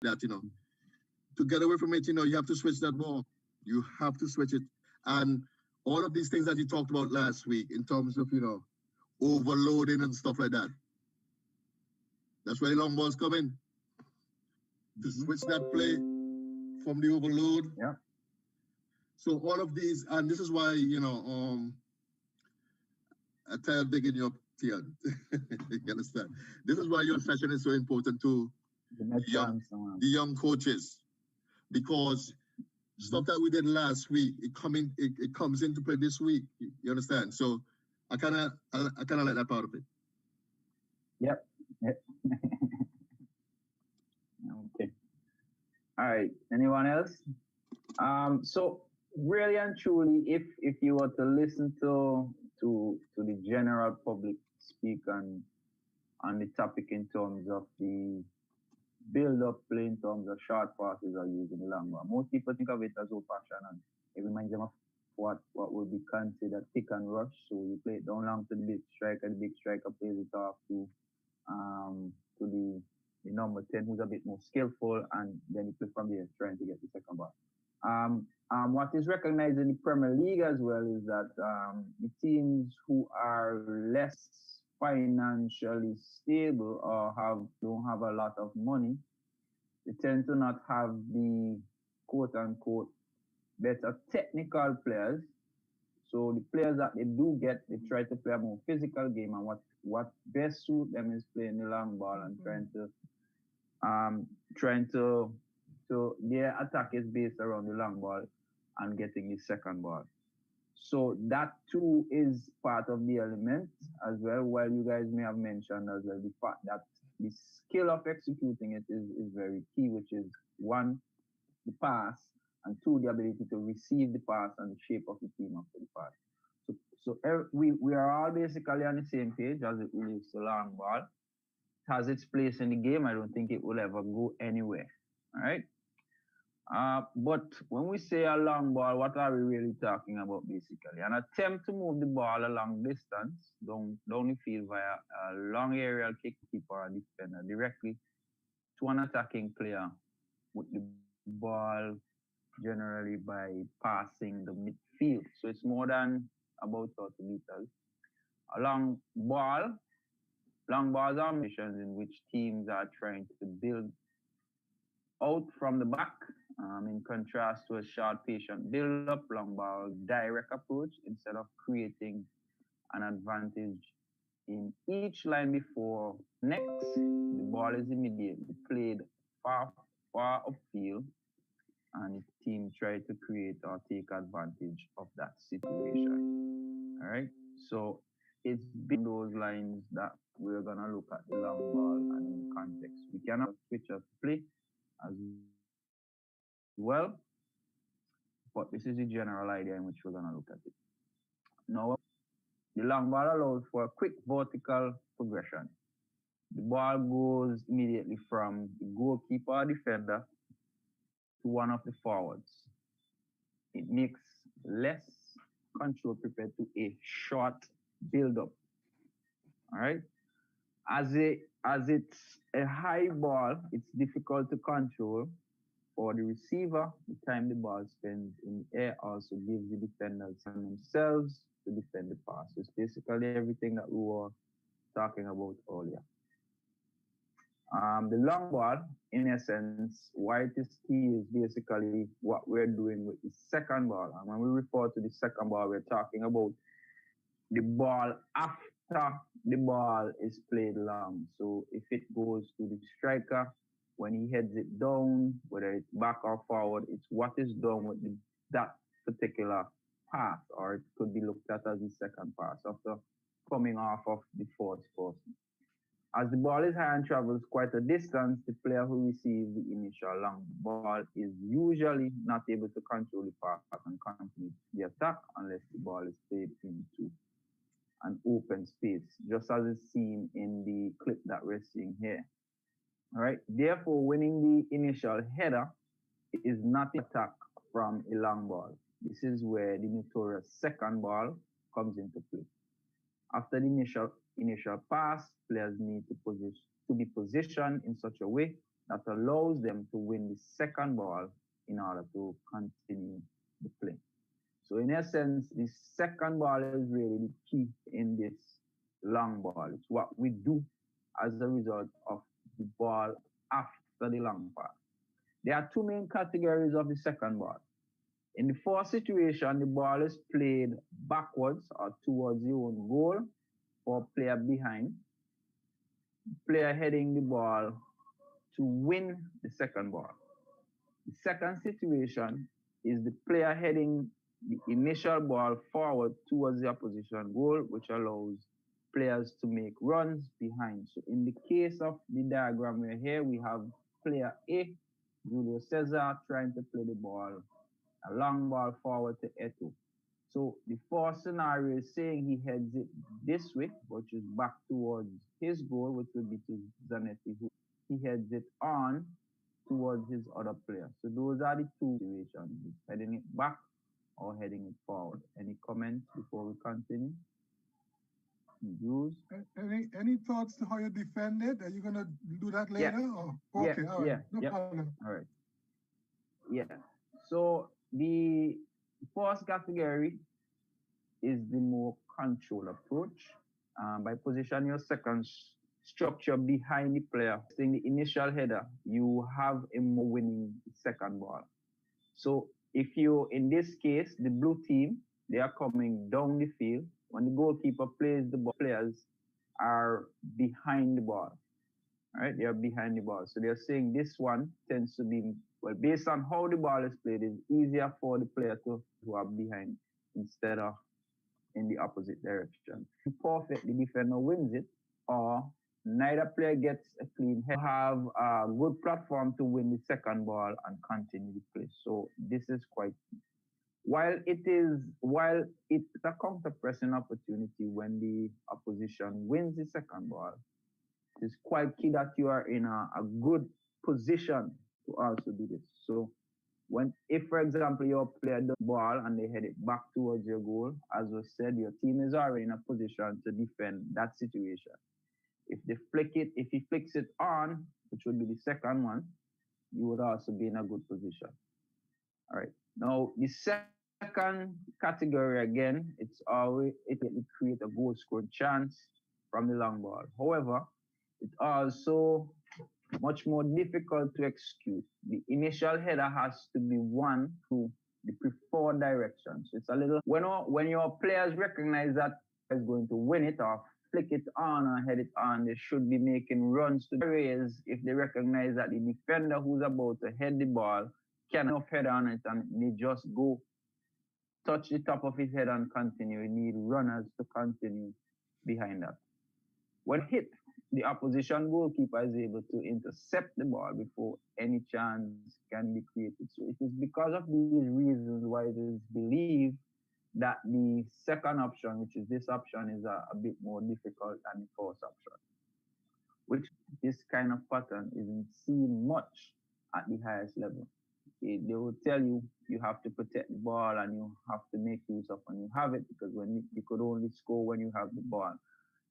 that, to get away from it, you have to switch that ball. You have to switch it. And all of these things that you talked about last week in terms of, overloading and stuff like that. That's where the long balls come in. To switch that play from the overload. Yeah. So all of these, and this is why, I tired bigging you up, Theon. You understand? This is why your session is so important to the young coaches, because stuff that we did last week, it comes into play this week. You understand? So I kind of like that part of it. Yep. Okay. All right. Anyone else? So really and truly, if you were to listen to the general public speak on the topic in terms of the build-up play, in terms of short passes or using the long ball, most people think of it as old-fashioned, and it reminds them of what would be considered pick and rush. So you play it down long to the big striker plays it off to the number 10, who's a bit more skillful, and then you play from there trying to get the second ball. What is recognized in the Premier League as well is that the teams who are less financially stable or don't have a lot of money, they tend to not have the quote-unquote better technical players. So the players that they do get, they try to play a more physical game, and what best suit them is playing the long ball and trying to their attack is based around the long ball and getting the second ball. So that too is part of the element as well, while you guys may have mentioned as well the fact that the skill of executing it is very key, which is one, the pass, and two, the ability to receive the pass and the shape of the team after the pass. So we are all basically on the same page as it relates to long ball. It has its place in the game. I don't think it will ever go anywhere. All right. But when we say a long ball, what are we really talking about basically? An attempt to move the ball a long distance down the field via a long aerial kick, keeper or defender directly to an attacking player with the ball generally by passing the midfield. So it's more than about 30 meters. A long balls are missions in which teams are trying to build out from the back, in contrast to a short, patient build-up, long ball, direct approach, instead of creating an advantage in each line before next. The ball is immediately played far upfield, and the team try to create or take advantage of that situation. All right, so it's been those lines that we're gonna look at the long ball and in context. We cannot switch up play as well, but this is the general idea in which we're gonna look at it. Now, the long ball allows for a quick vertical progression. The ball goes immediately from the goalkeeper or defender to one of the forwards. It makes less control prepared to a short build-up. All right. As it's a high ball, it's difficult to control. For the receiver, the time the ball spends in the air also gives the defenders time themselves to defend the pass. It's basically everything that we were talking about earlier. The long ball, in essence, why it is key is basically what we're doing with the second ball. And when we refer to the second ball, we're talking about the ball after the ball is played long. So if it goes to the striker, when he heads it down, whether it's back or forward, it's what is done with that particular pass, or it could be looked at as the second pass after coming off of the fourth person. As the ball is high and travels quite a distance, the player who receives the initial long ball is usually not able to control the pass and continue the attack unless the ball is played into an open space, just as is seen in the clip that we're seeing here. All right. Therefore, winning the initial header is not an attack from a long ball. This is where the notorious second ball comes into play. After the initial pass, players need to be positioned in such a way that allows them to win the second ball in order to continue the play. So in essence, the second ball is really the key in this long ball. It's what we do as a result of the ball after the long pass. There are two main categories of the second ball. In the first situation, the ball is played backwards or towards your own goal or player behind. Player heading the ball to win the second ball. The second situation is the player heading the initial ball forward towards the opposition goal, which allows players to make runs behind. So in the case of the diagram we're here, we have player A, Julio Cesar, trying to play the ball, a long ball forward to Eto. So the first scenario is saying he heads it this way, which is back towards his goal, which would be to Zanetti, who he heads it on towards his other player. So those are the two situations, heading it back or heading it forward. Any comments before we continue? Bruce? Any thoughts to how you defend it? Are you gonna do that later? Yeah. Or? Okay, all right, no problem. All right. Yeah. So the first category is the more control approach. By positioning your second structure behind the player, in the initial header, you have a more winning second ball. So if you, in this case, the blue team, they are coming down the field. When the goalkeeper plays the ball, players are behind the ball. All right, they are behind the ball. So they're saying this one tends to be, well, based on how the ball is played, it's easier for the player to who are behind instead of in the opposite direction. Perfect, the defender wins it, or neither player gets a clean head, have a good platform to win the second ball and continue the play. So this is quite key. While it's a counter-pressing opportunity when the opposition wins the second ball, it's quite key that you are in a good position to also do this. So if for example your player does ball and they head it back towards your goal, as was said, your team is already in a position to defend that situation. If he flicks it on, which would be the second one, you would also be in a good position. All right. Now the second category again, it will create a goal scoring chance from the long ball. However, it's also much more difficult to execute. The initial header has to be one to the preferred direction. So it's a little, when your players recognize that is going to win it or flick it on or head it on, they should be making runs to the areas if they recognize that the defender who's about to head the ball cannot head on it and they just go touch the top of his head and continue. You need runners to continue behind that. When hit, the opposition goalkeeper is able to intercept the ball before any chance can be created. So it is because of these reasons why it is believed that the second option, which is this option, is a bit more difficult than the first option, which this kind of pattern isn't seen much at the highest level. They will tell you you have to protect the ball and you have to make use of when you have it, because when you could only score when you have the ball.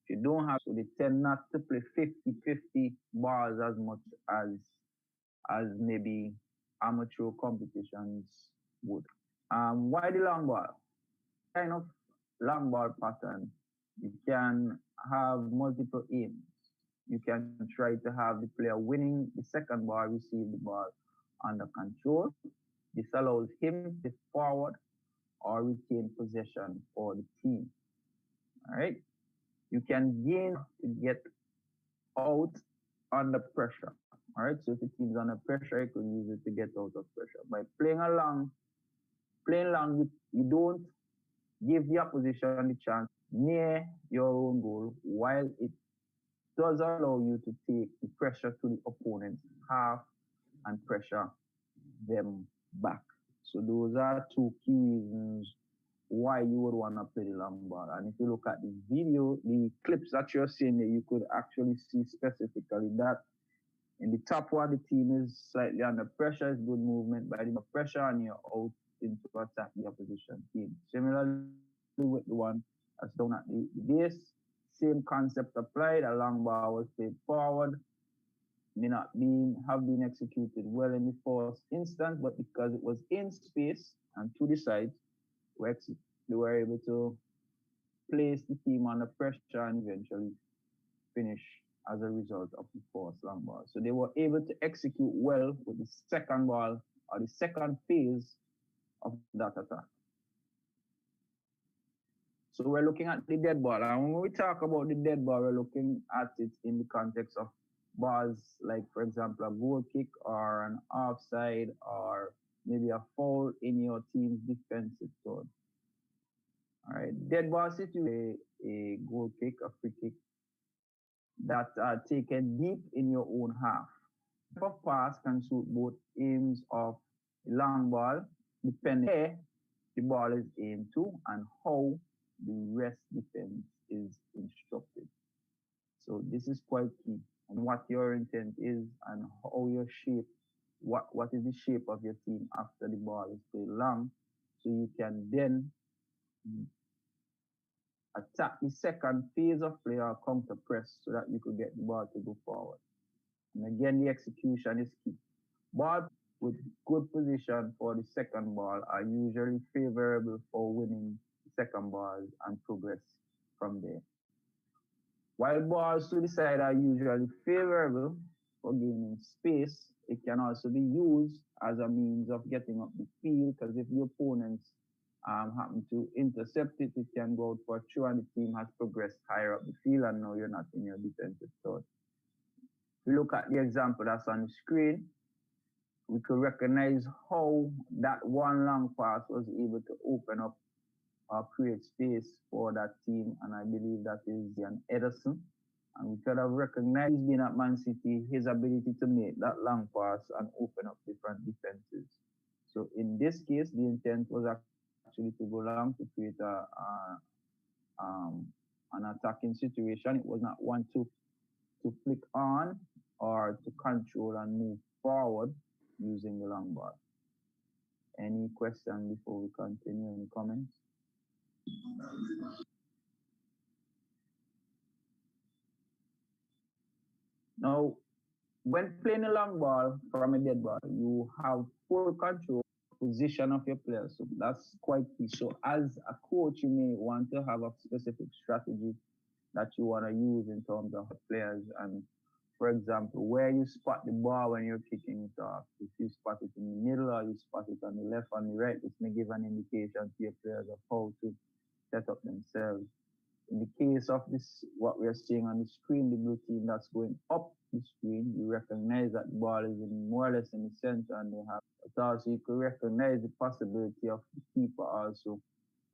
If you don't have, so they tend not to play 50-50 balls as much as maybe amateur competitions would. Why the long ball? Kind of long ball pattern, you can have multiple aims. You can try to have the player winning the second ball, receive the ball under control. This allows him to forward or retain possession for the team. All right. You can gain to get out under pressure. All right. So if the team's under pressure, you can use it to get out of pressure. By playing long, you don't give the opposition the chance near your own goal, while it does allow you to take the pressure to the opponent's half and pressure them back. So those are two key reasons why you would want to play the long ball. And if you look at the video, the clips that you're seeing there, you could actually see specifically that in the top one, the team is slightly under pressure. It's good movement by the pressure, and you're out into attack the opposition team. Similarly with the one that's down at the base, same concept applied. A long ball was played forward. may not have been executed well in the first instance, but because it was in space and to the sides, they were able to place the team under pressure and eventually finish as a result of the first long ball. So they were able to execute well with the second ball or the second phase of that attack. So we're looking at the dead ball. And when we talk about the dead ball, we're looking at it in the context of balls like, for example, a goal kick or an offside or maybe a foul in your team's defensive zone. All right, dead ball situation, a goal kick, a free kick that are taken deep in your own half. The type of pass can suit both aims of the long ball, depending where the ball is aimed to and how the rest defense is instructed. So this is quite key on what your intent is and how your shape, what is the shape of your team after the ball is played long, so you can then attack the second phase of play or counter press so that you could get the ball to go forward. And again, the execution is key. Ball with good position for the second ball are usually favorable for winning the second ball and progress from there. While balls to the side are usually favorable for gaining space, it can also be used as a means of getting up the field, because if the opponents happen to intercept it, it can go out for a throw and the team has progressed higher up the field and now you're not in your defensive third. If we look at the example that's on the screen, we could recognize how that one long pass was able to open up or create space for that team, and I believe that is Ian Ederson. And we could have recognized, being at Man City, his ability to make that long pass and open up different defenses. So in this case, the intent was actually to go long to create an attacking situation. It was not one to flick on or to control and move forward using the long ball. Any question before we continue? Any comments? Now, when playing a long ball from a dead ball, you have full control position of your players. So that's quite key. So as a coach, you may want to have a specific strategy that you want to use in terms of players. And for example, where you spot the ball when you're kicking it off. If you spot it in the middle or you spot it on the left, on the right, this may give an indication to your players of how to set up themselves. In the case of this, what we are seeing on the screen, the blue team that's going up the screen, you recognize that the ball is more or less in the center, and they have it. Also, you could recognize the possibility of the keeper also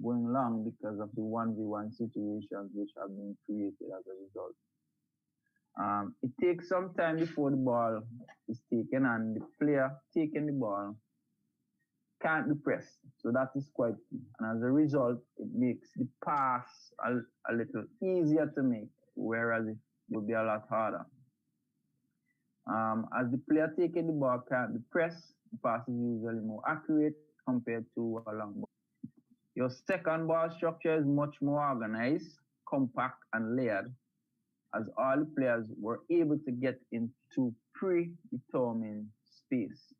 going long because of the 1v1 situations which have been created as a result. It takes some time before the ball is taken, and the player taking the ball can't be pressed. So that is quite key. And as a result, it makes the pass a little easier to make, whereas it will be a lot harder. As the player taking the ball can't be pressed, the pass is usually more accurate compared to a long ball. Your second ball structure is much more organized, compact, and layered, as all the players were able to get into predetermined space.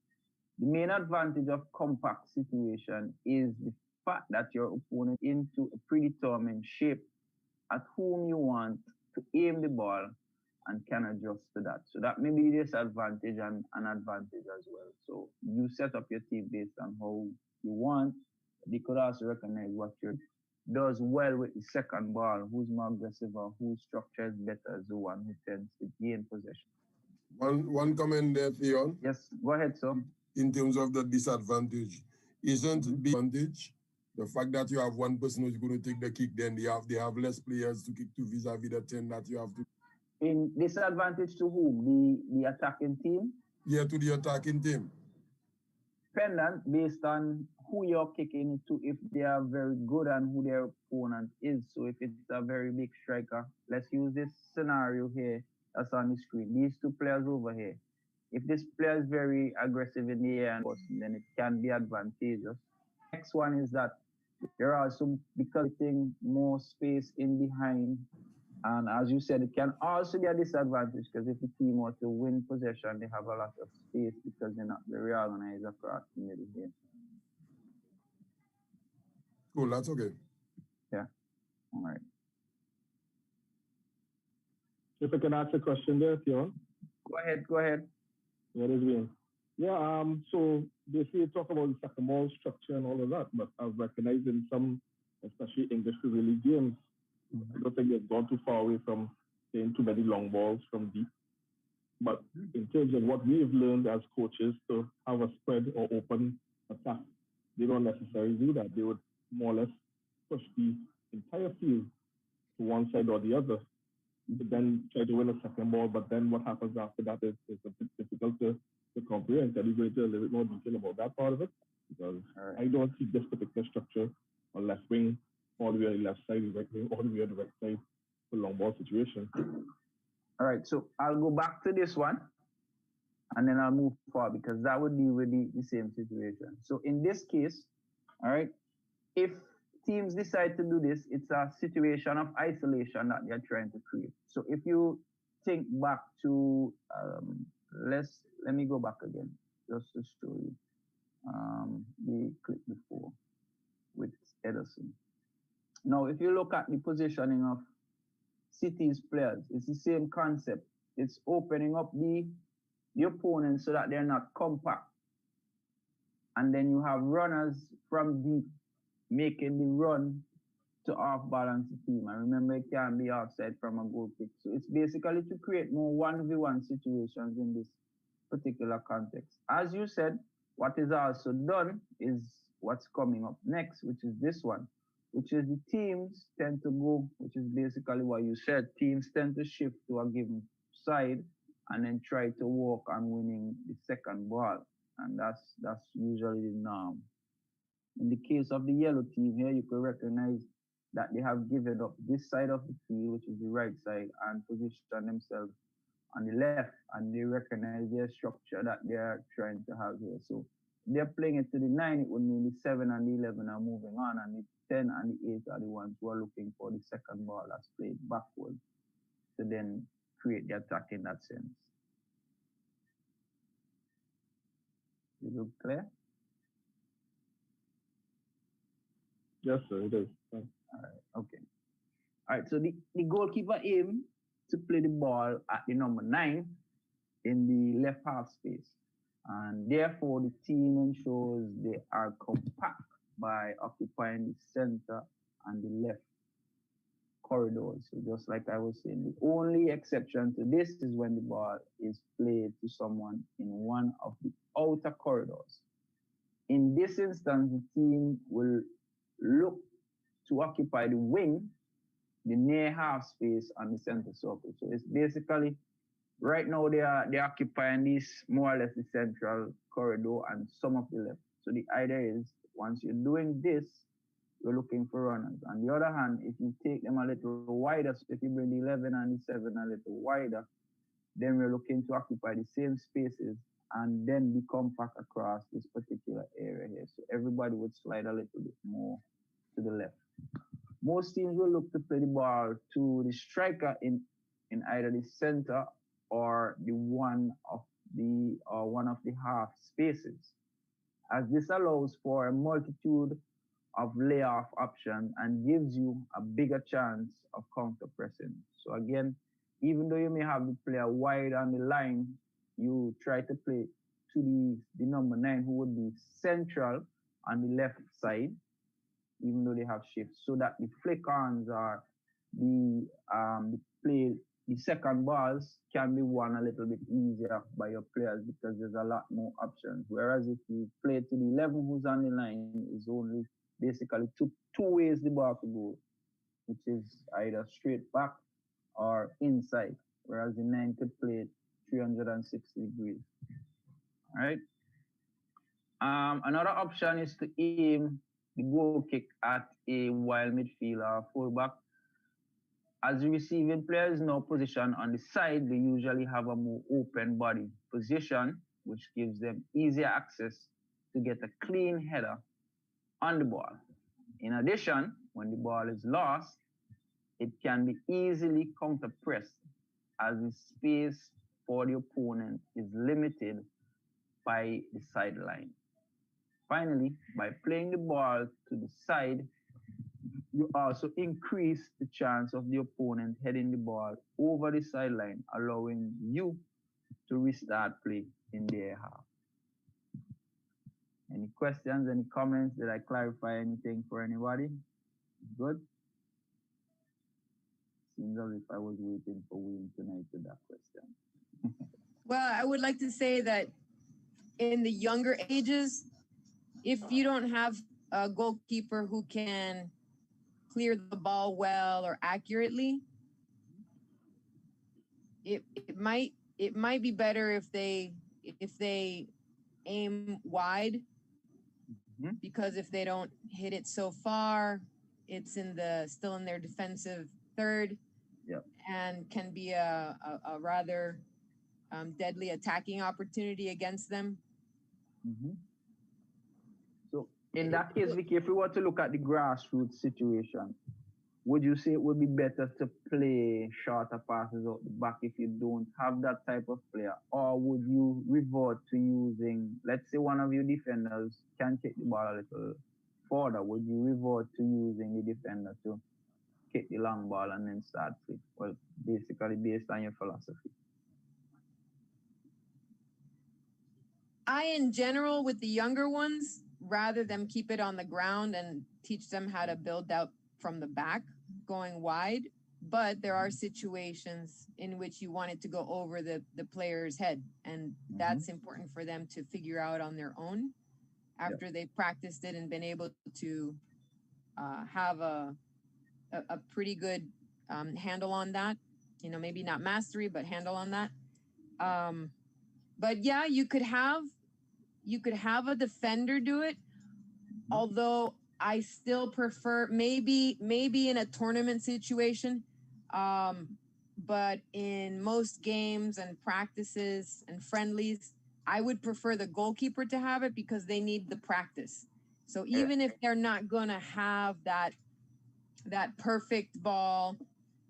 The main advantage of compact situation is the fact that your opponent into a predetermined shape at whom you want to aim the ball and can adjust to that. So that may be a disadvantage and an advantage as well. So you set up your team based on how you want. They could also recognize what your does well with the second ball, who's more aggressive or whose structure is better as the one who tends to gain possession. One comment there, Theon. Yes, go ahead, sir. In terms of the disadvantage, isn't the advantage the fact that you have one person who's going to take the kick, then they have less players to kick to vis-a-vis the 10 that you have to. In disadvantage to whom? The attacking team? Yeah, to the attacking team. Dependent based on who you're kicking to, if they are very good and who their opponent is. So if it's a very big striker, let's use this scenario here that's on the screen. These two players over here. If this player is very aggressive in the air, then it can be advantageous. Next one is that you're also, because getting more space in behind And as you said, it can also be a disadvantage because if the team were to win possession, they have a lot of space because they're not very organized across the middle here. Cool, that's okay. Yeah. All right. If I can ask a question there, Theon. Go ahead. Yeah, there's been. Yeah, so basically you talk about the second ball structure and all of that, but I've recognized in some, especially English Premier League games, I don't think they've gone too far away from playing too many long balls from deep. But in terms of what we've learned as coaches to have a spread or open attack, they don't necessarily do that. They would more or less push the entire field to one side or the other, to then try to win a second ball. But then what happens after that is a bit difficult to comprehend. Can you go into a little bit more detail about that part of it? Because I don't see this particular structure on left wing, all the way on the left side, right wing, all the way on the right side for long ball situation. All right, so I'll go back to this one and then I'll move forward because that would be really the same situation. So in this case, all right, if teams decide to do this, it's a situation of isolation that they're trying to create. So if you think back to, let me go back again just to show you the clip before with Ederson. Now, if you look at the positioning of City's players, it's the same concept. It's opening up the opponent so that they're not compact. And then you have runners from deep making the run to off-balance the team. And remember, it can be offside from a goal kick. So it's basically to create more 1v1 situations in this particular context. As you said, what is also done is what's coming up next, which is this one, which is the teams tend to go, which is basically what you said, teams tend to shift to a given side and then try to work on winning the second ball. And that's usually the norm. In the case of the yellow team here, you can recognize that they have given up this side of the field, which is the right side, and position themselves on the left, and they recognize their structure that they are trying to have here. So they're playing it to the 9, it would mean the 7 and the 11 are moving on, and the 10 and the 8 are the ones who are looking for the second ball that's played backwards to then create the attack in that sense. Is it clear? Yes, sir, it is. All right, okay. All right, so the goalkeeper aim to play the ball at the number 9 in the left half space. And therefore, the team ensures they are compact by occupying the center and the left corridors. So just like I was saying, the only exception to this is when the ball is played to someone in one of the outer corridors. In this instance, the team will look to occupy the wing, the near half space, and the center circle. So it's basically, right now they're occupying this more or less the central corridor and some of the left. So the idea is, once you're doing this, you're looking for runners. On the other hand, if you take them a little wider, so if you bring the 11 and the 7 a little wider, then we're looking to occupy the same spaces and then be compact across this particular area here. So everybody would slide a little bit more to the left. Most teams will look to play the ball to the striker in either the center or one of the half spaces, as this allows for a multitude of layoff options and gives you a bigger chance of counter pressing. So again, even though you may have the player wide on the line, you try to play to the number 9, who would be central on the left side, even though they have shifts, so that the flick-ons or the second balls can be won a little bit easier by your players because there's a lot more options. Whereas if you play to the 11 who's on the line, is only basically two ways the ball could go, which is either straight back or inside, whereas the 9 could play it 360 degrees. All right. Another option is to aim the goal kick at a wild midfielder or fullback. As the receiving player is now positioned on the side, they usually have a more open body position, which gives them easier access to get a clean header on the ball. In addition, when the ball is lost, it can be easily counter-pressed as the space for the opponent is limited by the sideline. Finally, by playing the ball to the side, you also increase the chance of the opponent heading the ball over the sideline, allowing you to restart play in their half. Any questions, any comments? Did I clarify anything for anybody? Good? Seems as if I was waiting for Wayne tonight with that question. Well, I would like to say that in the younger ages, if you don't have a goalkeeper who can clear the ball well or accurately, it might be better if they aim wide, because if they don't hit it so far, it's still in their defensive third, and can be a rather deadly attacking opportunity against them. So in that case, Vicky, if we were to look at the grassroots situation, would you say it would be better to play shorter passes out the back if you don't have that type of player? Or would you revert to using, let's say one of your defenders can kick the ball a little further, would you revert to using the defender to kick the long ball and then start play? Well, basically based on your philosophy. In general, with the younger ones, rather than keep it on the ground and teach them how to build out from the back, going wide. But there are situations in which you want it to go over the player's head. And that's important for them to figure out on their own after they've practiced it and been able to have a pretty good handle on that. You know, maybe not mastery, but handle on that. But yeah, you could have a defender do it, although I still prefer maybe in a tournament situation, but in most games and practices and friendlies, I would prefer the goalkeeper to have it because they need the practice. So even if they're not gonna have that perfect ball,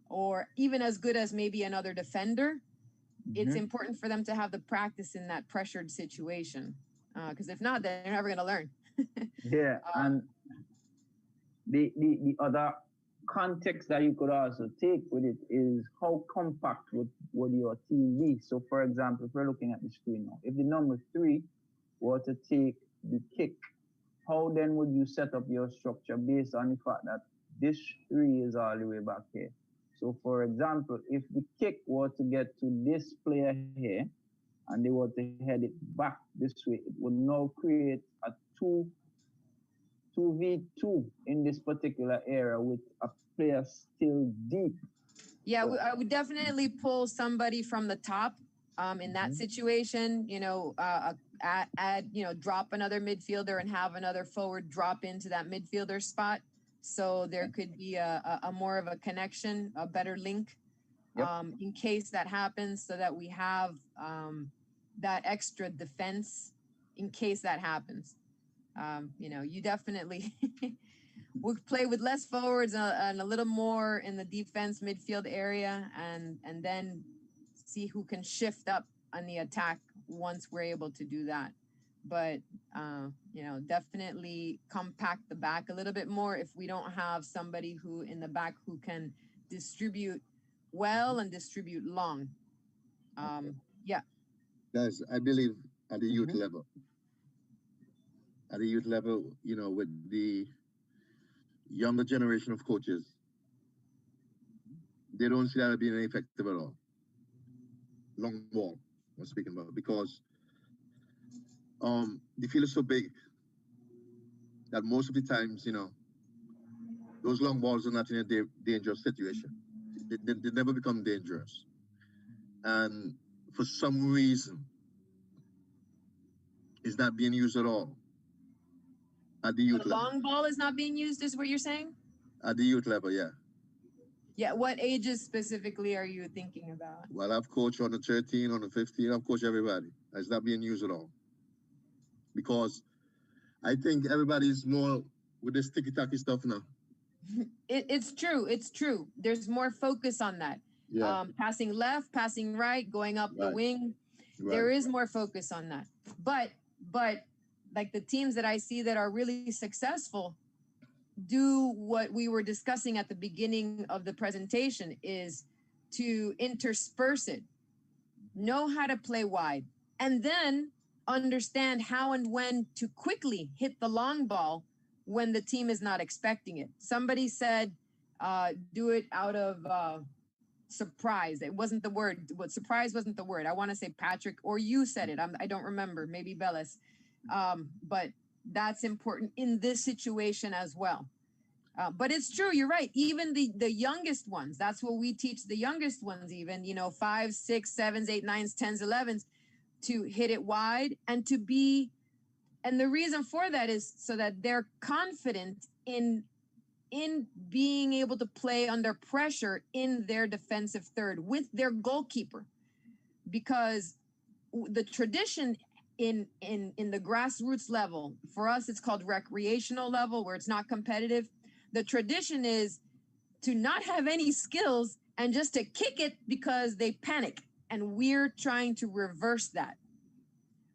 or even as good as maybe another defender, it's important for them to have the practice in that pressured situation. Because if not, they're never gonna learn. And the other context that you could also take with it is how compact would your team be. So for example, if we're looking at the screen now, if the number 3 were to take the kick, how then would you set up your structure based on the fact that this 3 is all the way back here? So for example, if the kick were to get to this player here and they were to head it back this way, it would now create a 2v2 in this particular area with a player still deep. Yeah, I would definitely pull somebody from the top in that situation, you know, add, you know, drop another midfielder and have another forward drop into that midfielder spot. So there could be a more of a connection, a better link in case that happens, so that we have that extra defense in case that happens. You know, you definitely would play with less forwards and a little more in the defense midfield area, and then see who can shift up on the attack once we're able to do that. But, you know, definitely compact the back a little bit more if we don't have somebody who in the back who can distribute well and distribute long. Guys, I believe at the youth level, you know, with the younger generation of coaches, they don't see that being effective at all. Long ball, I'm speaking about, because the field is so big that most of the times, you know, those long balls are not in a dangerous situation. They never become dangerous. And for some reason, it's not being used at all at the youth The level. long ball is not being used, is what you're saying? At the youth level, yeah. Yeah, what ages specifically are you thinking about? Well, I've coached on the 13, on the 15, I've coached everybody. It's not being used at all. Because I think everybody's more with this ticky-tacky stuff now. It's true. It's true. There's more focus on that. Yeah. Passing left, passing right, going up the Right. wing. Right. There is more focus on that. But like the teams that I see that are really successful do what we were discussing at the beginning of the presentation, is to intersperse it, know how to play wide, and then understand how and when to quickly hit the long ball when the team is not expecting it. Somebody said, do it out of surprise. It wasn't the word. What surprise wasn't the word. I want to say Patrick, or you said it. I don't remember. Maybe Bellis. But that's important in this situation as well. But it's true. You're right. Even the youngest ones. That's what we teach the youngest ones. Even 5s, 6s, 7s, 8s, 9s, 10s, 11s, to hit it wide and to be. And the reason for that is so that they're confident in being able to play under pressure in their defensive third with their goalkeeper, because the tradition in the grassroots level, for us it's called recreational level, where it's not competitive. The tradition is to not have any skills and just to kick it because they panic, and we're trying to reverse that.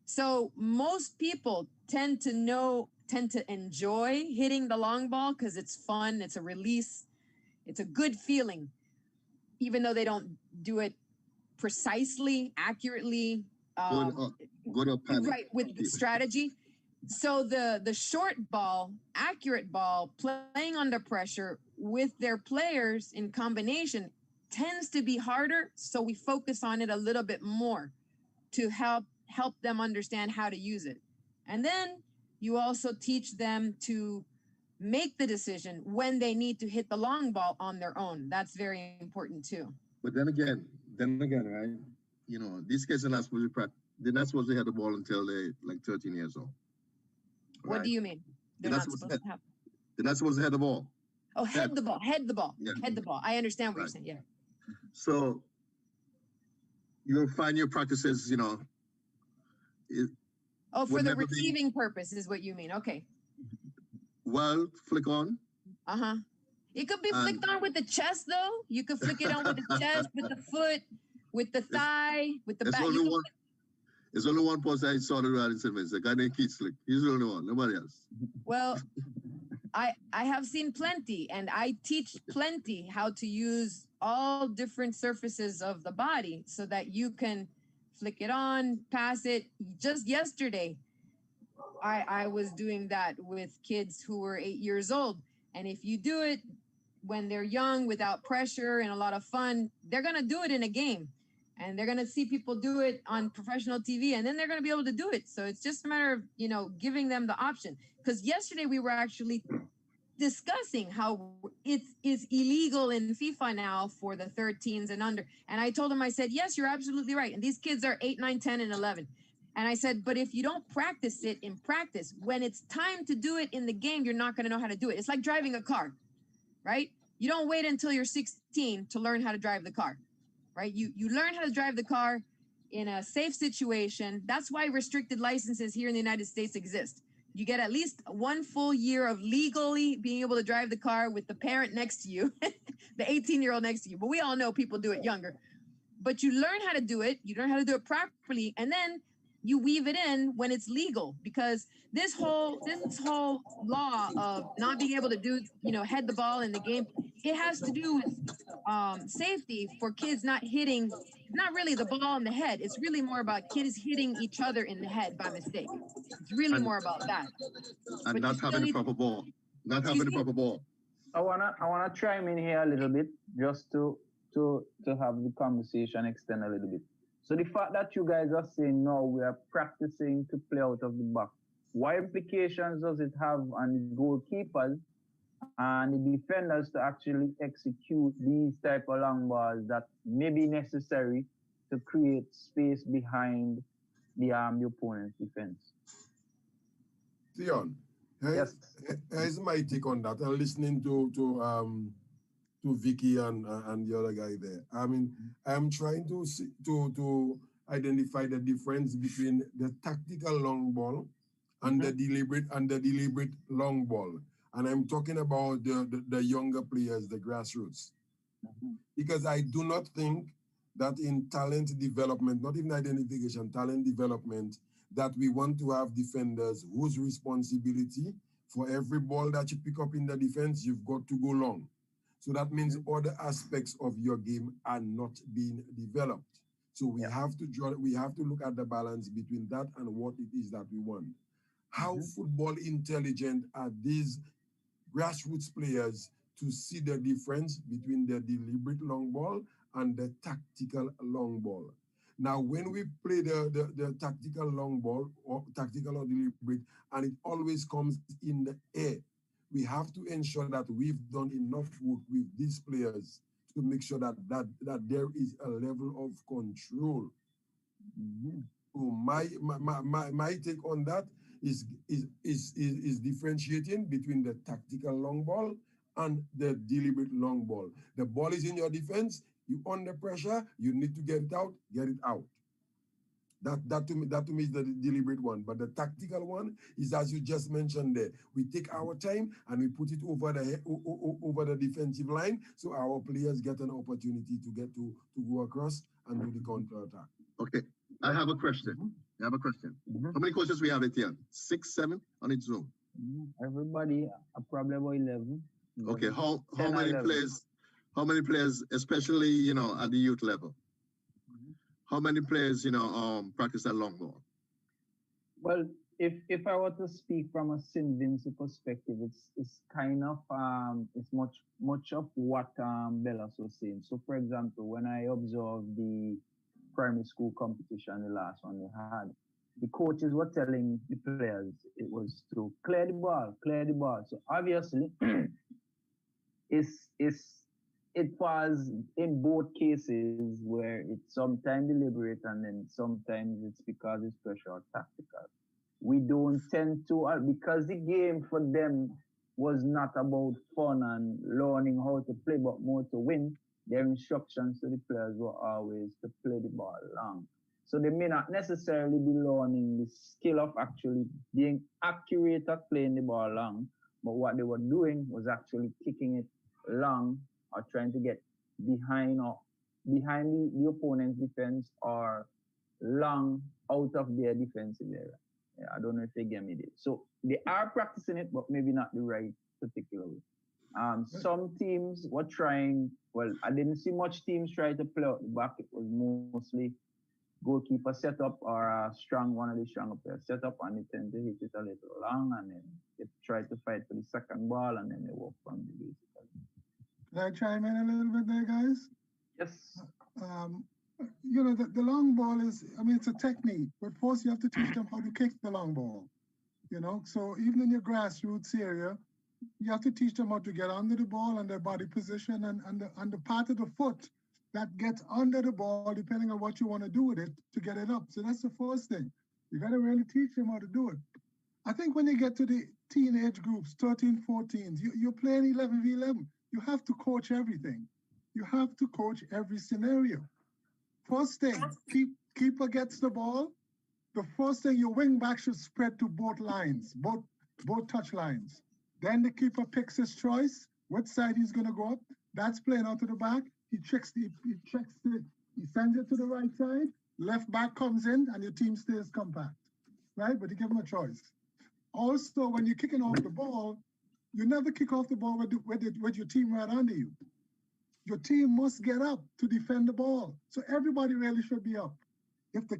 So most people tend to enjoy hitting the long ball because it's fun, it's a release, it's a good feeling, even though they don't do it precisely, accurately, Good up panic. right, with the strategy. So the short ball, accurate ball, playing under pressure with their players in combination tends to be harder. So we focus on it a little bit more to help them understand how to use it. And then you also teach them to make the decision when they need to hit the long ball on their own. That's very important too. But then again, right? These kids are not supposed to practice. They're not supposed to hit the ball until they're like 13 years old. What do you mean? They're not supposed to have. They're not supposed to hit the ball. Oh, head the ball. Yeah. Head the ball. I understand what you're saying. Yeah. So you'll find your practices, for the receiving purpose is what you mean. Okay. Well, flick on. Uh-huh. It could be flicked on with the chest, though. You could flick it on with the chest, with the foot, with the thigh, with the back. There's only one person I saw that in St. Vincent, a guy named Keith Slick. He's the only one, nobody else. Well, I have seen plenty, and I teach plenty how to use all different surfaces of the body so that you can flick it on, pass it. Just yesterday, I was doing that with kids who were 8 years old. And if you do it when they're young, without pressure and a lot of fun, they're going to do it in a game. And they're going to see people do it on professional TV, and then they're going to be able to do it. So it's just a matter of, giving them the option. Because yesterday we were actually discussing how it is illegal in FIFA now for the 13s and under. And I told them, I said, yes, you're absolutely right. And these kids are 8, 9, 10, and 11. And I said, but if you don't practice it in practice, when it's time to do it in the game, you're not going to know how to do it. It's like driving a car, right? You don't wait until you're 16 to learn how to drive the car, right? You learn how to drive the car in a safe situation. That's why restricted licenses here in the United States exist. You get at least 1 full year of legally being able to drive the car with the parent next to you, the 18-year-old next to you. But we all know people do it younger. But you learn how to do it. You learn how to do it properly. And then you weave it in when it's legal, because this whole law of not being able to do, head the ball in the game, it has to do with safety for kids not hitting, not really the ball in the head. It's really more about kids hitting each other in the head by mistake. It's really more about that. And not having the proper ball. Not having the proper ball. I wanna chime in here a little bit, just to have the conversation extend a little bit. So the fact that you guys are saying now we are practicing to play out of the box, what implications does it have on the goalkeepers and the defenders to actually execute these type of long balls that may be necessary to create space behind the opponent's defense? Theon, yes. Here's my take on that. I'm listening to Vicky and the other guy there. I mean, I'm trying to identify the difference between the tactical long ball and the deliberate long ball. And I'm talking about the younger players, the grassroots. Because I do not think that in talent development, not even identification, talent development, that we want to have defenders whose responsibility for every ball that you pick up in the defense, you've got to go long. So that means other aspects of your game are not being developed. So we have to look at the balance between that and what it is that we want. How football intelligent are these grassroots players to see the difference between the deliberate long ball and the tactical long ball? Now, when we play the tactical long ball or tactical or deliberate, and it always comes in the air, we have to ensure that we've done enough work with these players to make sure that there is a level of control. So my take on that is differentiating between the tactical long ball and the deliberate long ball. The ball is in your defense, you under pressure, you need to get it out, get it out. That to me is the deliberate one. But the tactical one is, as you just mentioned there, we take our time and we put it over the defensive line, so our players get an opportunity to go across and do the counter attack. Okay, I have a question. I have a question. How many coaches we have at here? 6, 7 on its Zoom? Everybody, probably about 11. Okay, how many players? How many players, especially at the youth level? How many players practice that long ball? Well, if I were to speak from a St. Vincent perspective, it's kind of it's much of what Bellas was saying. So, for example, when I observed the primary school competition, the last one they had, the coaches were telling the players it was to clear the ball. So obviously, it was in both cases where it's sometimes deliberate and then sometimes it's because it's pressure or tactical. We don't tend to, because the game for them was not about fun and learning how to play, but more to win. Their instructions to the players were always to play the ball long. So they may not necessarily be learning the skill of actually being accurate at playing the ball long, but what they were doing was actually kicking it long or trying to get behind the opponent's defense or long out of their defensive area. Yeah, I don't know if they get me there. So they are practicing it, but maybe not the right particular way. Some teams were trying, well, I didn't see much teams try to play out the back. It was mostly goalkeeper set up or one of the stronger players set up, and they tend to hit it a little long, and then they try to fight for the second ball, and then they walk from the basically. Can I chime in a little bit there, guys? Yes. The long ball is, it's a technique, but first you have to teach them how to kick the long ball. So even in your grassroots area, you have to teach them how to get under the ball and their body position and the part of the foot that gets under the ball, depending on what you want to do with it, to get it up. So that's the first thing. You got to really teach them how to do it. I think when you get to the teenage groups, 13, 14, you're playing 11v11. You have to coach everything. You have to coach every scenario. First thing, keeper gets the ball. The first thing, your wing back should spread to both lines, both touch lines. Then the keeper picks his choice, what side he's going to go up. That's playing out to the back. He sends it to the right side. Left back comes in, and your team stays compact, right? But you give him a choice. Also, when you're kicking off the ball, you never kick off the ball with your team right under you. Your team must get up to defend the ball. So everybody really should be up. If the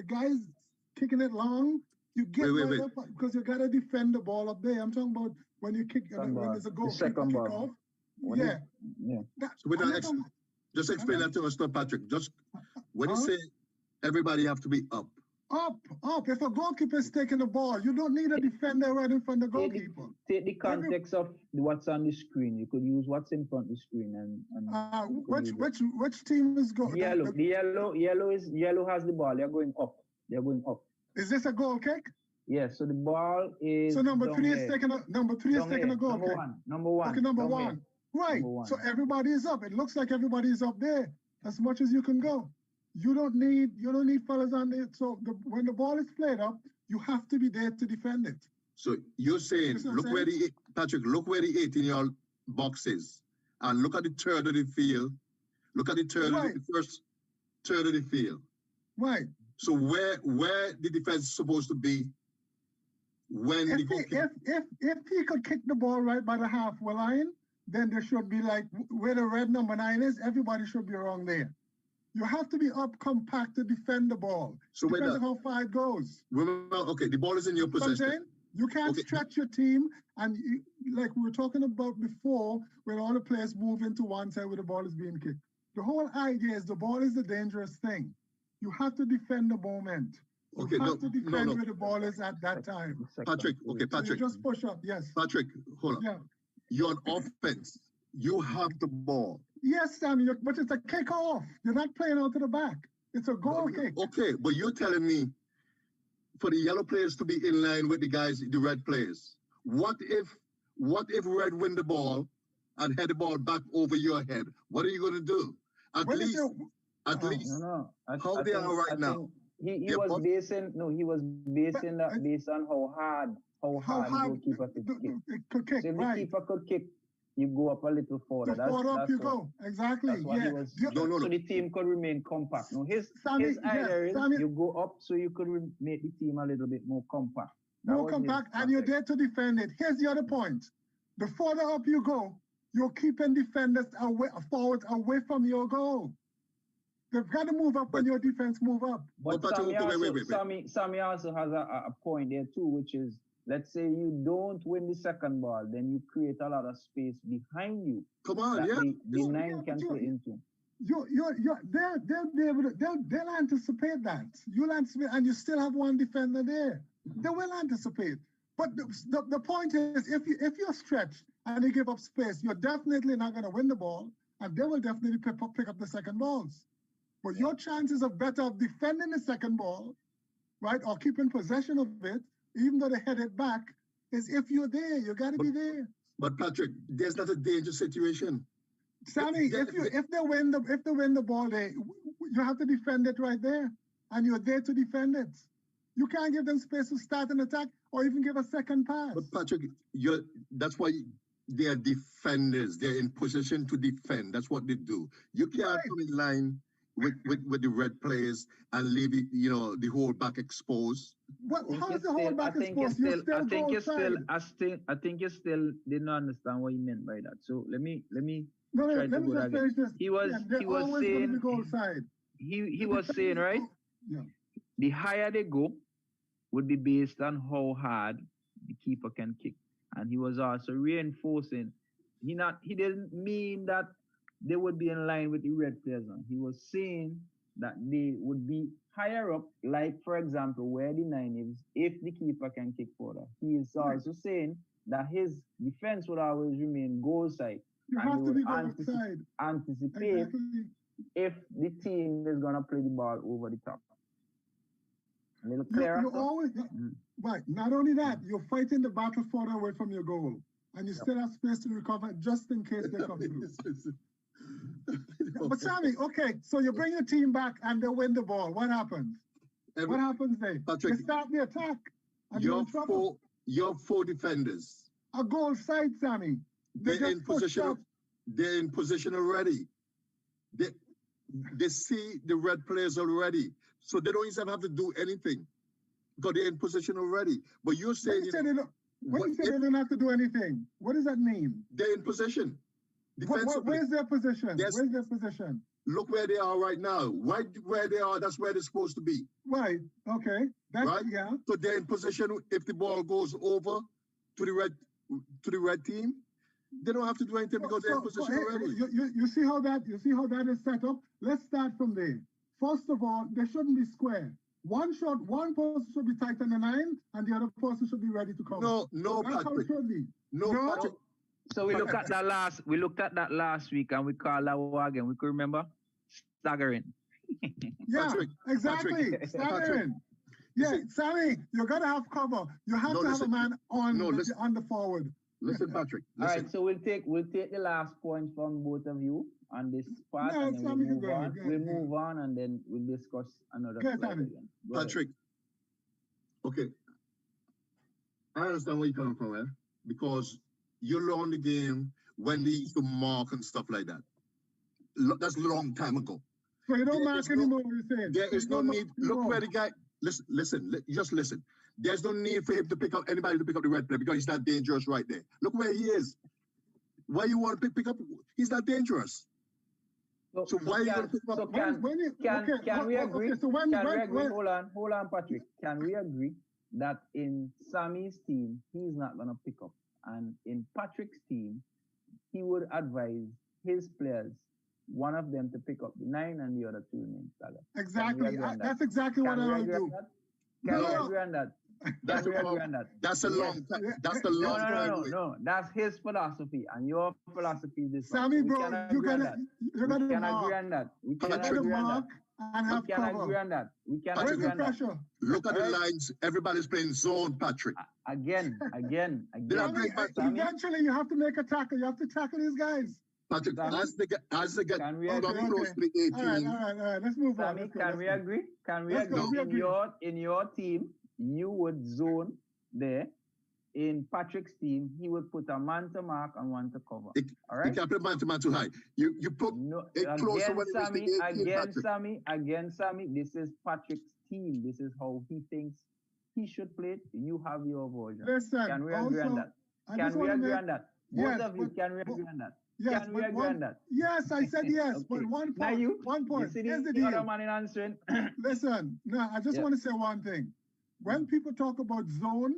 guy's kicking it long, you get up because you gotta defend the ball up there. I'm talking about when you kick when there's a goal kick off. Yeah. So just explain that to us, Patrick. Just when you say everybody have to be up. Up. If a goalkeeper is taking the ball, you don't need a defender right in front of the goalkeeper. Take the context of what's on the screen. You could use what's in front of the screen and which team is going? Yellow. Yellow has the ball. They're going up. Is this a goal kick? Yes. So the ball is. So number three is taking a goal kick. Number one. Okay, number one. Right. So everybody is up. It looks like everybody is up there as much as you can go. You don't need fellas on there. So when the ball is played up, you have to be there to defend it. So you're saying, That's what I'm look where the Patrick, look where the 18-yard box is, and look at the third of the field. Look at the third Right. of the first third of the field. Right. So where the defense is supposed to be when the goalkeeper? If he could kick the ball right by the halfway line, then there should be like where the red number 9 is. Everybody should be around there. You have to be up compact to defend the ball. So depends on how far it goes. Remember, okay, the ball is in your possession. You can't stretch your team, and like we were talking about before, when all the players move into one side where the ball is being kicked. The whole idea is the ball is the dangerous thing. You have to defend the moment. You have to defend where the ball is at that time. Patrick, Patrick. So you just push up, yes. Patrick, hold on. Yeah. You're on offense. You have the ball. Yes, Sammy, but it's a kick off. You're not playing out to the back. It's a goal kick. Okay, but you're telling me for the yellow players to be in line with the guys, the red players. What if red win the ball and head the ball back over your head? What are you going to do? At least how they are right now. He was basing that based on how hard the goalkeeper could kick. So if the keeper could kick, you go up a little further. Exactly. That's what he was. So the team could remain compact. No, his idea is you go up so you could make the team a little bit more compact. More compact, and you're there to defend it. Here's the other point. The further up you go, you're keeping defenders forwards away from your goal. They've got to move up when your defense move up. But Sammy also has a point there too, which is, let's say you don't win the second ball, then you create a lot of space behind you. Come on, the 9 can play into. They'll anticipate that. You'll anticipate, and you still have one defender there. They will anticipate. But the point is, if you're stretched and you give up space, you're definitely not going to win the ball, and they will definitely pick up the second balls. But your chances of better of defending the second ball, right, or keeping possession of it, even though they head it back, is if you're there, you got to be there. But Patrick, there's not a dangerous situation. Sammy, if they win the ball, you have to defend it right there, and you're there to defend it. You can't give them space to start an attack or even give a second pass. But Patrick, that's why they are defenders. They're in position to defend. That's what they do. You can't come in line with the red players and leave it, the whole back exposed. How is the whole back exposed? I think you still didn't understand what you meant by that. So let me try to go again. He was saying, right? Yeah. The higher they go would be based on how hard the keeper can kick. And he was also reinforcing. He didn't mean that they would be in line with the red players. He was saying that they would be higher up, like, for example, where the 9 is, if the keeper can kick further. He is also saying that his defense would always remain goal side. You have to be goal side. Anticipate if the team is going to play the ball over the top. A little clearer. You always, right. Not only that, you're fighting the battle further away from your goal. And you still have space to recover just in case they come through. But Sammy, okay, so you bring your team back and they win the ball. What happens? What happens there? Patrick, they start the attack. Your 4 defenders. A goal side, Sammy. They're in position. They're in position already. They see the red players already, so they don't even have to do anything because they're in position already. But you're saying when you say they don't have to do anything, what does that mean? They're in position. Where's their position? Where's their position? Look where they are right now. Right where they are, that's where they're supposed to be. Right. Okay. Right? Yeah. So they're in position. If the ball goes over to the red team, they don't have to do anything because they're in position already. You see how that is set up? Let's start from there. First of all, they shouldn't be square. One person should be tight on the 9, and the other person should be ready to cover. No, that's Patrick. How it should be. No, Patrick. So we looked at that last week, and we called that again. We could remember staggering. Yeah, Patrick, exactly. Patrick, staggering. Yeah, Sammy, you gotta have cover. You have to have a man on the forward. Listen, Patrick. All right, so we'll take the last point from both of you on this part, and then we'll move on, and then we'll discuss another. Patrick, okay. I understand where you're coming from, eh? Because you learn the game when they used to mark and stuff like that. That's a long time ago. So you don't mark anymore, you saying? There is no need. Look where the guy, listen, just listen. There's no need for him to pick up anybody to pick up the red player because he's not dangerous right there. Look where he is. Why you want to pick up? He's not dangerous. So why are you going to pick him up? So can we agree? Okay, so Hold on, Patrick. Can we agree that in Sammy's team, he's not going to pick up? And in Patrick's team, he would advise his players, one of them to pick up the 9 and the other 2 remain staggered. Exactly. That's exactly what I would do. Can we agree on that? That's a long time. That's the long time. No. That's his philosophy, and your philosophy is this. Sammy, bro, you gotta agree on that. We can agree on that. And have we can agree on that. We can Where's agree the on pressure? that. Look at the lines. Everybody's playing zone, Patrick. Again. Eventually, you have to make a tackle. You have to tackle these guys. Patrick, as they get close to the 18. All right. Let's move on. Can we agree? Can we agree? In your team, you would zone there. In Patrick's team, he would put a man to mark and one to cover. All right. You can't put man too high. You put it closer when Again, Sammy, this is Patrick's team. This is how he thinks he should play it. You have your version. Listen, can we agree on that? Can we agree on that? Both of you, can we agree on that? Yes, can we agree on that? Yes, I said yes, okay. but one now point. Here's the other man in answering. Listen, I just want to say one thing. When people talk about zone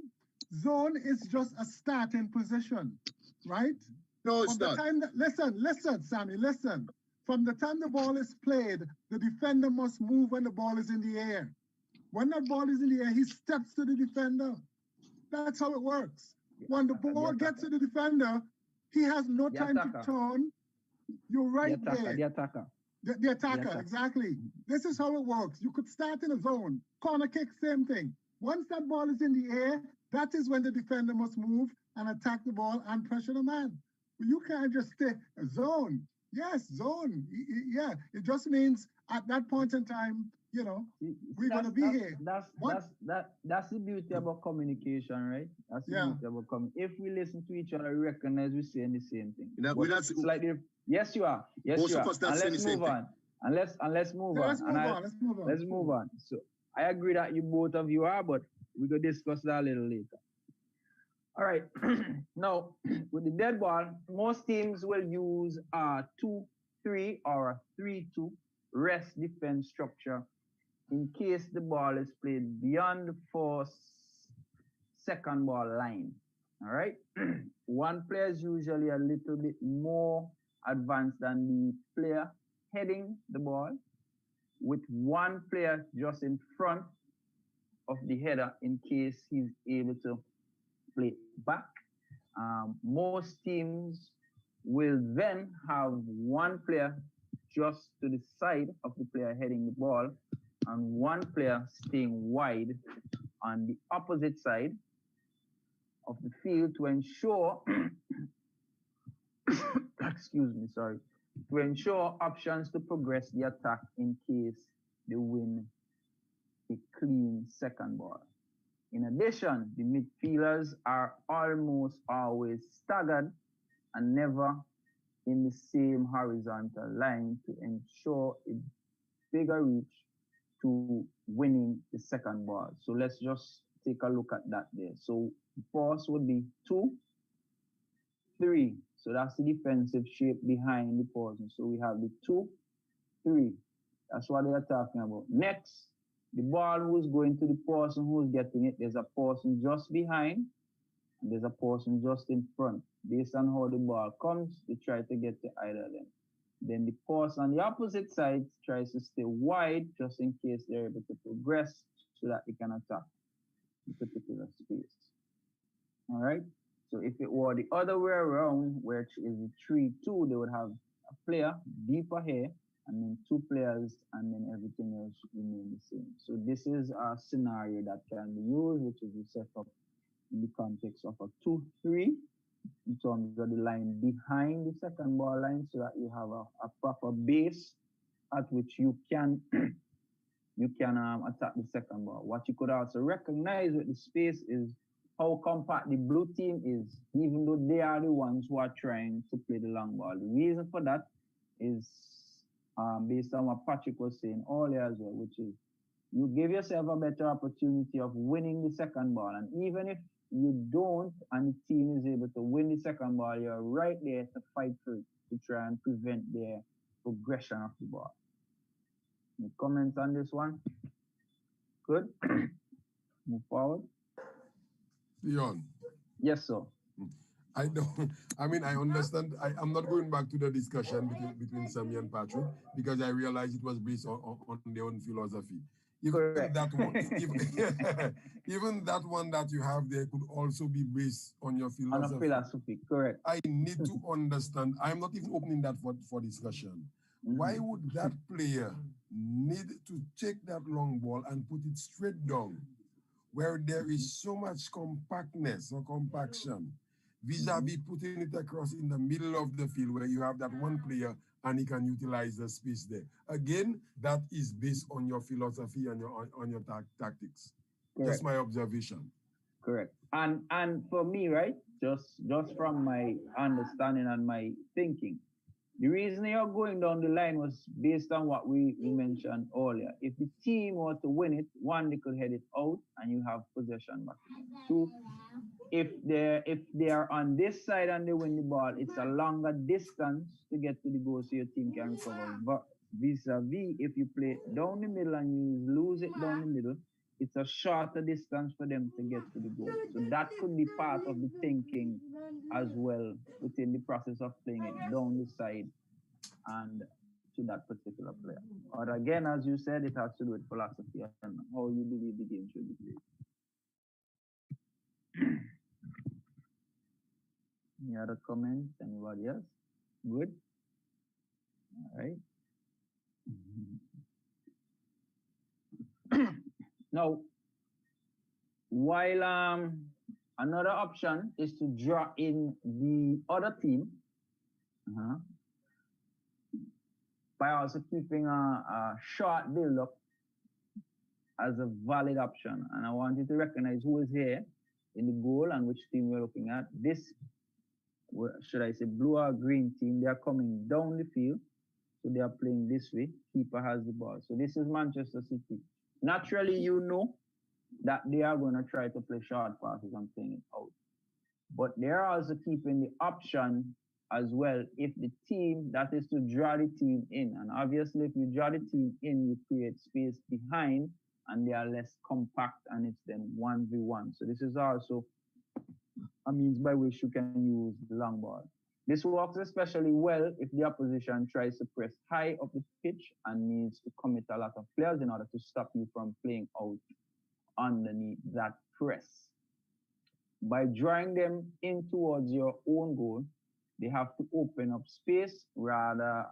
is just a starting position, right? No, it's not. Listen, Sammy, listen. From the time the ball is played, the defender must move when the ball is in the air. When that ball is in the air, he steps to the defender. That's how it works. When the ball gets to the defender, he has no time to turn. You're right there. The attacker. The attacker, exactly. This is how it works. You could start in a zone. Corner kick, same thing. Once that ball is in the air, that is when the defender must move and attack the ball and pressure the man. You can't just stay zone. Yes, zone. Yeah, it just means at that point in time, we're going to be here. That's the beauty about communication, right? That's the beauty about communication. If we listen to each other, we recognize we're saying the same thing. Yes, you are. Yes, you are. And let's move on. So I agree that you both of you are, but we're going to discuss that a little later. All right. Now, with the dead ball, most teams will use a 2-3 or a 3-2 rest defense structure in case the ball is played beyond the 4 second ball line. All right. One player is usually a little bit more advanced than the player heading the ball, with one player just in front of the header in case he's able to play it back. Most teams will then have one player just to the side of the player heading the ball and one player staying wide on the opposite side of the field to ensure to ensure options to progress the attack in case they win a clean second ball. In addition, the midfielders are almost always staggered and never in the same horizontal line to ensure a bigger reach to winning the second ball. So let's just take a look at that there. So the force would be 2-3. So that's the defensive shape behind the person. So we have the 2-3. That's what they're talking about. Next, the ball who's going to the person who's getting it. There's a person just behind, and there's a person just in front. Based on how the ball comes, they try to get to either of them. Then the person on the opposite side tries to stay wide just in case they're able to progress so that they can attack the particular space. All right? So if it were the other way around, which is the 3-2, they would have a player deeper here, and then 2 players, and then everything else remain the same. So this is a scenario that can be used, which is the setup in the context of a 2-3, in terms of the line behind the second ball line, so that you have a proper base at which you can attack the second ball. What you could also recognize with the space is how compact the blue team is, even though they are the ones who are trying to play the long ball. The reason for that is based on what Patrick was saying earlier as well, which is you give yourself a better opportunity of winning the second ball. And even if you don't and the team is able to win the second ball, you're right there to fight for it, to try and prevent their progression of the ball. Any comments on this one? Good. Move forward. Theon. Yes, sir. I understand. I'm not going back to the discussion between Sammy and Patrick because I realized it was based on their own philosophy. Even that one, even that one that you have there could also be based on your philosophy. On a philosophy, correct. I need to understand. I'm not even opening that for discussion. Why would that player need to take that long ball and put it straight down where there is so much compactness or compaction vis-a-vis putting it across in the middle of the field where you have that one player and he can utilize the space there? Again, that is based on your philosophy and your tactics. Correct. Just my observation. Correct. And for me, right, just from my understanding and my thinking, the reason you're going down the line was based on what we mentioned earlier. If the team were to win it, one, they could head it out and you have possession back. Two, if they are on this side and they win the ball, it's a longer distance to get to the goal so your team can recover. But vis-a-vis, if you play down the middle and you lose it down the middle, it's a shorter distance for them to get to the goal. So that could be part of the thinking as well within the process of playing it down the side and to that particular player. But again, as you said, it has to do with philosophy and how you believe the game should be played. Any other comments? Anybody else? Good? All right. Now, while another option is to draw in the other team by also keeping a short build-up as a valid option. And I want you to recognize who is here in the goal and which team we're looking at. This, should I say, blue or green team, they are coming down the field. So they are playing this way. Keeper has the ball. So this is Manchester City. Naturally, you know that they are going to try to play short passes and playing it out. But they are also keeping the option as well if the team, that is to draw the team in. And obviously, if you draw the team in, you create space behind and they are less compact and it's then 1v1. So this is also a means by which you can use the long ball. This works especially well if the opposition tries to press high up the pitch and needs to commit a lot of players in order to stop you from playing out underneath that press. By drawing them in towards your own goal, they have to open up space further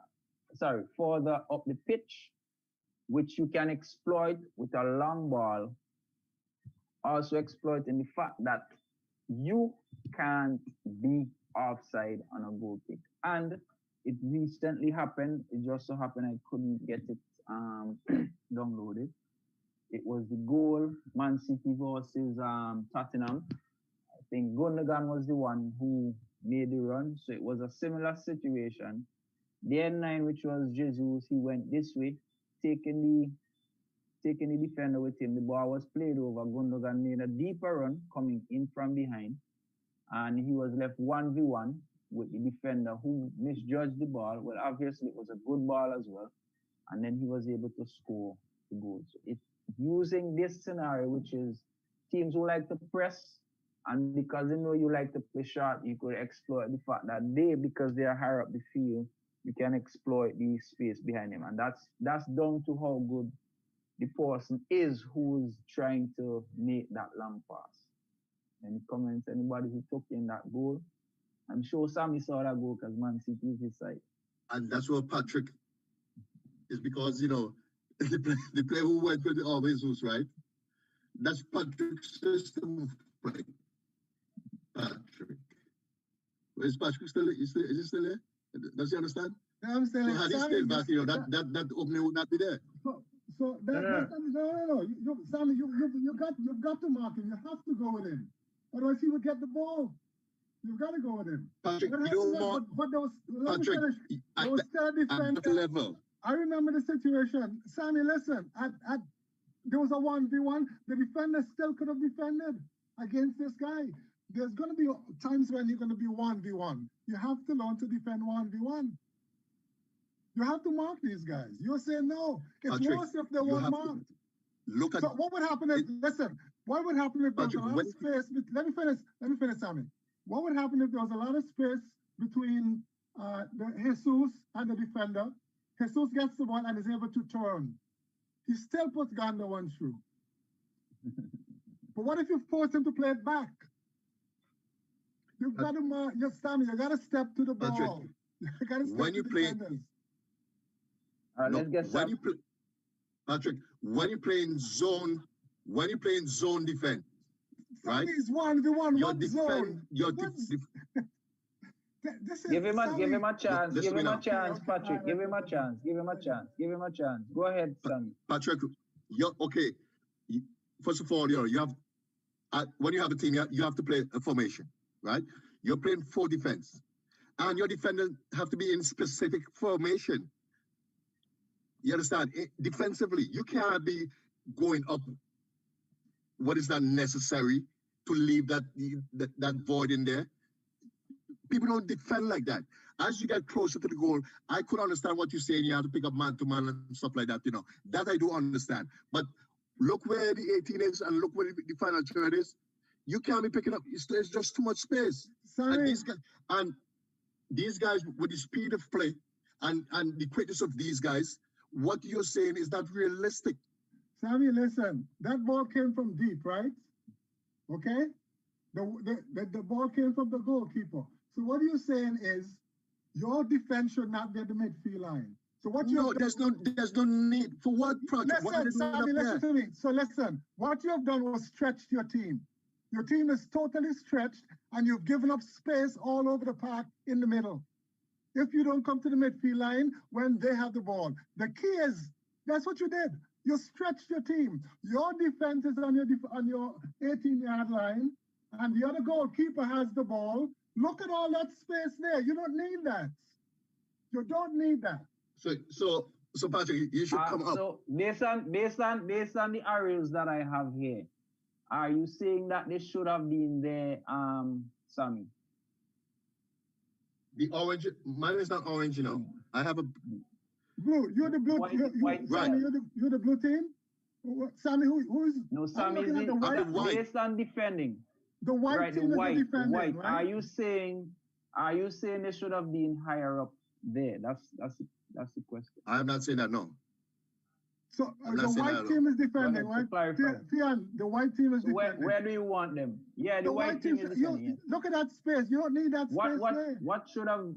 up the pitch, which you can exploit with a long ball. Also exploiting the fact that you can't be offside on a goal kick. And it recently happened. It just so happened I couldn't get it downloaded. It was the goal, Man City versus Tottenham. I think Gundogan was the one who made the run. So it was a similar situation. The N9, which was Jesus, he went this way, taking the defender with him. The ball was played over. Gundogan made a deeper run coming in from behind. And he was left 1v1 with the defender who misjudged the ball. Well, obviously it was a good ball as well. And then he was able to score the goal. So it's using this scenario, which is teams who like to press, and because they know you like to play short, you could exploit the fact that because they are higher up the field, you can exploit the space behind them. And that's down to how good the person is who's trying to make that long pass. Any comments? Anybody who took in that goal? I'm sure Sammy saw that goal because Man City is his side. And that's what Patrick is, because, you know, the player who went with the Jesus, right? That's Patrick's system of play. Patrick. Is Patrick still, is he still there? Does he understand? Yeah, I'm still so had he stayed back, you know, that opening would not be there. So Sammy, you've got to mark him. You have to go with him. Otherwise, he would get the ball. You've got to go with him. Patrick, What you happened don't was- want but there was, let me Patrick finish. There was still a at defender. that level. I remember the situation. Sammy, listen, there was a 1v1. The defender still could have defended against this guy. There's going to be times when you're going to be 1v1. You have to learn to defend 1v1. You have to mark these guys. You're saying no. It's Patrick, worse if they you weren't have to marked. look at So what would happen if, listen, what would happen if there was a Patrick, lot of space? Let me finish, Sammy. What would happen if there was a lot of space between the Jesus and the defender? Jesus gets the ball and is able to turn. He still puts Ganda one through. But what if you force him to play it back? You've got to, Sammy, you got to step to the Patrick, ball. You got to step when to you the play, defenders. All right, no, let's get when some. you play, Patrick, when you play in zone defense, right? Sammy's 1v1, Your one defend, zone. your What? def, Give him a chance. listen Give to me him a now. chance, Patrick. Give him a chance. Give him a chance. Give him a chance. Go ahead, Sammy. Patrick, you're okay. First of all, you have when you have a team, you have to play a formation, right? You're playing 4 defense, and your defenders have to be in specific formation. You understand? Defensively, you can't be going up what is not necessary to leave that void in there. People don't defend like that. As you get closer to the goal, I could understand what you're saying. You have to pick up man-to-man and stuff like that, That I do understand. But look where the 18 is and look where the final third is. You can't be picking up. There's just too much space. And these guys, with the speed of play and the quickness of these guys, what you're saying is not realistic. Sammy, listen, that ball came from deep, right? Okay? The ball came from the goalkeeper. So what you're saying is your defense should not be at the midfield line. So what there's no need for what project. Listen, Sammy, listen to me. So listen, what you have done was stretch your team. Your team is totally stretched and you've given up space all over the park in the middle. If you don't come to the midfield line when they have the ball. The key is, that's what you did. You stretched your team. Your defense is on your 18-yard line, and the other goalkeeper has the ball. Look at all that space there. You don't need that. You don't need that. So Patrick, you should come up. So based on the arrows that I have here, are you saying that they should have been there, Sammy? The orange, mine is not orange, I have a blue. You're the blue. White, Sammy, you're the blue team. Sammy, who's? No, Sammy is the white. Based on defending. The white right, team the white, is defending. White. Right? Are you saying they should have been higher up there? That's the question. I'm not saying that, no. So the white team is defending, right? Theon, the white team is defending. Where do you want them? Yeah, the white team is defending. Look at that space. You don't need that space there. What should have?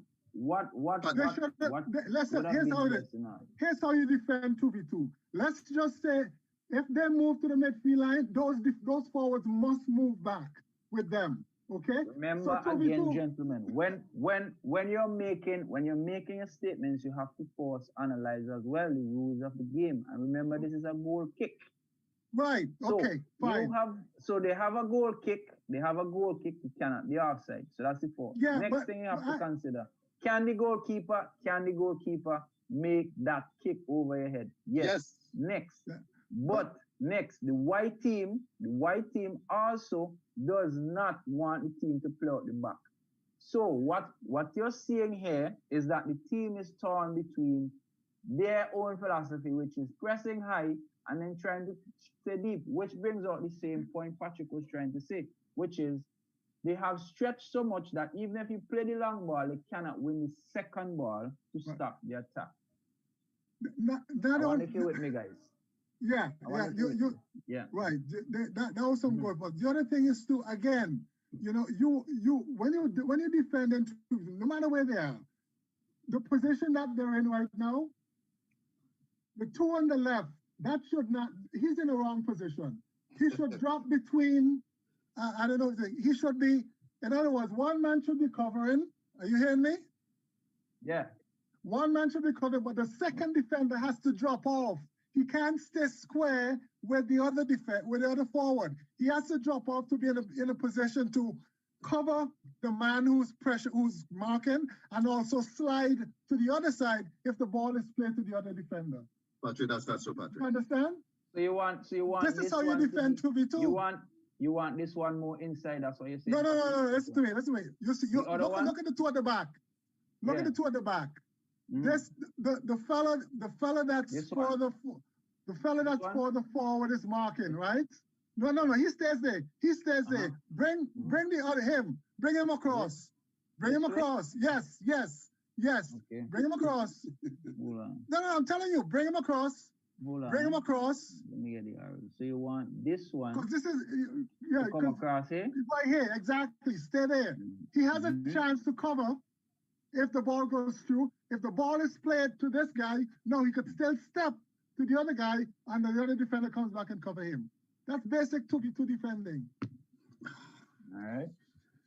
Listen, here's how it is. Here's how you defend 2v2. Let's just say if they move to the midfield line, those forwards must move back with them. Okay. Remember again, gentlemen, when you're making your statements, you have to analyze as well the rules of the game. And remember, this is a goal kick. Right. So okay. Fine. They have a goal kick. They have a goal kick. It cannot be offside. So that's the fourth. Yeah, Next thing you have to consider: can the goalkeeper make that kick over your head? Yes. Next. Yeah. But next, the white team also does not want the team to play out the back. So what you're seeing here is that the team is torn between their own philosophy, which is pressing high and then trying to stay deep, which brings out the same point Patrick was trying to say, which is they have stretched so much that even if you play the long ball, they cannot win the second ball to stop the attack. I wonder if you're with me, guys. Yeah, right. That was some good. But the other thing is too, again, when you defend them, no matter where they are, the position that they're in right now, the two on the left, that should not. He's in the wrong position. He should drop between. I don't know. He should be. In other words, one man should be covering. Are you hearing me? Yeah. One man should be covering, but the second defender has to drop off. He can't stay square with the other forward. He has to drop off to be in a position to cover the man who's marking, and also slide to the other side if the ball is played to the other defender. Patrick, that's not so, Patrick. You understand? So you want this is how you defend 2v2. You want this one more inside, that's what you're saying? No. Listen to me. You see, look at the two at the back. Look at the two at the back. The fella that's for the forward is marking, right? No. He stays there. Bring him across. Bring him across. Yes. Okay. Bring him across. No, I'm telling you, bring him across. Bring him across. Let me get the arrow. So you want this one? Because this is to come across here. Right here, exactly. Stay there. He has a chance to cover if the ball goes through. If the ball is played to this guy, no, he could still step to the other guy, and the other defender comes back and cover him. That's basic 2v2 defending. All right.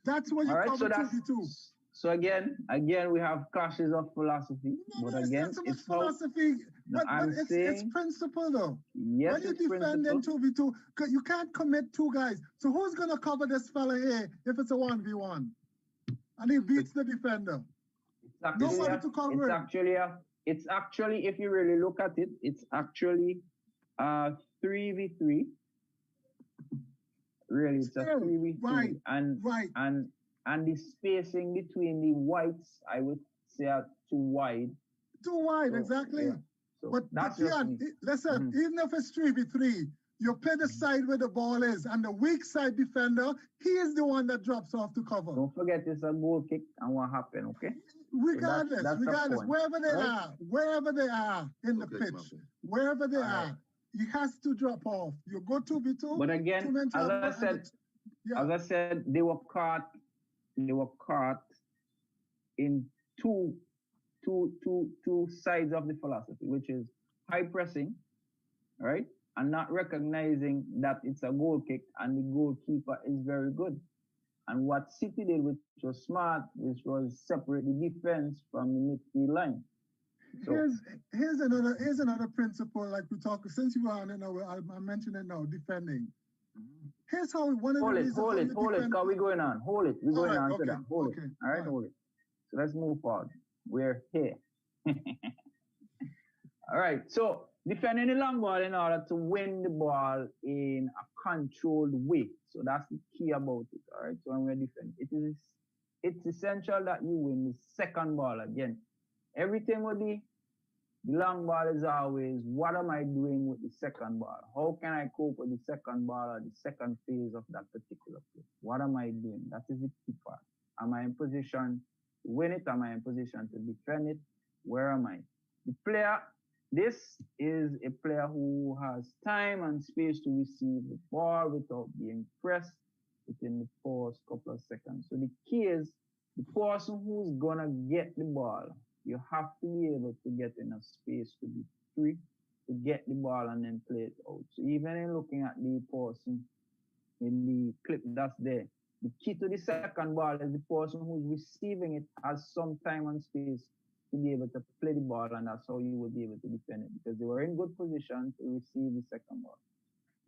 That's what you cover 2v2. So again, we have clashes of philosophy. No, but again, it's philosophy. It's principle though. Yes, when you defend in 2v2, you can't commit two guys. So who's gonna cover this fella here if it's a 1v1? And he beats the defender. Nobody to cover him. It's actually, if you really look at it, it's actually 3v3. Really, it's a 3v3. And the spacing between the whites, I would say, are too wide. Too wide, exactly. Yeah. So but listen, even if it's 3v3, you play the side where the ball is, and the weak side defender, he is the one that drops off to cover. Don't forget it's a goal kick and what happened, okay? Regardless, wherever they are in the pitch, wherever they are, he has to drop off. You go 2v2. But again, as I said, they were caught in two sides of the philosophy, which is high pressing, right? And not recognizing that it's a goal kick and the goalkeeper is very good. And what City did, which was smart, which was separate the defense from the midfield line. So, here's another principle, like we talk, since you are on it now, I mentioned it now, defending. Here's how one of the reasons. Hold it, because we're going on. Hold it, we're going on to that. Hold it. All right, hold it. So let's move forward. We're here. All right, so defending the long ball in order to win the ball in a controlled way. So that's the key about it. All right, so when we're defending, it's essential that you win the second ball again. Everything with the long ball is always, what am I doing with the second ball? How can I cope with the second ball or the second phase of that particular play? What am I doing? That is the key part. Am I in position to win it? Am I in position to defend it? Where am I? This is a player who has time and space to receive the ball without being pressed within the first couple of seconds. So the key is the person who's gonna get the ball. You have to be able to get in a space to be free to get the ball and then play it out. So even in looking at the person in the clip that's there, the key to the second ball is the person who's receiving it has some time and space to be able to play the ball, and that's how you will be able to defend it, because they were in good position to receive the second ball.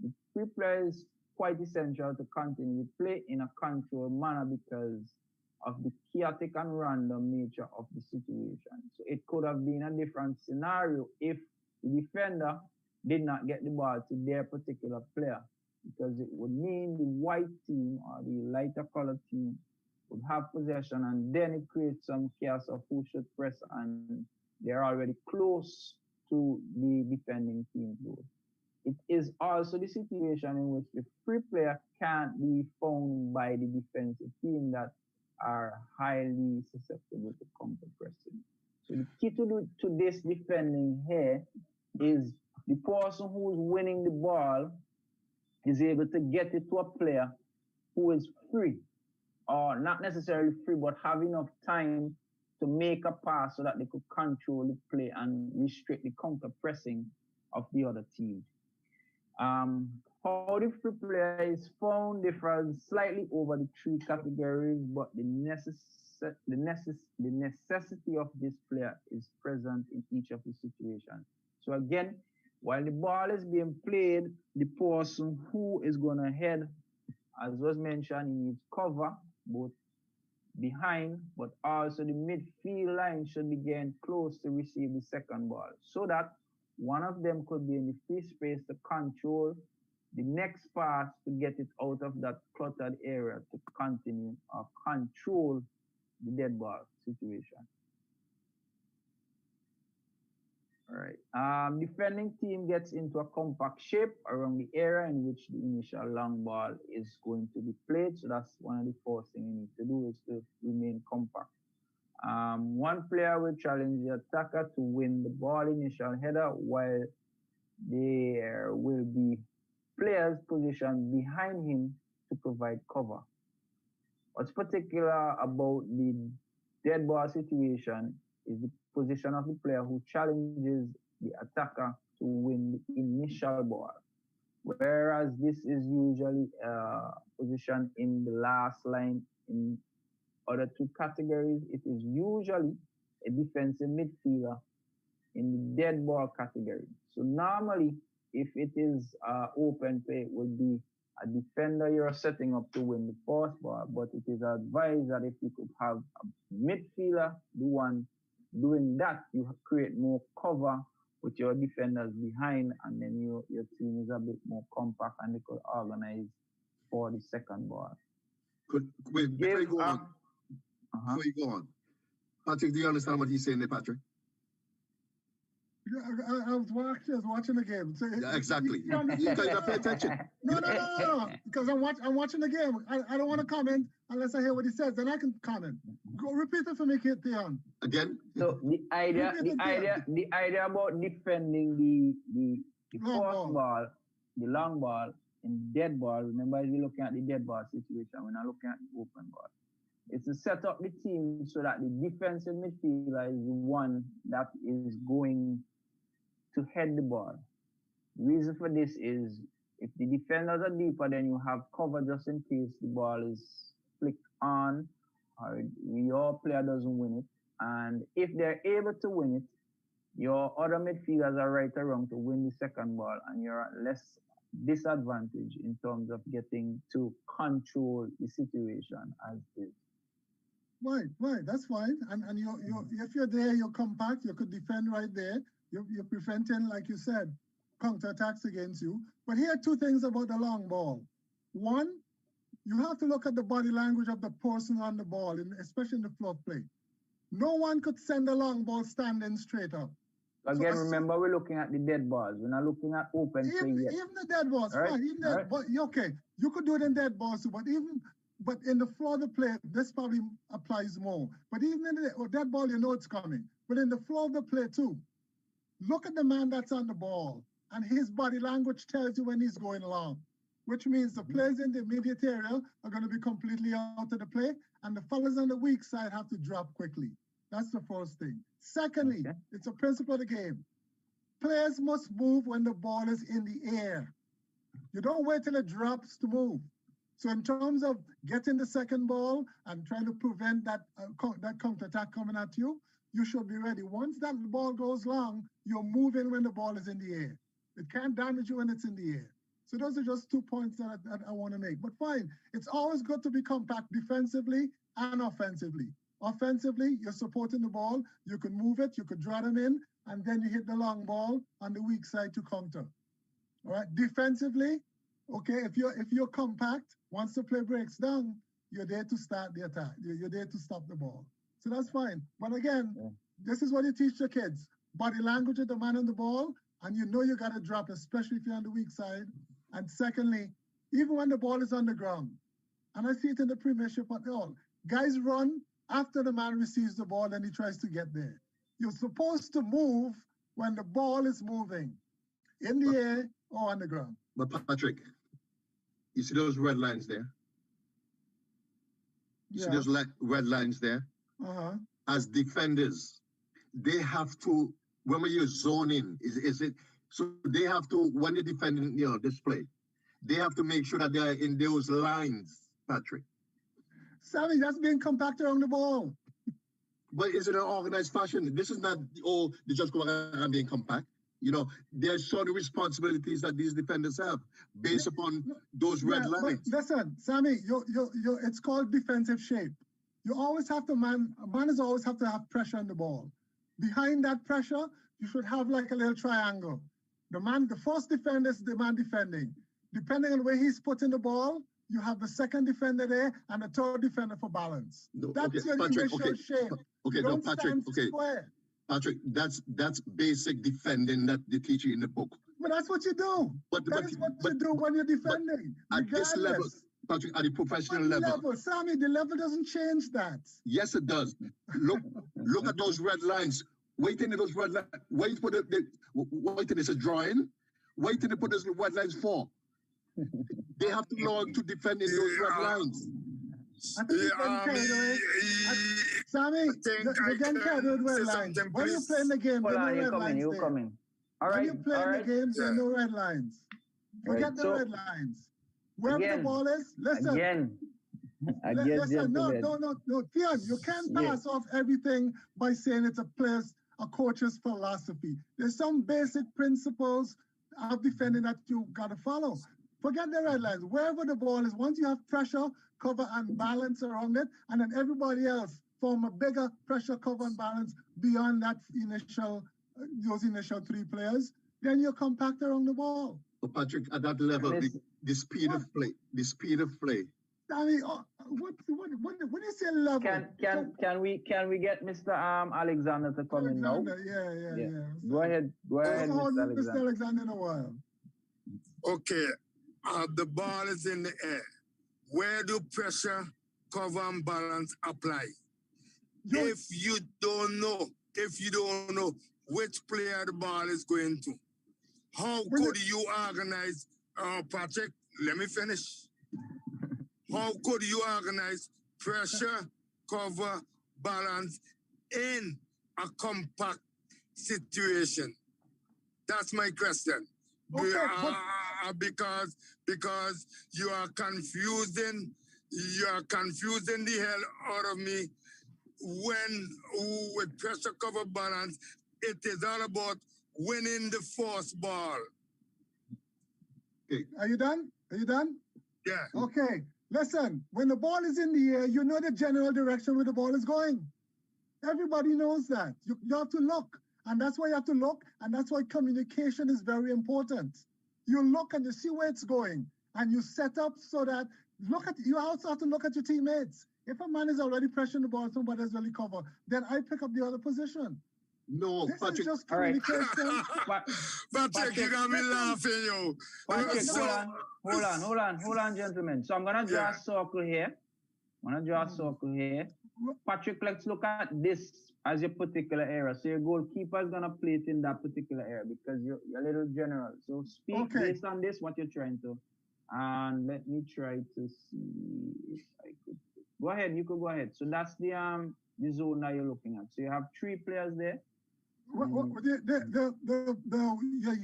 The free play is quite essential to continue to play in a controlled manner because of the chaotic and random nature of the situation. So it could have been a different scenario if the defender did not get the ball to their particular player, because it would mean the white team or the lighter colored team would have possession, and then it creates some chaos of who should press, and they're already close to the defending team's goal. It is also the situation in which the free player can't be found by the defensive team that are highly susceptible to counter pressing. So the key to this defending here is the person who's winning the ball is able to get it to a player who is free, or not necessarily free, but have enough time to make a pass so that they could control the play and restrict the counter pressing of the other team. How the free player is found differs slightly over the three categories, but the necessity of this player is present in each of the situations. So again, While the ball is being played, the person who is going to head, as was mentioned, he needs cover, both behind, but also the midfield line should be getting close to receive the second ball, so that one of them could be in the free space to control the next pass to get it out of that cluttered area to continue or control the dead ball situation. All right. Defending team gets into a compact shape around the area in which the initial long ball is going to be played. So that's one of the first things you need to do, is to remain compact. One player will challenge the attacker to win the ball initial header, while there will be players positioned behind him to provide cover. What's particular about the dead ball situation is the position of the player who challenges the attacker to win the initial ball. Whereas this is usually positioned in the last line. In other two categories, it is usually a defensive midfielder in the dead ball category. So normally, if it is open play, it would be a defender you're setting up to win the first ball, but it is advised that if you could have a midfielder, the one doing that, you create more cover with your defenders behind, and then your team is a bit more compact and they could organize for the second ball. Before you go on, Patrick, do you understand what he's saying there, Patrick? I was watching the game. So yeah, exactly. You gotta pay attention. No. Because I'm watching the game. I don't want to comment unless I hear what he says. Then I can comment. Go repeat it for me, Theon. Again. So the idea about defending the first ball, the long ball, and dead ball. Remember, we're looking at the dead ball situation. We're not looking at the open ball. It's to set up the team so that the defensive midfielder is the one that is going to head the ball. The reason for this is if the defenders are deeper, then you have cover just in case the ball is flicked on or your player doesn't win it. And if they're able to win it, your other midfielders are right around to win the second ball, and you're at less disadvantage in terms of getting to control the situation as is. Right, that's fine. And you if you're there, you're compact, you could defend right there. You're preventing, like you said, counterattacks against you. But here are two things about the long ball. One, you have to look at the body language of the person on the ball, especially in the float play. No one could send a long ball standing straight up. Again, so remember, we're looking at the dead balls. We're not looking at open play yet. Even the dead balls, right? Fine. Even that, but okay, you could do it in dead balls too, but in the floor of the play, this probably applies more. But even in the dead ball, you know it's coming. But in the floor of the play too, look at the man that's on the ball, and his body language tells you when he's going along, which means the players in the immediate area are going to be completely out of the play, and the fellas on the weak side have to drop quickly. That's the first thing. Secondly, it's a principle of the game. Players must move when the ball is in the air. You don't wait till it drops to move. So in terms of getting the second ball and trying to prevent that counterattack coming at you, you should be ready. Once that ball goes long, you're moving when the ball is in the air. It can't damage you when it's in the air. So those are just 2 points that I want to make. But fine, it's always good to be compact defensively and offensively. Offensively, you're supporting the ball, you can move it, you could draw them in, and then you hit the long ball on the weak side to counter. All right, defensively, okay, if you're compact, once the play breaks down, you're there to start the attack. You're there to stop the ball. So that's fine. But again, this is what you teach your kids. Body language of the man on the ball, and you know you got to drop, especially if you're on the weak side. And secondly, even when the ball is on the ground, and I see it in the Premiership at all, guys run after the man receives the ball and he tries to get there. You're supposed to move when the ball is moving, in the air or on the ground. But Patrick, you see those red lines there? You see those red lines there? As defenders, they have to, when we use zoning, is it, so they have to, when they're defending, display, they have to make sure that they're in those lines, Patrick. Sammy, that's being compact around the ball. But is it an organized fashion? This is not, they just go around and being compact. You know, there's certain responsibilities that these defenders have based upon those red lines. But listen, Sammy, it's called defensive shape. You always have to manners always have to have pressure on the ball. Behind that pressure, you should have like a little triangle. The first defender is the man defending. Depending on where he's putting the ball, you have the second defender there and the third defender for balance. No, That's your initial shape. Okay, no, Patrick. Okay, square. Patrick, that's basic defending that they teach you in the book. But that's what you do. That's what you do when you're defending. At this level, Patrick, at the professional level. Sammy, the level doesn't change that. Yes, it does. Look at those red lines. Waiting at those red lines. Wait for waiting is a drawing. Waiting to put those red lines for. They have to learn to defend in those red lines. I think Sammy, you're getting carried with red lines. When you play in the game, there are no red lines. You're coming. All right. When you play in the game, there are no red lines. Forget the red lines. Wherever the ball is, listen. Listen, no, Theon, you can't pass off everything by saying it's a coach's philosophy. There's some basic principles of defending that you got to follow. Forget the red lines. Wherever the ball is, once you have pressure, cover, and balance around it, and then everybody else form a bigger pressure, cover, and balance beyond that those initial three players, then you're compact around the ball. But Patrick, at that level, the speed of play. I mean, what do you say level? Can we get Mr. Alexander to come in now? Yeah. Go ahead, Mr. Alexander in a while. Okay, the ball is in the air. Where do pressure, cover, and balance apply? If you don't know which player the ball is going to, how could you organize, Patrick, let me finish. How could you organize pressure, cover, balance in a compact situation? That's my question. Okay, because you are confusing the hell out of me. When with pressure, cover, balance, it is all about winning the force ball. Okay. Are you done? Yeah. Okay. Listen, when the ball is in the air, you know the general direction where the ball is going. Everybody knows that. You have to look. And that's why you have to look. And that's why communication is very important. You look and you see where it's going. And you set up so that, you also have to look at your teammates. If a man is already pressuring the ball, somebody has really covered, then I pick up the other position. No, this Patrick. Is just communication. Patrick, you got me laughing, yo. Patrick, hold on, gentlemen. So I'm gonna draw a circle here. Patrick, let's look at this as your particular area. So your goalkeeper is gonna play it in that particular area because you're a little general. So speak based on this, what you're trying to. And let me try to see if I could. Go ahead, you could go ahead. So that's the zone that you're looking at. So you have 3 players there. Your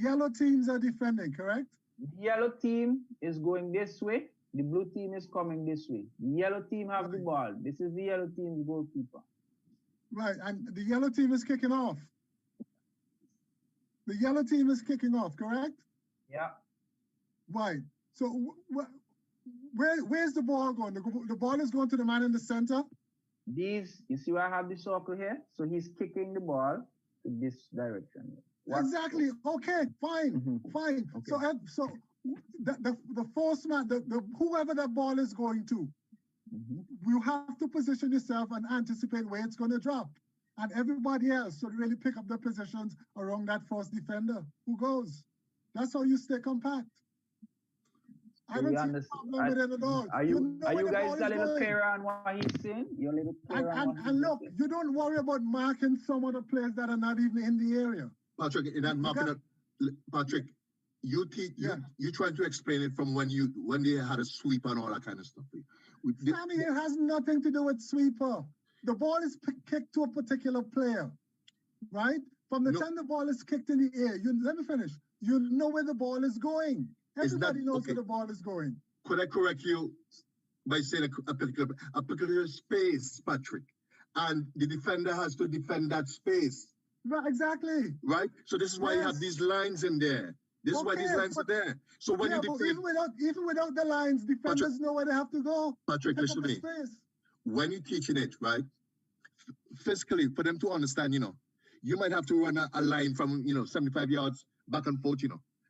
yellow teams are defending, correct? The yellow team is going this way. The blue team is coming this way. The yellow team have the ball. This is the yellow team's goalkeeper. Right, and the yellow team is kicking off. The yellow team is kicking off, correct? Yeah. Right. So where's the ball going? The ball is going to the man in the center? You see where I have the circle here? So he's kicking the ball to this direction. Exactly. Okay, fine. Fine. Okay. So the force man, whoever that ball is going to, you have to position yourself and anticipate where it's going to drop. And everybody else should really pick up their positions around that first defender who goes. That's how you stay compact. I don't see a problem with it at all. Are you guys a little clearer on what he's saying? You're a little clearer and look, you don't worry about marking some of the players that are not even in the area. Patrick, in that marking, Patrick, you trying to explain it from when they had a sweeper and all that kind of stuff. Sammy, it has nothing to do with sweeper. The ball is kicked to a particular player, right? From the time the ball is kicked in the air, let me finish. You know where the ball is going. Everybody knows where the ball is going. Could I correct you by saying a particular space, Patrick? And the defender has to defend that space. Right, exactly. Right? So this is why you have Yes. these lines in there. This is why these Okay, lines are but- there. So when Yeah, you but defend, even without the lines, defenders know where they have to go. Patrick, Pick listen up to the me. space. When you're teaching it, right? Physically, for them to understand, you might have to run a line from 75 yards back and forth,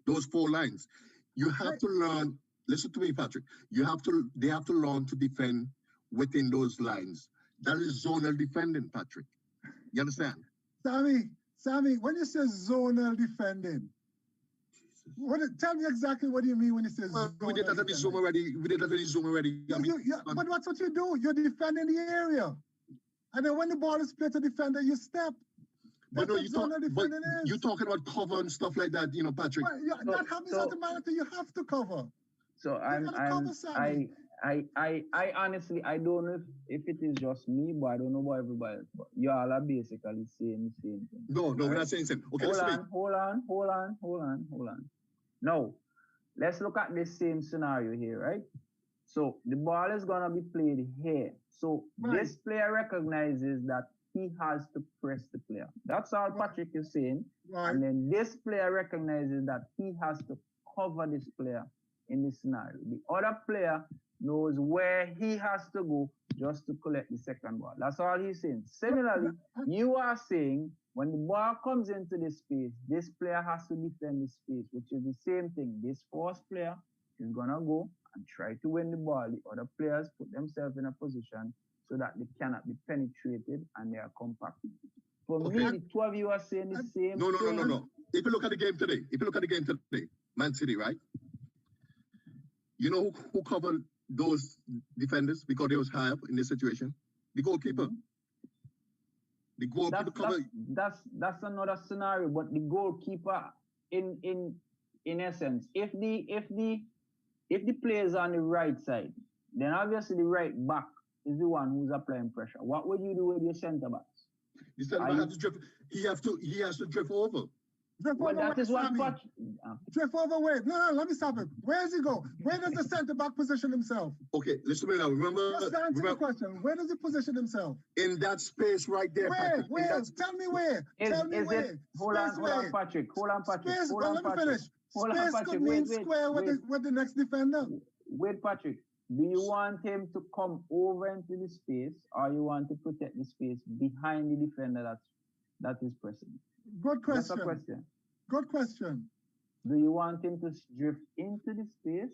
those 4 lines. You have to learn, listen to me, Patrick. They have to learn to defend within those lines. That is zonal defending, Patrick. You understand? Sammy, when you say zonal defending, tell me exactly what do you mean when you say zonal we did that in the Zoom already. But that's what you do. You're defending the area. And then when the ball is played to defender, you step. But no, you're talking about cover and stuff like that, Patrick. Well, yeah, that happens automatically. You have to cover. So I honestly, I don't know if it is just me, but I don't know about everybody else. But you all are basically saying the same thing. No, we're not saying the same. Okay, hold on. Now, let's look at this same scenario here, right? So the ball is gonna be played here. So this player recognizes that he has to press the player. That's all Patrick is saying. Right. And then this player recognizes that he has to cover this player in this scenario. The other player knows where he has to go just to collect the second ball. That's all he's saying. Similarly, you are saying when the ball comes into this space, this player has to defend the space, which is the same thing. This first player is gonna go and try to win the ball. The other players put themselves in a position so that they cannot be penetrated and they are compact. For me, the two of you are saying the same thing. No. If you look at the game today, Man City, right? You know who covered those defenders because they was high up in this situation? The goalkeeper. Mm-hmm. The goalkeeper covered. That's another scenario, but the goalkeeper in essence, if the player is on the right side, then obviously the right back is the one who's applying pressure. What would you do with your centre backs? The centre back has to drift. He has to drift over. Drift over where? No, let me stop it. Where does he go? Where does the centre back position himself? Okay, listen to me now. Remember the question. Where does he position himself? In that space right there, Patrick. Where? Tell me where. Hold on, Patrick. Space, let me finish. Space could mean square with the next defender. Wait, Patrick. Do you want him to come over into the space, or you want to protect the space behind the defender that is pressing? Good question. That's a question. Good question. Do you want him to drift into the space,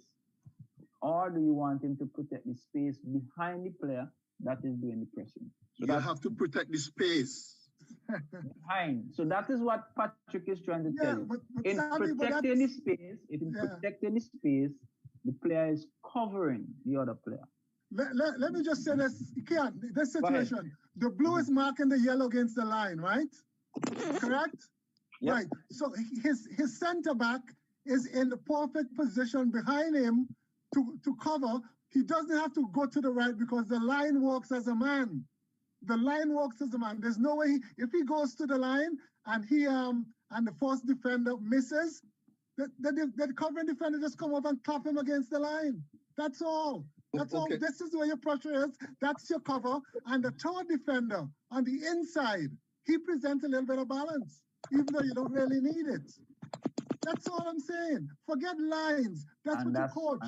or do you want him to protect the space behind the player that is doing the pressing? So you have to protect the space. Behind. So that is what Patrick is trying to tell you. In protecting the space, the player is covering the other player. Let me just say this, Keon, this situation, the blue is marking the yellow against the line, right? Correct? Yep. Right. So his center back is in the perfect position behind him to cover. He doesn't have to go to the right because the line works as a man. The line works as a man. There's no way if he goes to the line and and the first defender misses, the covering defender just come up and clap him against the line. That's all. That's all. This is where your pressure is. That's your cover. And the third defender on the inside, he presents a little bit of balance, even though you don't really need it. That's all I'm saying. Forget lines. That's what you coach.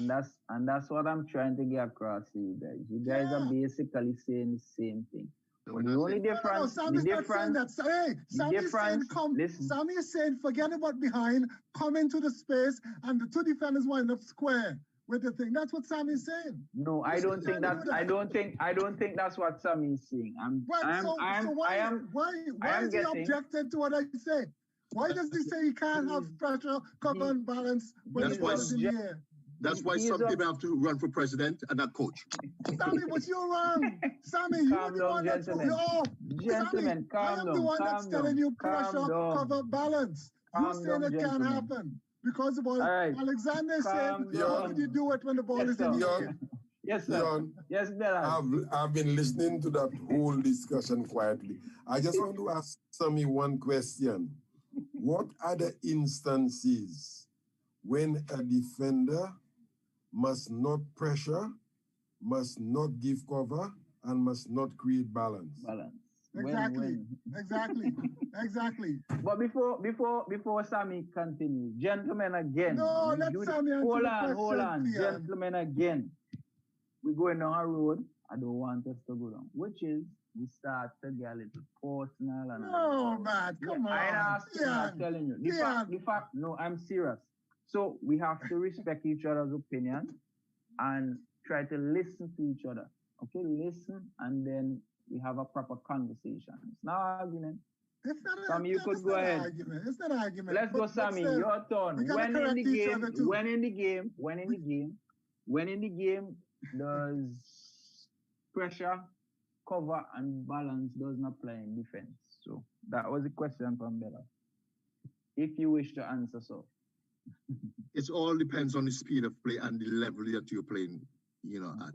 And that's what I'm trying to get across to you guys. You guys are basically saying the same thing. The only difference. Sammy's not saying that. Hey, Sammy is saying forget about behind, come into the space, and the two defenders wind up square with the thing. That's what Sammy is saying. No, I don't think that's what Sammy is saying. Why is he objecting to what I say? Why does he say he can't have pressure, cover, and balance when the ball is in the air? That's why some people have to run for president and not coach. Sammy, but you're wrong. Sammy, you're the one that's gentlemen, I am the one that's telling you pressure, cover, balance. You're saying it can't happen. Because of all Alexander said, how did you do it when the ball is in the air? Yes, sir. John, yes, Bella. I've been listening to that whole discussion quietly. I just want to ask Sammy one question. What are the instances when a defender must not pressure, must not give cover, and must not create balance? Exactly. Exactly. But before Sammy continues, gentlemen, again. No, let Sammy answer hold the on, question, Theon. gentlemen, again. We're going down a road I don't want us to go down, which is we start to get a little personal and no, man, come on. I'm telling you. The fact, no, I'm serious. So we have to respect each other's opinion and try to listen to each other. Okay, listen, and then we have a proper conversation. It's not argument. It's not Sammy, you could go ahead. It's not an argument. Let's go, Sammy. Your turn. When in the game, does pressure, cover, and balance doesn't apply in defense? So that was a question from Bella. If you wish to answer so. It all depends on the speed of play and the level that you're playing, at.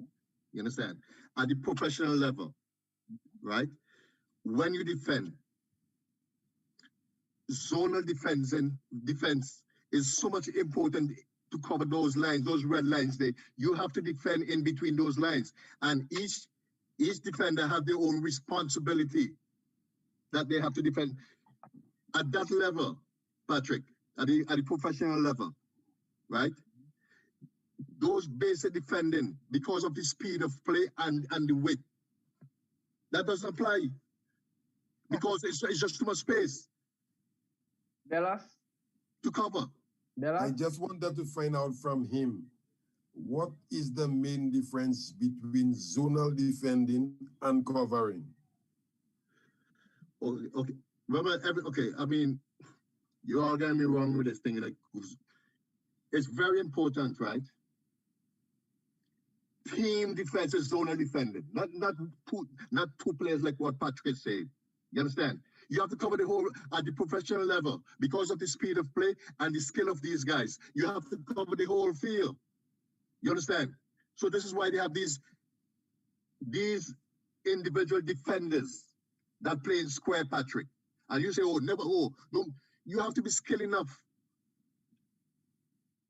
You understand? At the professional level, right? When you defend, zonal defense is so much important to cover those lines, those red lines there. You have to defend in between those lines. And each defender have their own responsibility that they have to defend. At that level, Patrick, at the professional level, right? Those basic defending, because of the speed of play and the width, that doesn't apply. Because it's just too much space. Bellas? To cover. Bellas? I just wanted to find out from him, what is the main difference between zonal defending and covering? Okay. Remember, I mean, you all getting me wrong with this thing. Like, it's very important, right? Team defense is zonal defending, not two players like what Patrick said. You understand? You have to cover the whole at the professional level because of the speed of play and the skill of these guys. You have to cover the whole field. You understand? So this is why they have these individual defenders that play in square, Patrick. And you say, no, you have to be skilled enough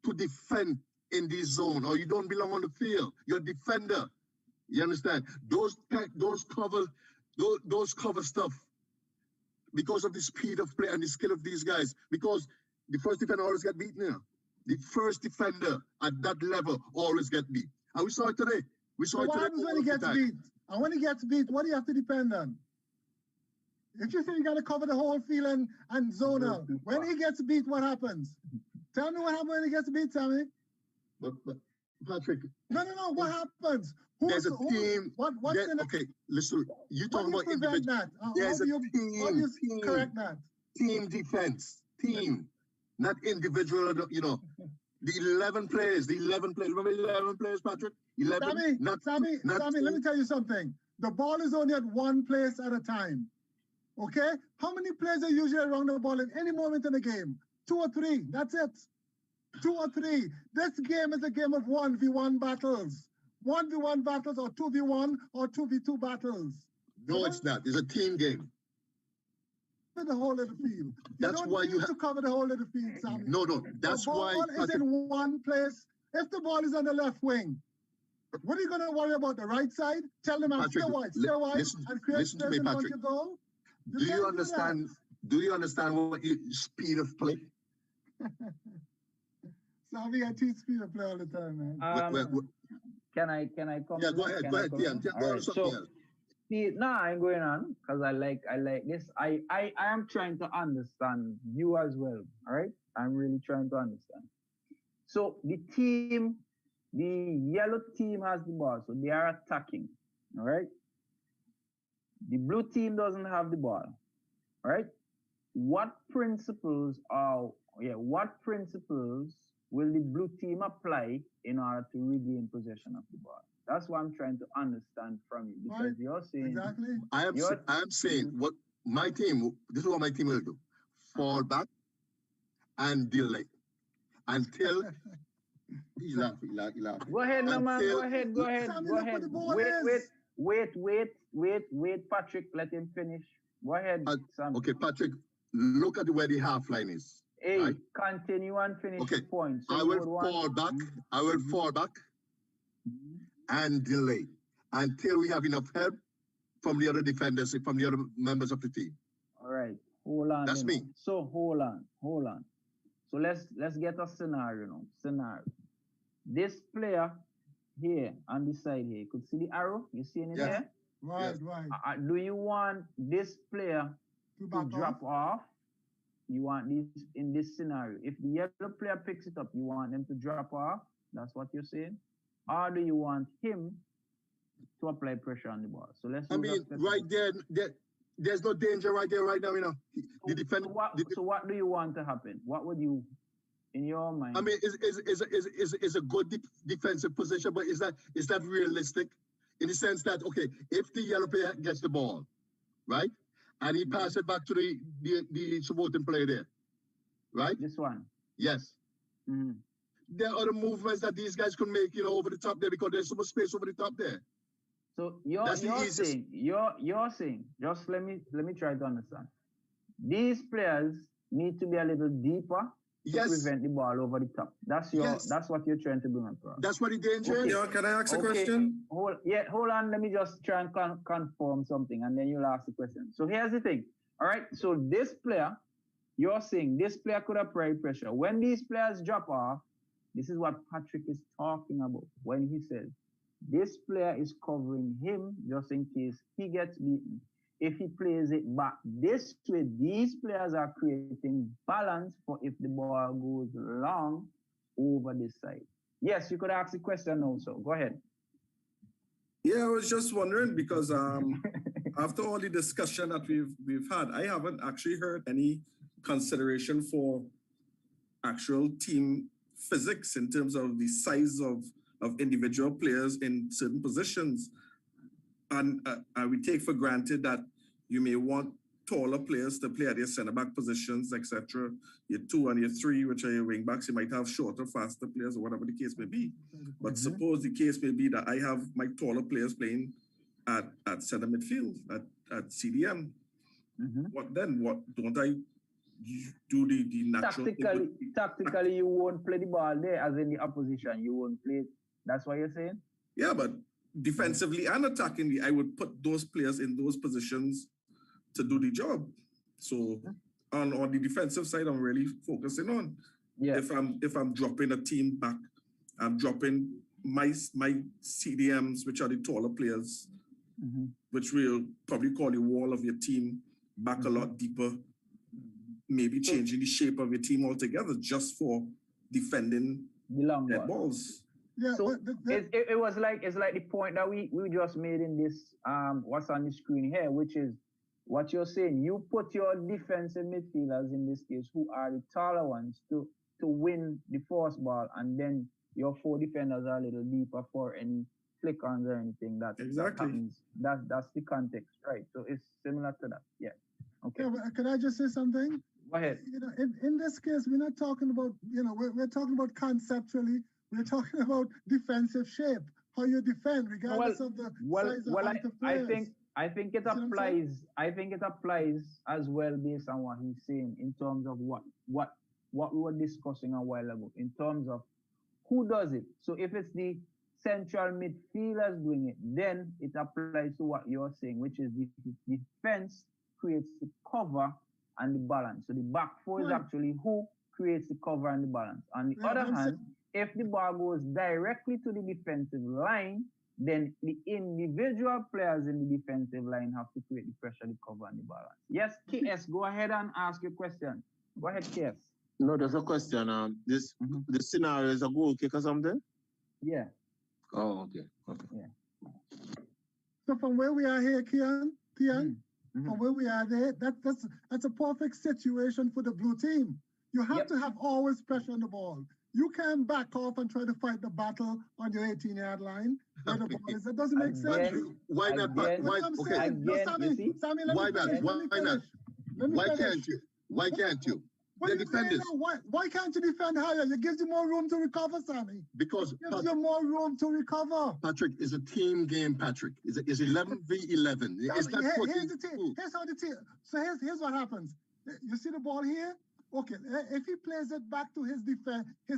to defend in this zone, or you don't belong on the field. You're a defender. You understand? Those cover stuff because of the speed of play and the skill of these guys. Because the first defender always get beaten here. The first defender at that level always get beat. And we saw it today. What happens when he gets beat? And when he gets beat, what do you have to depend on? If you say you got to cover the whole field and zonal, when he gets beat, what happens? Tell me what happens when he gets beat, Sammy. But Patrick. No. What happens? There's a team. Okay, listen. You talk about individual. There's a team. Correct that. Team defense. Team, not individual. The 11 players. Remember 11 players, Patrick? 11. Sammy, let me tell you something. The ball is only at one place at a time. Okay? How many players are usually around the ball at any moment in the game? 2 or 3. That's it. 2 or 3. This game is a game of 1v1 battles. 1v1 battles or 2v1 or 2v2 battles. No, it's not. It's a team game. The whole of the field. That's why you have to cover the whole of the field, Sammy. No. That's why the ball is in one place. If the ball is on the left wing, what are you going to worry about? The right side? Tell them stay wide, and create space in front of your goal. Do you understand? Do you understand what speed of play? Sammy, I teach speed of play all the time, man. Can I come? Yeah, go ahead. I'm going on because I like this. I am trying to understand you as well. All right, I'm really trying to understand. So the yellow team has the ball, so they are attacking. All right. The blue team doesn't have the ball. All right. What principles will the blue team apply in order to regain possession of the ball? That's what I'm trying to understand from you, because you're saying exactly. I am saying what my team. This is what my team will do: fall back and delay until. He's laughing. Go ahead, no man. Go ahead. Wait, Patrick. Let him finish. Go ahead, Sam. Okay, Patrick. Look at where the half line is. Hey, right? Continue and finish the point. So I will fall back and delay until we have enough help from the other defenders, from the other members of the team. All right, hold on. That's me. So hold on. So let's get a scenario now. Scenario. This player here on the side here, you could see the arrow. You see it here? Right. Do you want this player to drop off? You want this in this scenario. If the yellow player picks it up, you want them to drop off. That's what you're saying. Or do you want him to apply pressure on the ball? So let's. I mean, right there, there's no danger right there, right now. You know, the defender. So what do you want to happen? What would you, in your mind? I mean, is a good defensive position, but is that realistic? In the sense that, okay, if the yellow player gets the ball, right, and he passes it back to the supporting player there, right? This one. Yes. Mm-hmm. There are other movements that these guys could make, you know, over the top there, because there's so much space over the top there. So you're saying, just let me try to understand. These players need to be a little deeper to prevent the ball over the top. That's what you're trying to bring across. That's what the danger is. Yeah, can I ask a question? Hold on. Let me just try and confirm something, and then you'll ask the question. So here's the thing. All right. So this player, you're saying this player could apply pressure. When these players drop off, this is what Patrick is talking about when he says this player is covering him just in case he gets beaten. If he plays it back this way, these players are creating balance for if the ball goes long over this side. Yes, you could ask the question also. Go ahead. Yeah, I was just wondering because after all the discussion that we've had, I haven't actually heard any consideration for actual team physics in terms of the size of individual players in certain positions. And we take for granted that you may want taller players to play at your center-back positions, etc. Your 2 and your 3, which are your wing-backs, you might have shorter, faster players or whatever the case may be. But suppose the case may be that I have my taller players playing at center midfield, at CDM. What then? What don't I do the natural Tactically, you won't play the ball there, as in the opposition. You won't play it. That's what you're saying? Yeah, but defensively and attackingly, I would put those players in those positions to do the job. So on the defensive side, I'm really focusing on. Yeah. If I'm dropping a team back, I'm dropping my CDMs, which are the taller players, which will probably call the wall of your team back a lot deeper, maybe changing the shape of your team altogether just for defending the long balls. Yeah, so it's like the point that we just made in this what's on the screen here, which is what you're saying. You put your defensive midfielders in this case, who are the taller ones, to win the force ball, and then your 4 defenders are a little deeper for any flick-ons or anything that happens. That's the context, right? So it's similar to that. Yeah. Okay. Yeah, but could I just say something? Go ahead. You know, in this case, we're not talking about, you know, we're talking about conceptually. We're talking about defensive shape, how you defend, regardless of the size of the players. I think it applies. I think it applies as well based on what he's saying in terms of what we were discussing a while ago in terms of who does it. So if it's the central midfielders doing it, then it applies to what you're saying, which is the defense creates the cover and the balance. So the back 4 is actually who creates the cover and the balance. On the other hand, if the ball goes directly to the defensive line, then the individual players in the defensive line have to create the pressure, the cover, and the balance. Yes, KS, go ahead and ask your question. Go ahead, KS. No, there's a question. This scenario is a goal kick or something? Yeah. Oh, okay. Yeah. So from where we are here, Theon, from where we are there, that's a perfect situation for the blue team. You have to have always pressure on the ball. You can't back off and try to fight the battle on your 18-yard line. Where the ball is. That doesn't make sense. Why not? Sammy, why not? Why can't you? Why can't you defend higher? It gives you more room to recover, Sammy. Because it gives you more room to recover. Patrick, is a team game, Patrick. It's 11v11. Here's how the team. So here's what happens. You see the ball here? Okay, if he plays it back to his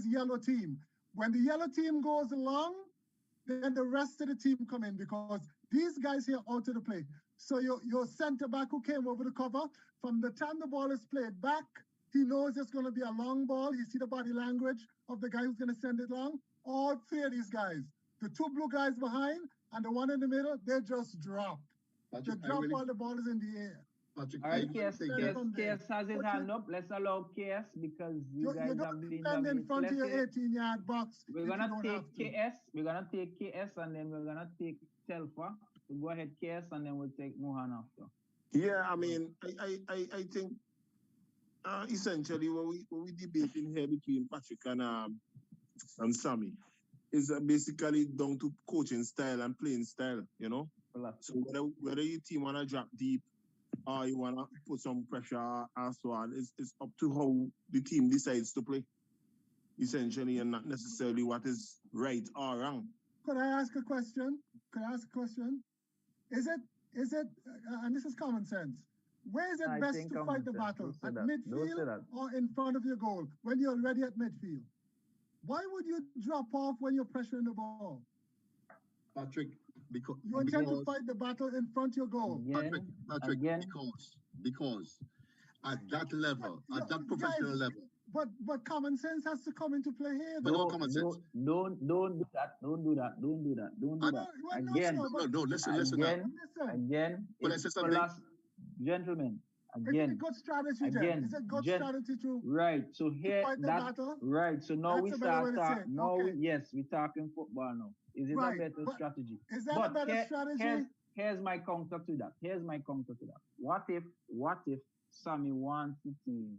yellow team, when the yellow team goes along, then the rest of the team come in because These guys here out of the play. So your center back who came over the cover, from the time the ball is played back, he knows it's going to be a long ball. You see the body language of the guy who's going to send it long. All three of these guys, the two blue guys behind and the one in the middle, they just drop. They drop while the ball is in the air. Patrick, all right, KS has his hand up. Let's allow KS because you guys have been in front of your 18-yard box. We're gonna take KS. We're gonna take KS and then we're gonna take Telfa. So go ahead, KS, and then we'll take Mohan after. Yeah, I mean, I think essentially what we debating here between Patrick and Sammy is basically down to coaching style and playing style, you know. So whether your team wanna drop deep or you wanna put some pressure and so on, it's up to how the team decides to play, essentially, and not necessarily what is right or wrong. Could I ask a question? Is it, and this is common sense, where is it best to fight the battle? At midfield or in front of your goal when you're already at midfield? Why would you drop off when you're pressuring the ball? Patrick, because you intend to fight the battle in front of your goal. Patrick, because at that level, at that professional level. But common sense has to come into play here. But no common sense. Don't do that. Don't do that. Again. No, listen. Again. Gentlemen. Again. It's a good strategy, again. It's a good strategy to right. So here that right. So now we start yes, we're talking football now. Is it a better strategy? Is that a better strategy? Here's my counter to that. What if Sammy wants the team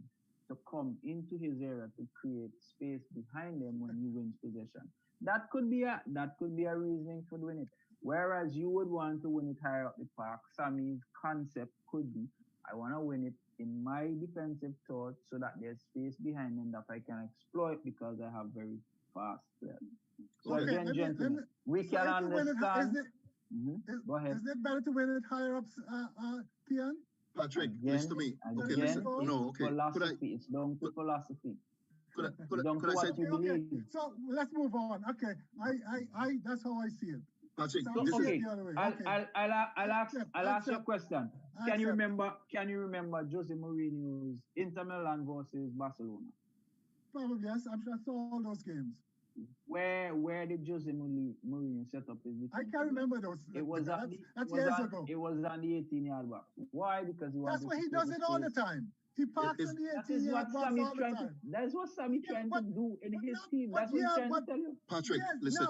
to come into his area to create space behind them when he wins possession? That could be a reasoning for doing it. Whereas you would want to win it higher up the park, Sammy's concept could be, I want to win it in my defensive thought so that there's space behind them that I can exploit because I have very fast players. So again, gentlemen, we can understand. Go ahead. Is it better to win it higher up, Theon? Patrick, listen to me. Okay, listen. No, okay. Philosophy. It's down to philosophy. Could I say okay. So let's move on. Okay, I that's how I see it. Patrick, so, okay. I'll ask you a question. Can you remember Jose Mourinho's Inter Milan versus Barcelona? Probably yes. I'm sure I saw all those games. Where did Jose Mourinho set up his defense? I can't remember those. That's years ago. It was on the 18-yard box. Why? Because that's why he does it all the time. He parks on the 18-yard box all the time. That's what Sammy trying to do in his team. That's what he's trying to tell you. Patrick, listen.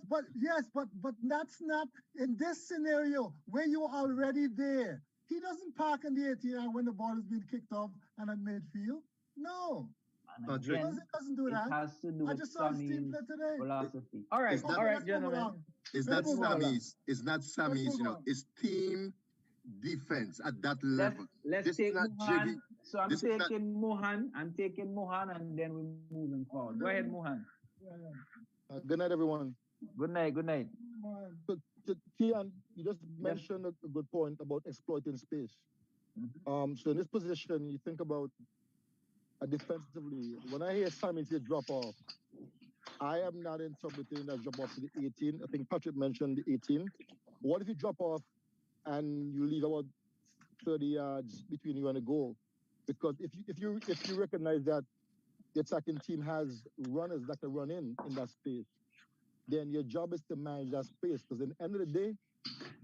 But that's not in this scenario where you're already there. He doesn't park on the 18-yard when the ball is being kicked off and at midfield. No. Patrick, it doesn't do that. It has to do with Sammy's philosophy. All right, gentlemen. It's not Sammy's, it's team defense at that level. Let's take Mohan. So I'm taking Mohan, and then we're moving forward. Go ahead, Mohan. Good night, everyone. Good night. So, Theon, you just mentioned a good point about exploiting space. So in this position, you think about defensively, when I hear Sammy say drop off, I am not interpreting that drop off to the 18. I think Patrick mentioned the 18. What if you drop off and you leave about 30 yards between you and the goal? Because if you recognize that the attacking team has runners that can run in that space, then your job is to manage that space. Because at the end of the day,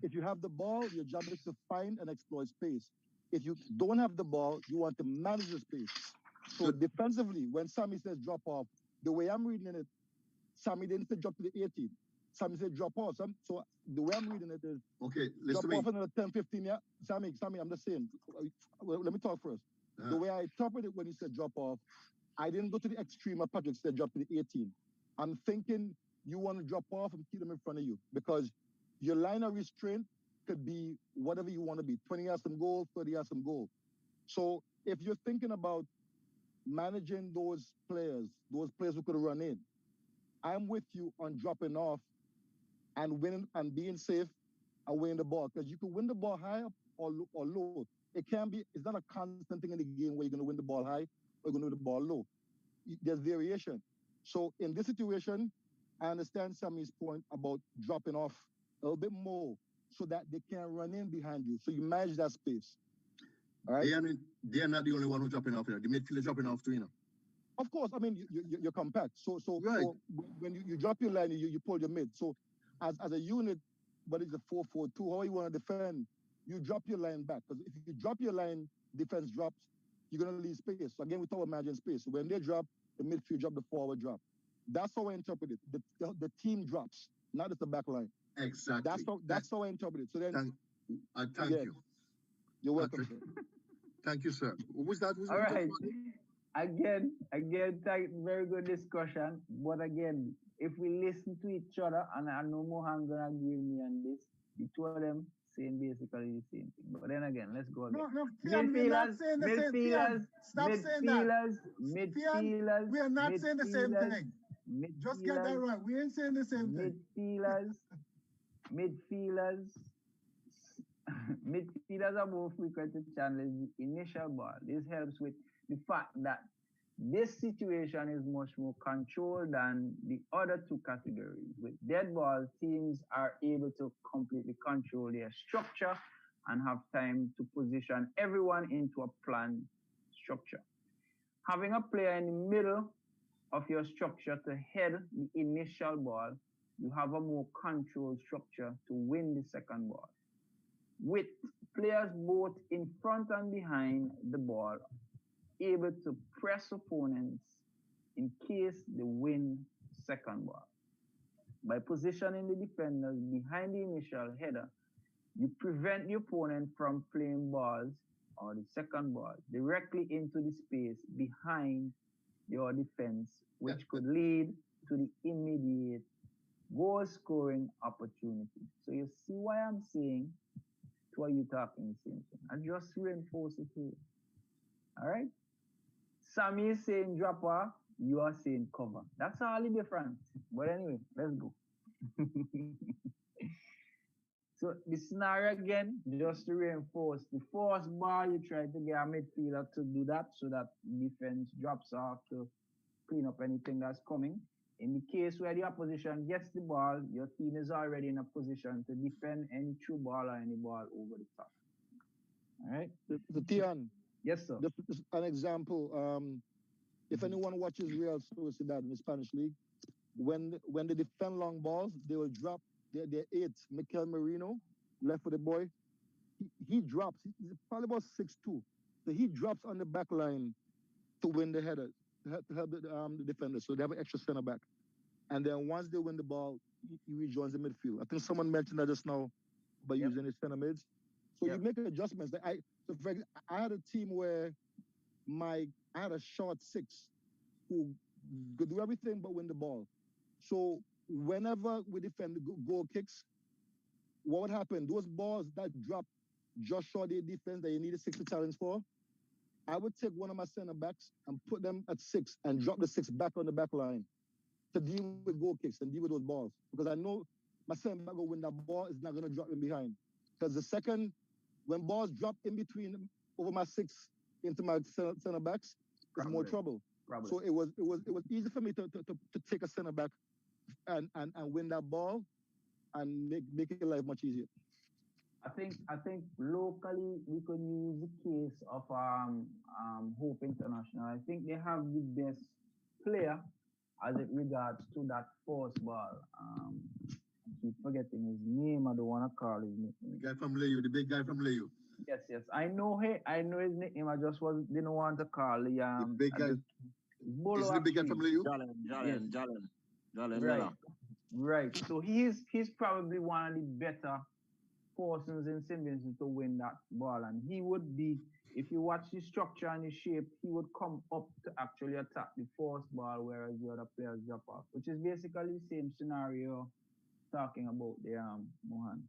if you have the ball, your job is to find and exploit space. If you don't have the ball, you want to manage the space. So defensively, when Sammy says drop off, the way I'm reading it, Sammy didn't say drop to the 18. Sammy said drop off. So the way I'm reading it is drop off another 10, 15 yards. Sammy, I'm just saying. Let me talk first. The way I interpret it when he said drop off, I didn't go to the extreme of Patrick said drop to the 18. I'm thinking you want to drop off and keep them in front of you because your line of restraint could be whatever you want to be, 20 yards from goal, 30 yards from goal. So if you're thinking about managing those players who could run in, I'm with you on dropping off and winning and being safe and winning the ball because you can win the ball high up or low. It's not a constant thing in the game where you're going to win the ball high or you're going to win the ball low. There's variation. So in this situation, I understand Sammy's point about dropping off a little bit more so that they can run in behind you. So you manage that space. All right. They're not the only one who's dropping off. The midfielder dropping off too. Of course, I mean you're compact. So right. So when you drop your line, you pull your mid. So as a unit, what is a 4-4-2? How you want to defend? You drop your line back, because if you drop your line, defense drops. You're gonna leave space. So again, we talk about managing space. So when they drop, the midfield drop, the forward drop. That's how I interpret it. The team drops, not just the back line. Exactly. That's how I interpret it. So then, thank you. You're welcome, sir. Thank you, sir. Who's that? All right. Again, very good discussion. But again, if we listen to each other, and I know Mohan gonna agree with me on this, the two of them saying basically the same thing. But then again, let's go again. No, we're not saying the same thing. Stop saying that. Midfielders. We are not saying the same thing. Just get that right. We ain't saying the same thing. Midfielders are more frequent to challenge the initial ball. This helps with the fact that this situation is much more controlled than the other two categories. With dead ball, teams are able to completely control their structure and have time to position everyone into a planned structure. Having a player in the middle of your structure to head the initial ball, you have a more controlled structure to win the second ball. With players both in front and behind the ball, able to press opponents in case they win second ball. By positioning the defenders behind the initial header, you prevent the opponent from playing balls or the second ball directly into the space behind your defense, which could lead to the immediate goal scoring opportunity. So you see why I'm saying to you talking the same thing. I just reinforce it here. All right? Sammy is saying dropper, you are saying cover. That's all the difference. But anyway, let's go. So the scenario again, just to reinforce, the first ball you try to get a midfielder to do that so that defense drops off to clean up anything that's coming. In the case where the opposition gets the ball, your team is already in a position to defend any true ball or any ball over the top. All right? The Theon. Yes, sir. Just an example. If anyone watches Real Sociedad in the Spanish League, when they defend long balls, they will drop their eight. Mikel Merino, left-footed boy, he drops. He's probably about 6'2". So he drops on the back line to win the header, to help the defenders. So they have an extra center back. And then once they win the ball, he rejoins the midfield. I think someone mentioned that just now by using his center mids. So you make adjustments. I had a team where I had a short six who could do everything but win the ball. So whenever we defend the goal kicks, what would happen? Those balls that drop just short of the defense that you need a 6 to challenge for, I would take one of my center backs and put them at 6 and drop the 6 back on the back line to deal with goal kicks and deal with those balls. Because I know my center back will win that ball, is not going to drop in behind. Because the second, when balls drop in between over my 6 into my center backs, it's more trouble. So it was easy for me to take a center back and win that ball and make your life much easier. I think locally we could use the case of Hope International. I think they have the best player as it regards to that first ball. I keep forgetting his name. I don't want to call his name. The guy from Layu, the big guy from Layu. Yes. I know his nickname. I just didn't want to call the big guy. Is the big guy from Layu? Jalen. Right. So he's probably one of the better persons in St. Vincent to win that ball, and he would be, if you watch the structure and the shape, he would come up to actually attack the first ball, whereas the other players drop off, which is basically the same scenario talking about the Mohan.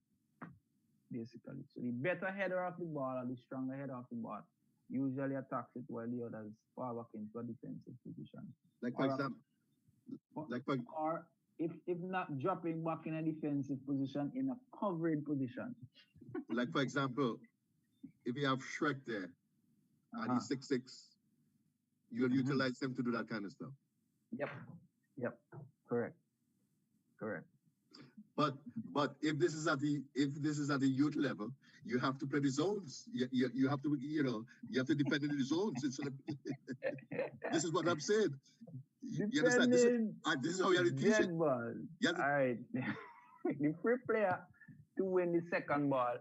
Basically, so the better header of the ball or the stronger header of the ball usually attacks it while the others fall back into a defensive position. Like for example, or if not dropping back in a defensive position, in a covering position. Like for example, if you have Shrek there and he's 6'6", you'll utilize him to do that kind of stuff. Yep. Correct. But if this is at the youth level, you have to play the zones. You have to you have to defend in the zones. This is what I'm saying. You understand? This is how you have to teach it. All right. The free player to win the second ball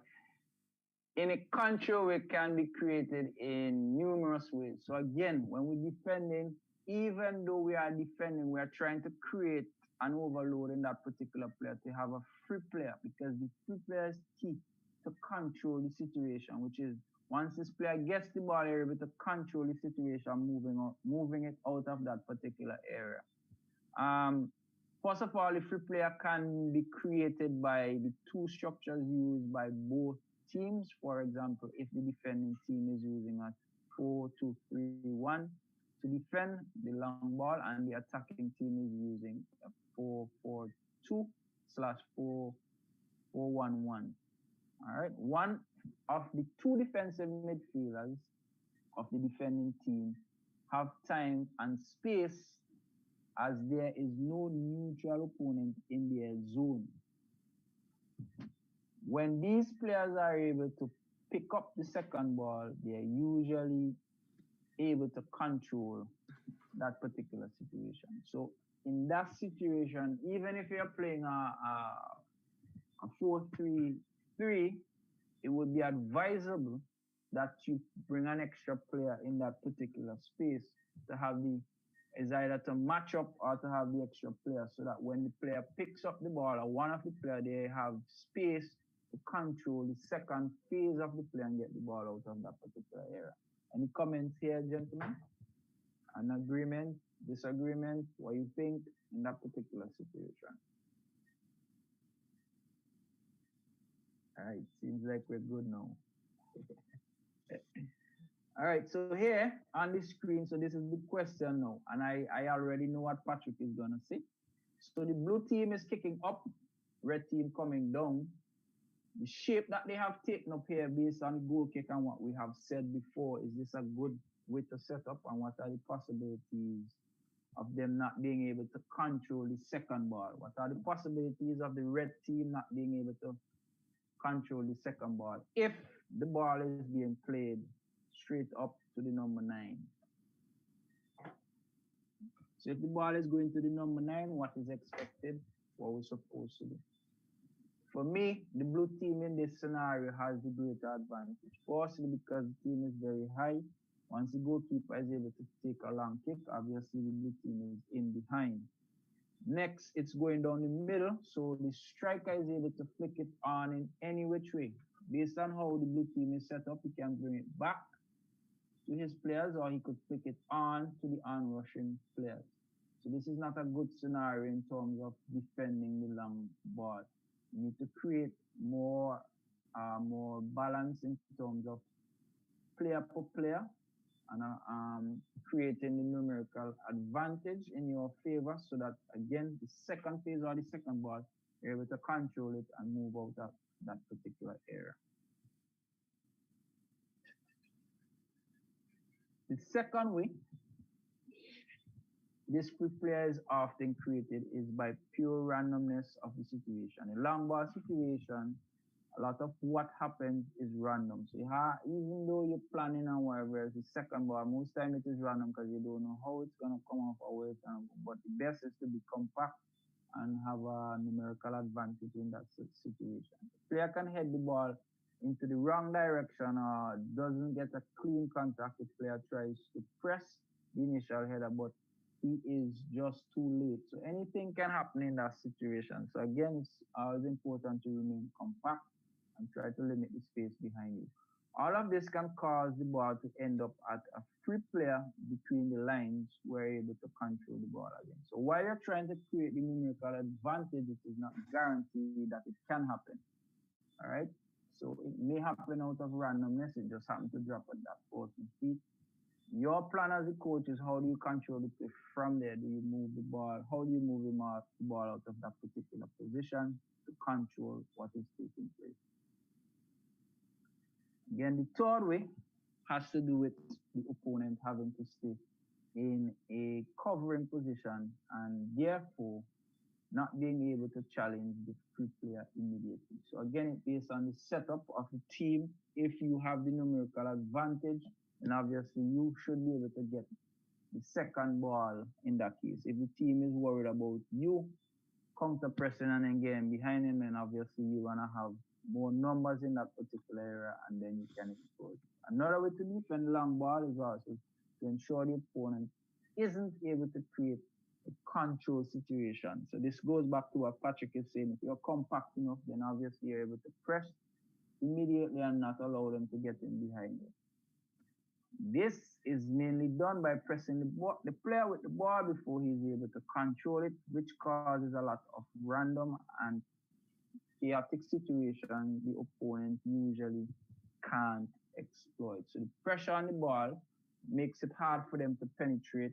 in a control way can be created in numerous ways. So again, when we're defending, even though we are defending, we are trying to create an overload in that particular player to have a free player, because the free player is key to control the situation, which is once this player gets the ball, you're able to control the situation, moving it out of that particular area. First of all, the free player can be created by the two structures used by both teams. For example, if the defending team is using a 4-2-3-1 to defend the long ball, and the attacking team is using a 4-4-2/4-4-1-1. All right, one of the two defensive midfielders of the defending team have time and space, as there is no neutral opponent in their zone. When these players are able to pick up the second ball, they're usually able to control that particular situation. So in that situation, even if you're playing a 4-3-3, it would be advisable that you bring an extra player in that particular space to have is either to match up or to have the extra player, so that when the player picks up the ball, or one of the players, they have space to control the second phase of the play and get the ball out of that particular area. Any comments here, gentlemen? An agreement, disagreement, what you think in that particular situation? All right, seems like we're good now. All right, so here on the screen, so this is the question now, and I already know what Patrick is gonna say. So the blue team is kicking up, red team coming down. The shape that they have taken up here based on the goal kick and what we have said before, is this a good way to set up, and what are the possibilities of them not being able to control the second ball? What are the possibilities of the red team not being able to control the second ball if the ball is being played straight up to the number 9? So if the ball is going to the number 9, what is expected? What we're supposed to do? For me, the blue team in this scenario has the greater advantage. Firstly, because the team is very high. Once the goalkeeper is able to take a long kick, obviously the blue team is in behind. Next, it's going down the middle, so the striker is able to flick it on in any which way. Based on how the blue team is set up, he can bring it back to his players, or he could flick it on to the onrushing players. So this is not a good scenario in terms of defending the long ball. You need to create more balance in terms of player per player, and creating the numerical advantage in your favor, so that again the second phase or the second ball, you're able to control it and move out of that particular area. The second way this free player is often created is by pure randomness of the situation. In long ball situation, a lot of what happens is random. So even though you're planning on whatever, the second ball, most time it is random because you don't know how it's going to come off or where it's going to go. But the best is to be compact and have a numerical advantage in that situation. The player can head the ball into the wrong direction or doesn't get a clean contact. The player tries to press the initial header, but he is just too late. So anything can happen in that situation. So again, it's always important to remain compact and try to limit the space behind you. All of this can cause the ball to end up at a free player between the lines where you're able to control the ball again. So while you're trying to create the numerical advantage, it is not guaranteed that it can happen. All right? So it may happen out of randomness. It just happened to drop at that 14 feet. Your plan as a coach is, how do you control the play from there? Do you move the ball? How do you move the ball out of that particular position to control what is taking place? Again, the third way has to do with the opponent having to stay in a covering position, and therefore not being able to challenge the free player immediately. So again, it's based on the setup of the team. If you have the numerical advantage, then obviously you should be able to get the second ball in that case. If the team is worried about you counter pressing and then getting behind him, then obviously you're gonna have more numbers in that particular area and then you can exploit. Another way to defend long ball is also to ensure the opponent isn't able to create a control situation. So this goes back to what Patrick is saying. If you're compact enough, then obviously you're able to press immediately and not allow them to get in behind you. This is mainly done by pressing the player with the ball before he's able to control it, which causes a lot of random and chaotic situations the opponent usually can't exploit. So the pressure on the ball makes it hard for them to penetrate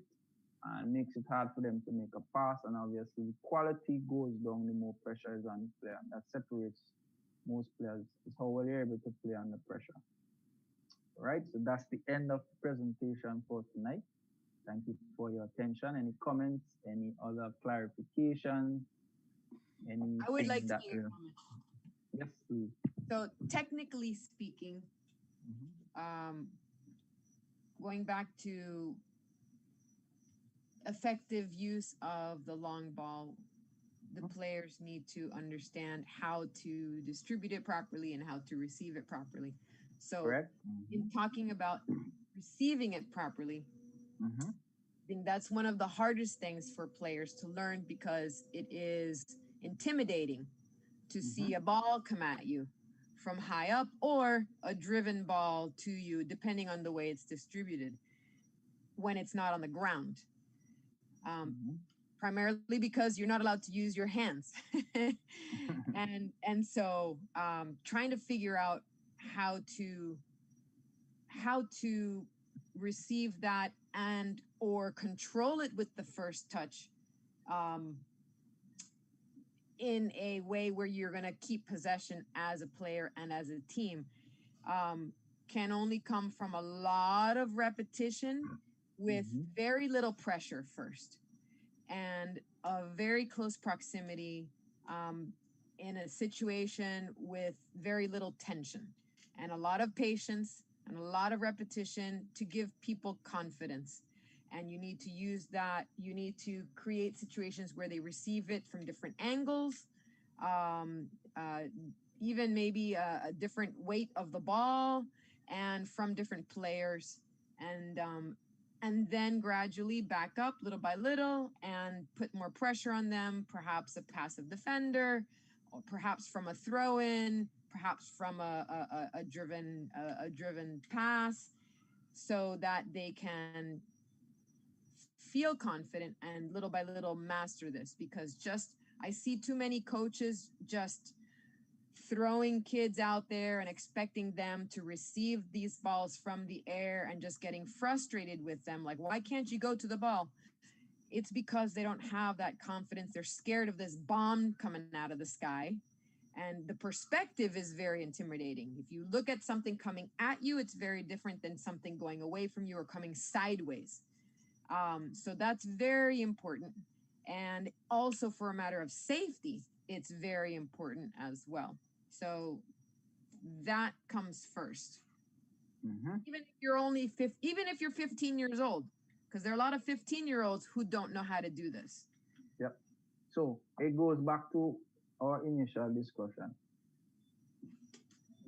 and makes it hard for them to make a pass. And obviously the quality goes down the more pressure is on the player. And that separates most players. It's how well you're able to play under pressure. All right, so that's the end of the presentation for tonight. Thank you for your attention. Any comments, any other clarifications? I would like to make a comment. Yes, please. So technically speaking, going back to effective use of the long ball, the players need to understand how to distribute it properly and how to receive it properly. So in talking about receiving it properly, I think that's one of the hardest things for players to learn because it is intimidating to see a ball come at you from high up or a driven ball to you, depending on the way it's distributed when it's not on the ground. Primarily because you're not allowed to use your hands. and so trying to figure out how to receive that and or control it with the first touch in a way where you're going to keep possession as a player and as a team can only come from a lot of repetition with very little pressure first and a very close proximity in a situation with very little tension and a lot of patience and a lot of repetition to give people confidence. And you need to use that. You need to create situations where they receive it from different angles, even maybe a different weight of the ball and from different players. And then gradually back up little by little and put more pressure on them, perhaps a passive defender, or perhaps from a throw-in, perhaps from a driven pass, so that they can feel confident and little by little master this. Because I see too many coaches just throwing kids out there and expecting them to receive these balls from the air and just getting frustrated with them. Like, why can't you go to the ball? It's because they don't have that confidence. They're scared of this bomb coming out of the sky. And the perspective is very intimidating. If you look at something coming at you, it's very different than something going away from you or coming sideways. So that's very important. And also for a matter of safety, it's very important as well. So that comes first. Even if you're even if you're 15 years old, because there are a lot of 15-year-olds who don't know how to do this. Yep. So it goes back to our initial discussion.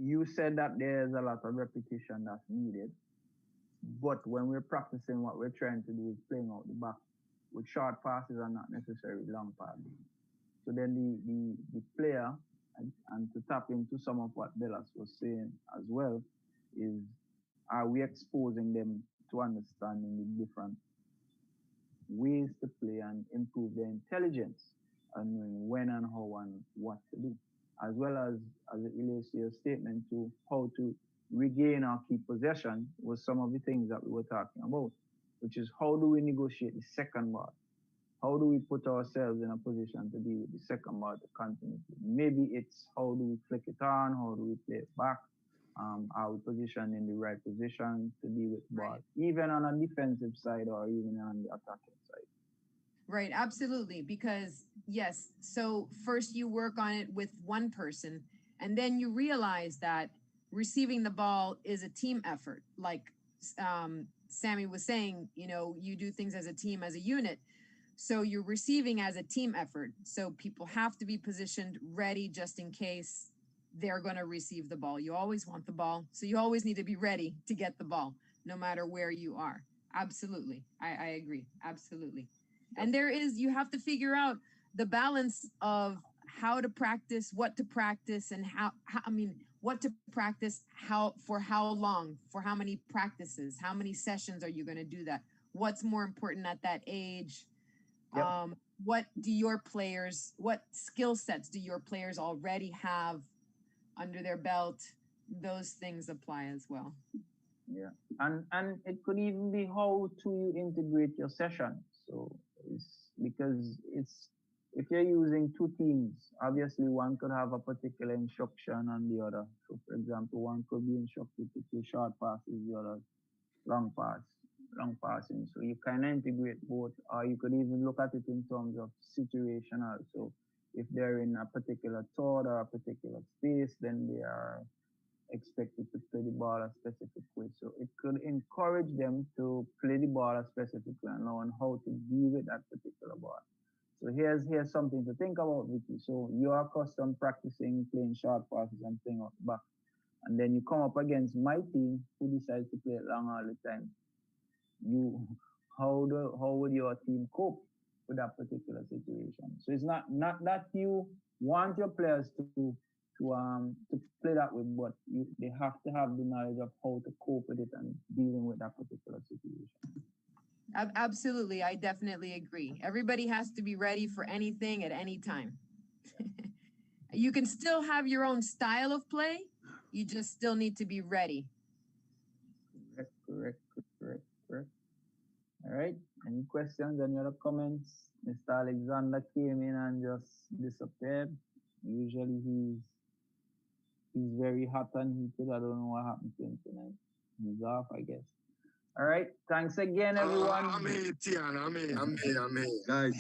You said that there's a lot of repetition that's needed, but when we're practicing, what we're trying to do is playing out the back with short passes and not necessarily long passes. So then the player, and to tap into some of what Bellas was saying as well, is are we exposing them to understanding the different ways to play and improve their intelligence and knowing when and how and what to do, as well as it relates to your statement to how to regain or keep possession was some of the things that we were talking about, which is how do we negotiate the second ball? How do we put ourselves in a position to deal with the second ball to continue? Maybe it's how do we flick it on? How do we play it back? Are we positioned in the right position to deal with the ball, even on a defensive side or even on the attacking side? Right, absolutely. Because yes, so first you work on it with one person, and then you realize that receiving the ball is a team effort. Like Sammy was saying, you know, you do things as a team, as a unit. So you're receiving as a team effort. So people have to be positioned ready just in case they're going to receive the ball. You always want the ball. So you always need to be ready to get the ball, no matter where you are. Absolutely. I agree. Absolutely. And you have to figure out the balance of how to practice, what to practice, and what to practice, for how long, for how many practices, how many sessions are you going to do that? What's more important at that age? Yep. What skill sets do your players already have under their belt? Those things apply as well. Yeah, and it could even be how to you integrate your session. So if you're using two teams, obviously one could have a particular instruction on the other. So for example, one could be instructed to do short passes, the other long passing. So you kind of integrate both, or you could even look at it in terms of situational. So if they're in a particular thought or a particular space, then they are expected to play the ball a specific way. So it could encourage them to play the ball a specific way and learn how to deal with that particular ball. So here's something to think about, Vicky. So you are accustomed practicing playing short passes and playing off the back. And then you come up against my team who decides to play it long all the time. How would your team cope with that particular situation? So it's not that you want your players to play that way, but they have to have the knowledge of how to cope with it and dealing with that particular situation. Absolutely, I definitely agree. Everybody has to be ready for anything at any time. You can still have your own style of play. You just still need to be ready. Correct. All right. Any questions? Any other comments? Mr. Alexander came in and just disappeared. Usually he's very hot and heated. I don't know what happened to him tonight. He's off, I guess. All right. Thanks again, everyone. I'm here, Theon. I'm here. Guys,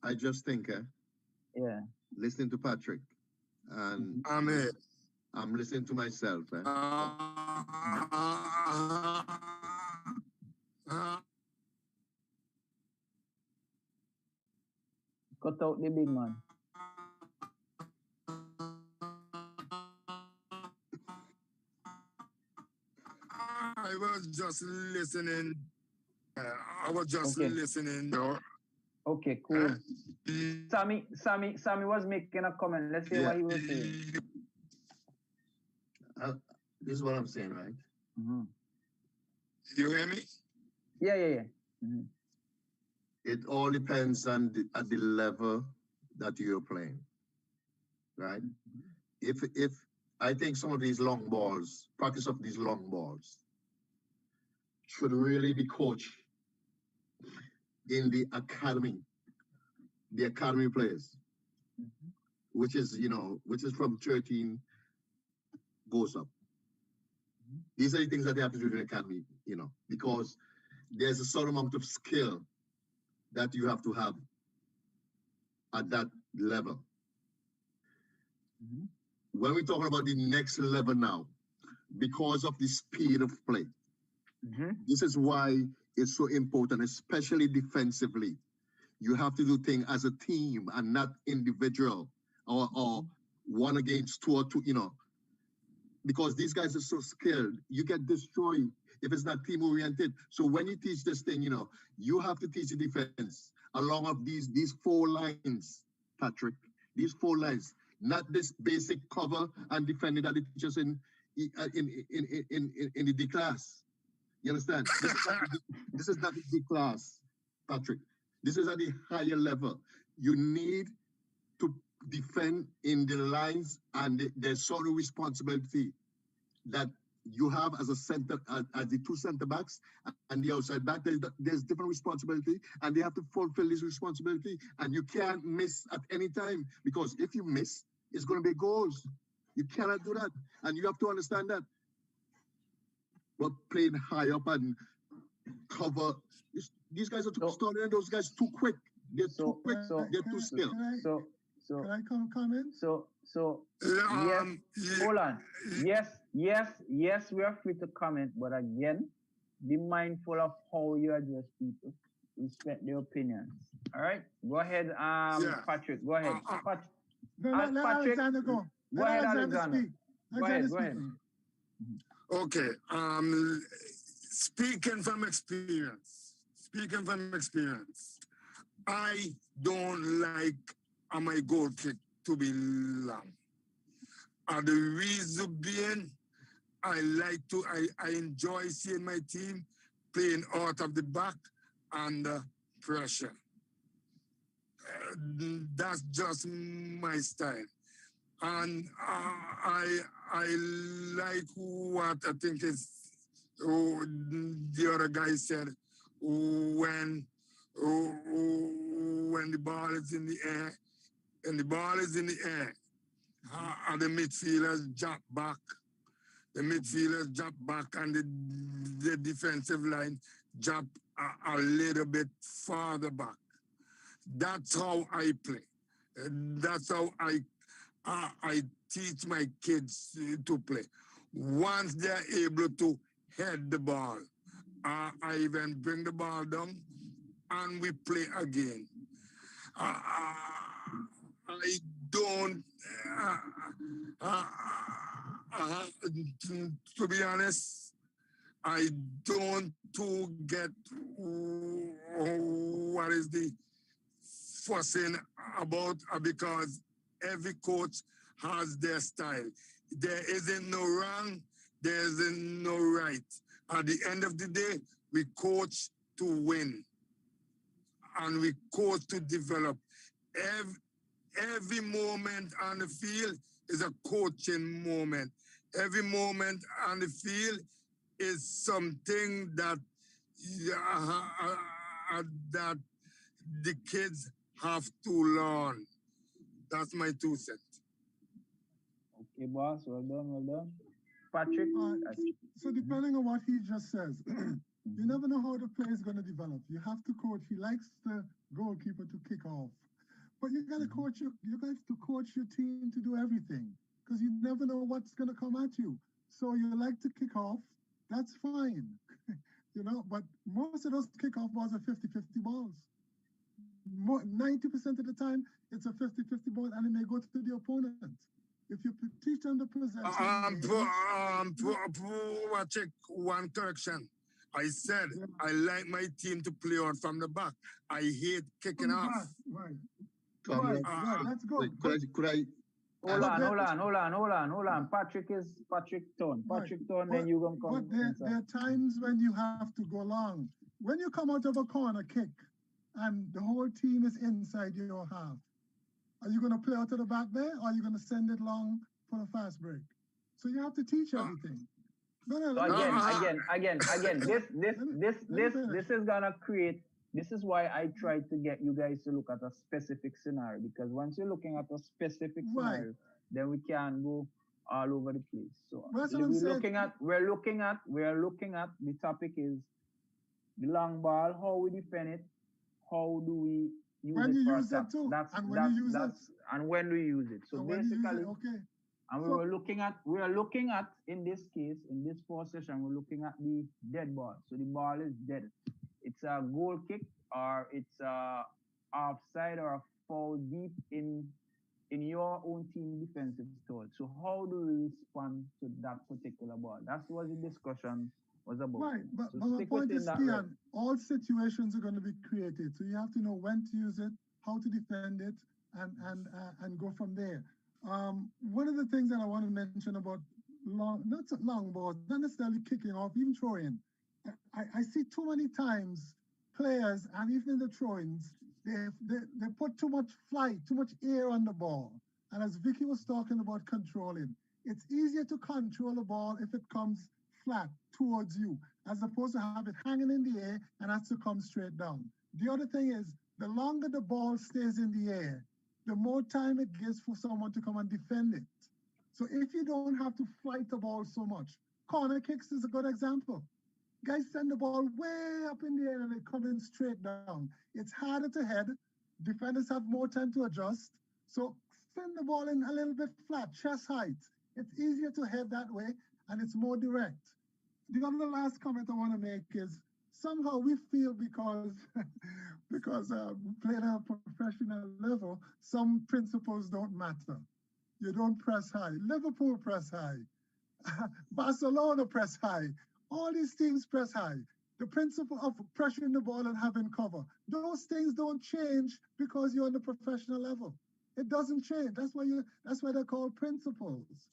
I just think, yeah. Listening to Patrick, and I'm here. I'm listening to myself. Cut out the big man. I was just listening. Listening. Okay, cool. Sammy was making a comment. Let's see what he was saying. This is what I'm saying, right? Mm-hmm. You hear me? Yeah. Mm-hmm. It all depends on at the level that you're playing, right? Mm-hmm. If I think some of these long balls, practice of these long balls, should really be coached in the academy players, mm-hmm. which is from 13 goes up. Mm-hmm. These are the things that they have to do in the academy, because there's a certain amount of skill that you have to have at that level. Mm-hmm. When we're talking about the next level now, because of the speed of play, mm-hmm. this is why it's so important, especially defensively. You have to do things as a team and not individual or one against two or two, because these guys are so skilled. You get destroyed if it's not team oriented. So when you teach this thing, you have to teach the defense along of these 4 lines, Patrick. These 4 lines, not this basic cover and defending that they teach us in the D class. You understand? This is not the D class, Patrick. This is at the higher level. You need to defend in the lines, and there's sort of responsibility that you have as a center, as the 2 center backs and the outside back. There's different responsibility, and they have to fulfill this responsibility. And you can't miss at any time, because if you miss, it's going to be goals. You cannot do that, and you have to understand that. But playing high up and cover. These guys are too starting, and those guys too quick. They're too quick. They're too skilled. Can I comment? Yes, hold on. Yes, we are free to comment, but again, be mindful of how you address people. Respect their opinions. All right, go ahead, Patrick. Go ahead, Patrick. Let Alexander go. Go ahead, Alexander. Go ahead. Okay. Speaking from experience, I don't like my goal kick to be long. And the reason being, I enjoy seeing my team playing out of the back under pressure. That's just my style. And I like what I think is the other guy said, when the ball is in the air, and the midfielders drop back. The midfielders drop back and the defensive line drop a little bit farther back. That's how I play. That's how I teach my kids to play. Once they're able to head the ball, I even bring the ball down and we play again. I don't, to be honest, I don't get what is the fussing about, because every coach has their style. There isn't no wrong, there isn't no right. At the end of the day, we coach to win and we coach to develop. Every moment on the field is a coaching moment. Every moment on the field is something that that the kids have to learn. That's my 2 cents. Okay, boss. Well done. Patrick? So depending on what he just says, you never know how the play is going to develop. You have to coach. He likes the goalkeeper to kick off. But you got to coach you guys to coach your team to do everything, because you never know what's going to come at you. So you like to kick off, that's fine. But most of those kickoff balls are 50-50 balls. 90% of the time, it's a 50-50 ball, and it may go to the opponent. If you teach them the possession. Check one correction. I said I like my team to play out from the back. I hate kicking off. Right. That's good. Could I? Hold on. Patrick Ton. Then you gonna come. But there are times when you have to go long. When you come out of a corner kick and the whole team is inside your half, are you going to play out to the back there, or are you going to send it long for a fast break? So you have to teach everything. Again. This is gonna create. This is why I try to get you guys to look at a specific scenario, because once you're looking at a specific scenario, then we can go all over the place. So we're looking at the topic is the long ball, how we defend it, how do we use when it you for use attack. it too, And when we use it. So basically, and we are looking at in this case, in this first session, we're looking at the dead ball. So the ball is dead. It's a goal kick, or it's a offside or a foul deep in your own team defensive third. So how do we respond to that particular ball? That's what the discussion was about. Right, but so my point is, Theon, all situations are going to be created. So you have to know when to use it, how to defend it, and go from there. One of the things that I want to mention about long balls, not necessarily kicking off, even throwing. I see too many times players, and even in the throw-ins, they put too much flight, too much air on the ball. And as Vicky was talking about controlling, it's easier to control the ball if it comes flat towards you, as opposed to have it hanging in the air and has to come straight down. The other thing is, the longer the ball stays in the air, the more time it gives for someone to come and defend it. So if you don't have to flight the ball so much, corner kicks is a good example. Guys send the ball way up in the air and they come in straight down. It's harder to head. Defenders have more time to adjust. So send the ball in a little bit flat, chest height. It's easier to head that way and it's more direct. The other last comment I want to make is somehow we feel because because we play at a professional level, some principles don't matter. You don't press high. Liverpool press high. Barcelona press high. All these teams press high. The principle of pressuring the ball and having cover. Those things don't change because you're on the professional level. It doesn't change. That's why they're called principles.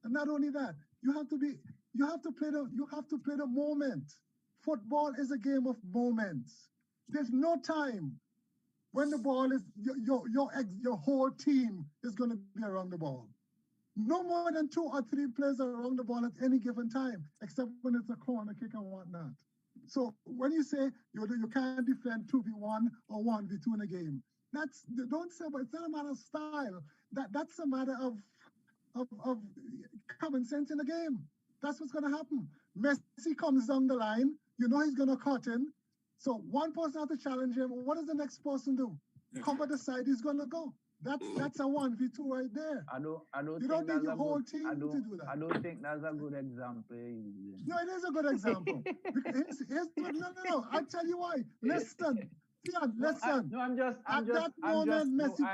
And not only that, you have to play the moment. Football is a game of moments. There's no time when the ball is your whole team is going to be around the ball. No more than 2 or 3 players are around the ball at any given time, except when it's a corner kick and whatnot. So when you say you can't defend 2v1 or 1v2 in a game, don't say, but it's not a matter of style. That's a matter of common sense in the game. That's what's going to happen. Messi comes down the line. You know he's going to cut in. So one person has to challenge him. What does the next person do? Cover the side he's going to go. That's a 1v2 right there. I don't You don't need your whole team to do that. I don't think that's a good example. No, it is a good example. No. I'll tell you why. Listen. Listen. I'm just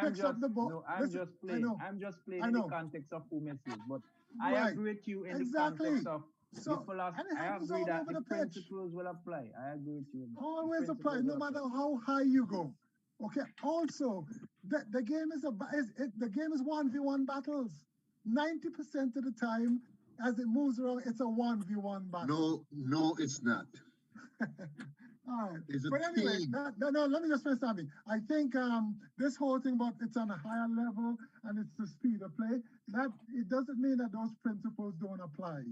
picks up the ball. No, I'm just playing in the context of who Messi is. But I agree with you in the context of the philosophy. I agree that the principles will apply. I agree with you. Always apply, no matter how high you go. Okay. Also, the game is 1v1 battles. 90% of the time, as it moves around, it's a 1v1 battle. No, it's not. All right. But anyway, let me just finish something. I think this whole thing about it's on a higher level and it's the speed of play, that it doesn't mean that those principles don't apply.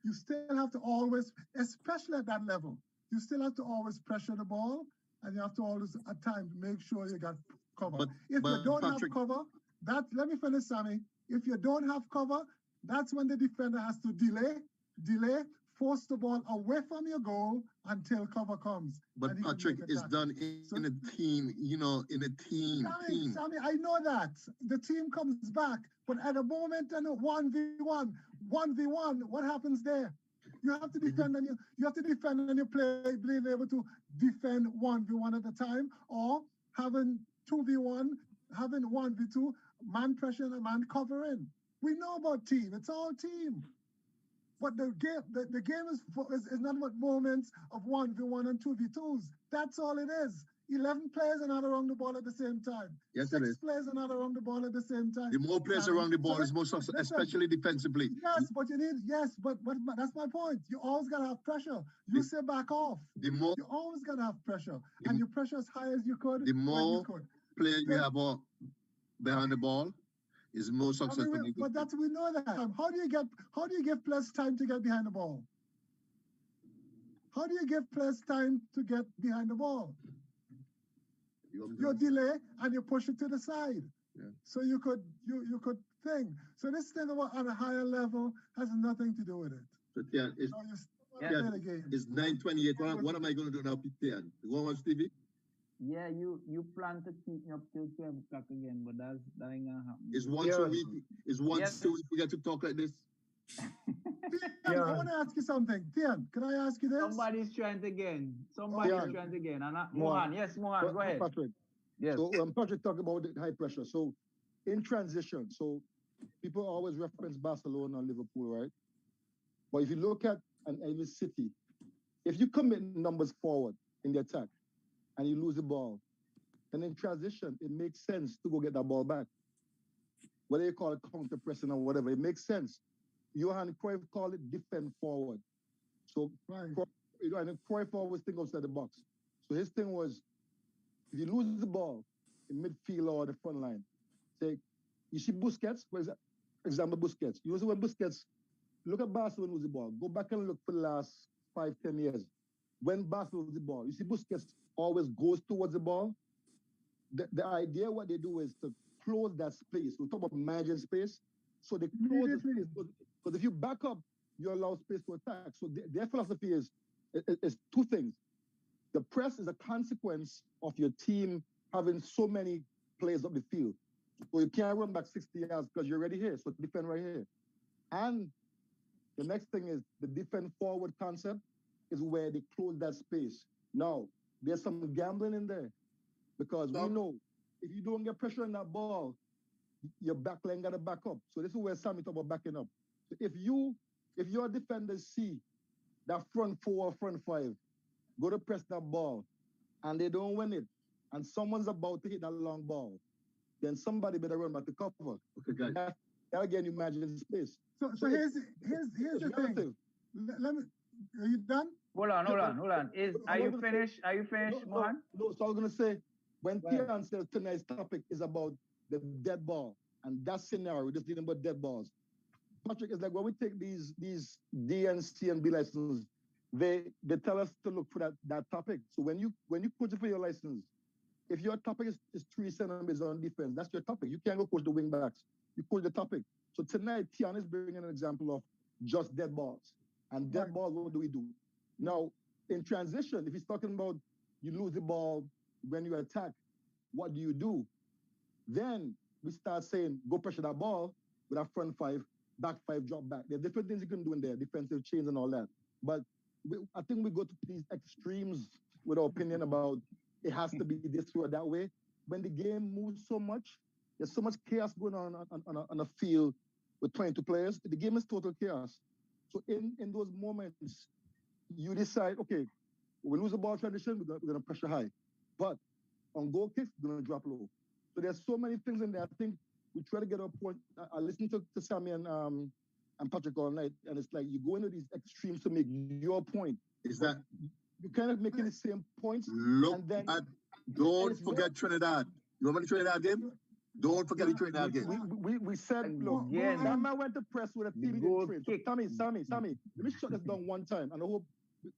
You still have to always, especially at that level, you still have to always pressure the ball and you have to always at times make sure you got cover. If you don't have cover, let me finish, Sammy. If you don't have cover, that's when the defender has to delay, force the ball away from your goal until cover comes. But Patrick, it's done in a team, in a team. Sammy, I know that. The team comes back, but at a moment in a 1v1, what happens there? You have to defend and you play being able to defend 1v1 at a time, or having 2v1, having 1v2, man pressure and man covering. We know about team. It's all team. But the game is not about moments of 1v1 and 2v2s. That's all it is. 11 players are not around the ball at the same time. Yes, it is. 6 players are not around the ball at the same time. The more players around the ball is more successful, especially defensively. Yes, but that's my point. You always gotta have pressure. You say back off. You always gotta have pressure, and you pressure as high as you could. The more players you have behind the ball, is more successful. But we know that. How do you give players time to get behind the ball? How do you give players time to get behind the ball? You delay and you push it to the side. Yeah. So you could think. So this thing about on a higher level has nothing to do with it. So it's 9:28. What am I going to do now, Tian? You want to watch TV? Yeah, you plan to keep me up till 12 o'clock again, but that ain't gonna happen. It's once a week. It's once a week we get to talk like this. Tian, I want to ask you something. Tian, can I ask you this? Somebody's trying again. And Mohan, yes, Mohan, go ahead. Patrick. Yes. So Patrick talked about the high pressure. So in transition, so people always reference Barcelona and Liverpool, right? But if you look at any city, if you commit numbers forward in the attack and you lose the ball, then in transition, it makes sense to go get that ball back. Whether you call it counter pressing or whatever, it makes sense. Johan Cruyff called it defend forward. So Cruyff always think outside the box. So his thing was, if you lose the ball in midfield or the front line, say, you see Busquets, for example, Busquets. You know when Busquets, look at Barcelona lose the ball. Go back and look for the last 5-10 years. When Barcelona lose the ball, you see Busquets always goes towards the ball. The idea what they do is to close that space. We talk about managing space. So they close the space. Because if you back up, you allow space to attack. So their philosophy is, it's two things. The press is a consequence of your team having so many players up the field. So you can't run back 60 yards because you're already here. So defend right here. And the next thing is the defend forward concept is where they close that space. Now, there's some gambling in there because we know if you don't get pressure on that ball, your back line got to back up. So this is where Sammy talk about backing up. So if your defenders see that front four or front five go to press that ball and they don't win it, and someone's about to hit that long ball, then somebody better run back to cover. Okay, guys. That again, you imagine space. So here's the thing. Let me. Are you done? Hold on. Are you finished, Mohan? No. So I was gonna say when Theon says tonight's topic is about the dead ball and that scenario, we're just dealing about dead balls. Patrick, is like when we take these DNC and B licenses, they tell us to look for that topic. So when you coach for your license, if your topic is 3 centimeters on defense, that's your topic. You can't go coach the wing backs. You coach the topic. So tonight, Theon is bringing an example of just dead balls. And dead balls, what do we do? Now, in transition, if he's talking about you lose the ball when you attack, what do you do? Then we start saying, go pressure that ball with a front five, back five, drop back. There are different things you can do in there, defensive chains and all that. But I think we go to these extremes with our opinion about it has to be this way or that way. When the game moves so much, there's so much chaos going on a field with 22 players. The game is total chaos. So in those moments, you decide, okay, we lose the ball transition, we're going to pressure high. But on goal kicks, we're going to drop low. So there's so many things in there. I think we try to get a point. I listened to Sammy and Patrick all night, and it's like you go into these extremes to make your point. Is that you're kind of making the same points? Look at, don't forget Trinidad. You remember the Trinidad game? Don't forget the Trinidad game. We said, look, that man went to press with a team he didn't train. So Sammy, let me shut this down one time, and I hope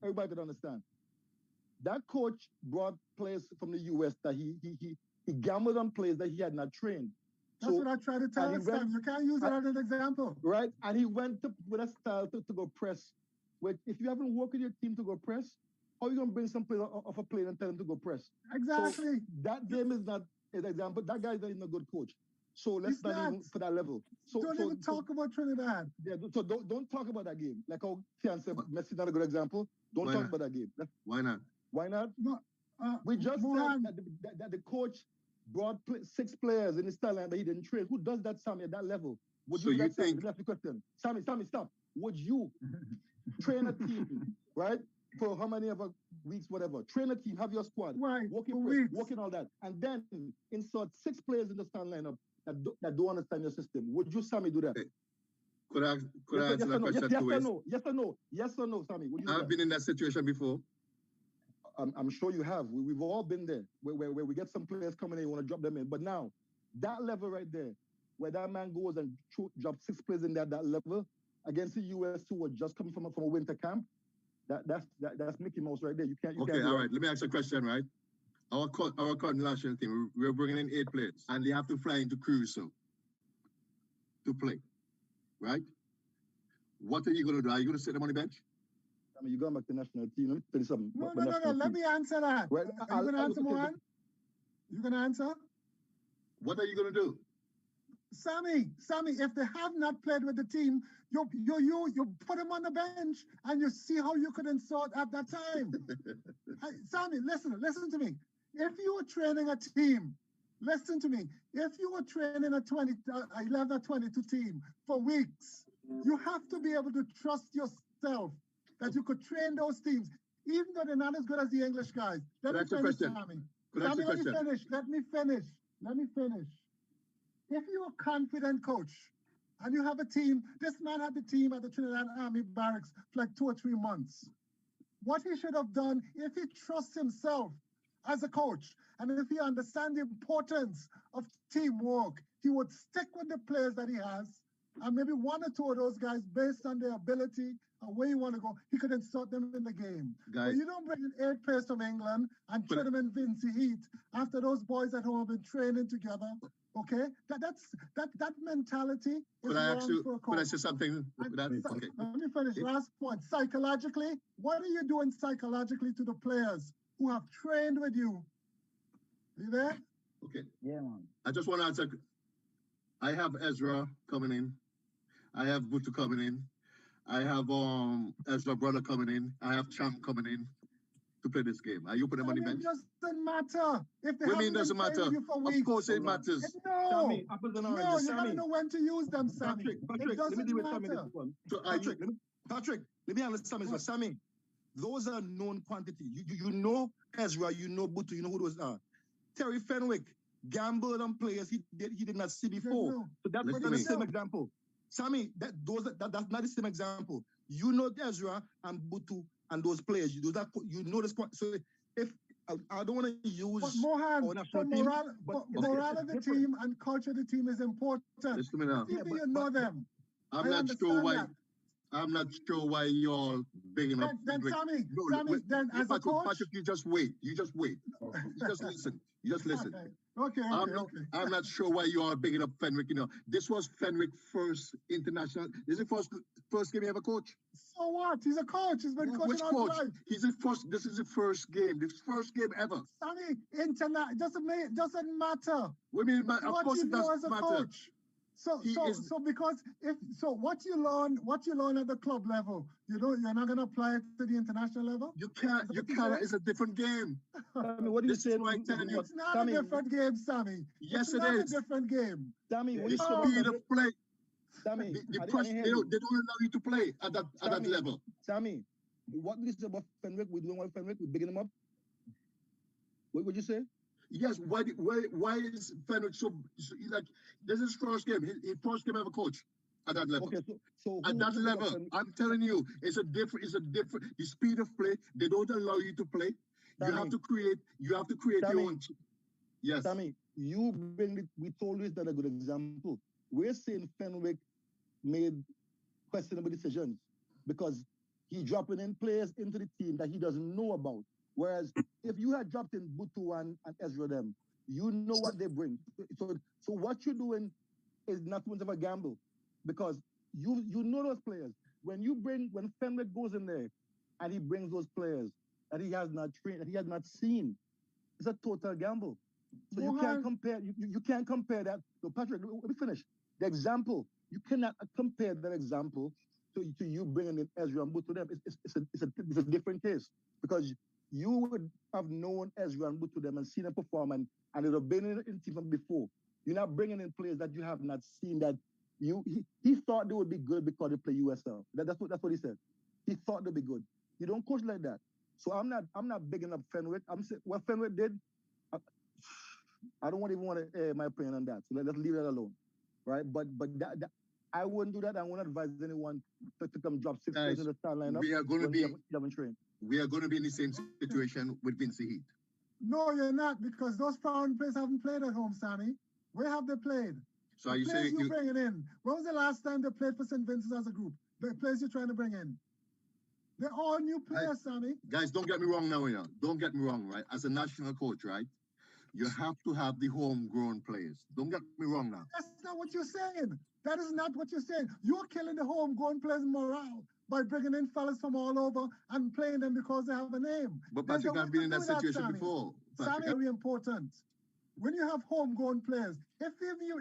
everybody can understand. That coach brought players from the US that he gambled on players that he had not trained. That's what I try to tell Sam. You can't use that as an example. Right? And he went with a style to go press. Which, if you haven't worked with your team to go press, how are you going to bring some player off a plane and tell them to go press? Exactly. So that game is not an example. That guy is not even a good coach. So let's not even for that level. So don't even talk about Trinidad. Yeah, so don't talk about that game. Like how Theon said, Messi not a good example. Don't talk about that game. Why not? Why not? No, we just said that the coach brought 6 players in his talent that he didn't train. Who does that, Sammy, at that level? Would so you think? That's the question. Sammy, stop. Would you train a team, right? For how many ever weeks, whatever. Train a team, have your squad, right? Working all that, and then insert 6 players in the stand lineup that don't understand your system. Would you, Sammy, do that? Okay. Could I answer that question two ways? Yes or no, Sammy? Would you I've been in that situation before. I'm sure you have. We've all been there, where we get some players coming in, you want to drop them in. But now, that level right there, where that man goes and drops 6 players in there at that level against the US who were just coming from a winter camp, that's Mickey Mouse right there. You can't. Okay, all right. Let me ask you a question, right? Our current national team, we're bringing in 8 players, and they have to fly into Crusoe to play, right? What are you going to do? Are you going to sit them on the bench? I mean, you're going back to the national team. Let me tell you something. No. Let me answer that. Right. Are you going to answer, Mohan? You going to answer? What are you going to do? Sammy, if they have not played with the team, you put them on the bench and you see how you could insert at that time. Sammy, listen to me. If you were training a team, listen to me. If you were training a 11 or 22 team for weeks, you have to be able to trust yourself that you could train those teams, even though they're not as good as the English guys. Let me finish, Sammy. Let me finish. If you're a confident coach and you have a team, this man had the team at the Trinidad Army Barracks for like 2 or 3 months. What he should have done, if he trusts himself as a coach, and if he understands the importance of teamwork, he would stick with the players that he has, and maybe 1 or 2 of those guys, based on their ability and where you want to go, he could insert them in the game. But you don't bring in 8 players from England and put them in Vincy Heat after those boys at home have been training together Okay, that mentality is Could I ask wrong you? for a Could I coach. say something? Okay. Let me finish. Last point. Psychologically, what are you doing psychologically to the players who have trained with you? You there? Okay. Yeah, man. I just want to answer. I have Ezra coming in. I have Butu coming in. I have Ezra brother coming in. I have Champ coming in to play this game. Are you putting them on the bench? It doesn't matter. If they What do you mean haven't doesn't been playing matter? with you for Of weeks. course it matters. No, Sammy, apples and no, oranges. you gotta Sammy. know when to use them, Sammy. Patrick, It let me doesn't deal with Sammy matter. this one. So are you, Patrick, let me handle Sammy. So Sammy, those are known quantity. You know Ezra, you know Butu, you know who those are. Terry Fenwick gambled on players he did not see before. No. So that's Listen not to the me. same example. Sammy, that's not the same example. You know Ezra and Butu and those players. You know this. So if I don't want to use But Mohan, our national but team, morale of the team and culture of the team is important. listen to me now. Even you know them. I'm I not sure understand why. that. I'm not sure why you're big enough. Then Sammy, wait, then as a coach. Patrick, you just wait. You just wait. You just listen. You just listen. Okay. I'm not sure why you are big enough, Fenwick. You know, this was Fenwick's first international. This is the first game he ever coached. So what? He's a coach. He's been coaching Which all coach? his life. He's his first. This is the first game. This first game ever. Sammy, doesn't matter. What do you mean? Of What course you it know does as a matter. coach. So what you learn at the club level, you're not gonna apply it to the international level. You can't. It's a different game. Sammy, what are you saying? It's not a different game, Sammy. Yes, it's it not is. a different game. Sammy, what The you speed of play. Sammy, The press, they don't allow you to play at that level. Sammy, what did you say about Fenwick? We're doing what Fenwick? We're bigging him up. What would you say? Yes. Why is Fenwick so like? This is his first game. His first game ever coach at that level. Okay, so at that level, I'm telling you, it's a different. The speed of play. They don't allow you to play. Sammy, you have to create Sammy, your own. Yes. Sammy, we told you it's not a good example. We're saying Fenwick made questionable decisions because he's dropping in players into the team that he doesn't know about. Whereas if you had dropped in Butu and Ezra them, you know what they bring. So what you're doing is not much of a gamble because you know those players. When Fenwick goes in there and he brings those players that he has not trained, that he has not seen, it's a total gamble. So you can't compare. You can't compare that. So Patrick, let me finish. The example, you cannot compare that example to you bringing in Ezra and Butu them. It's a different case because you would have known Ezra and Butu them and seen them perform and it would have been in team from before. You're not bringing in players that you have not seen that he thought they would be good because they play USL. That's what he said. He thought they'd be good. You don't coach like that. So I'm not bigging up Fenwick. I'm saying what Fenwick did. I don't even want to air my opinion on that. So let's leave that alone, right? But that I wouldn't do that. I wouldn't advise anyone to come drop 6 players in the start lineup. We are going to be. Haven't trained. We are going to be in the same situation with Vinci Heat. No, you're not because those foreign players haven't played at home, Sammy. Where have they played? So are you players saying you're bringing in? When was the last time they played for St. Vincent as a group? The players you're trying to bring in. They're all new players, Sammy. Guys, don't get me wrong now, Don't get me wrong, right? As a national coach, right? You have to have the homegrown players. Don't get me wrong now. That's not what you're saying. That is not what you're saying. You're killing the homegrown players' morale by bringing in fellas from all over and playing them because they have a name. But Patrick, I've been in that situation before. Sammy, very important. When you have homegrown players, if you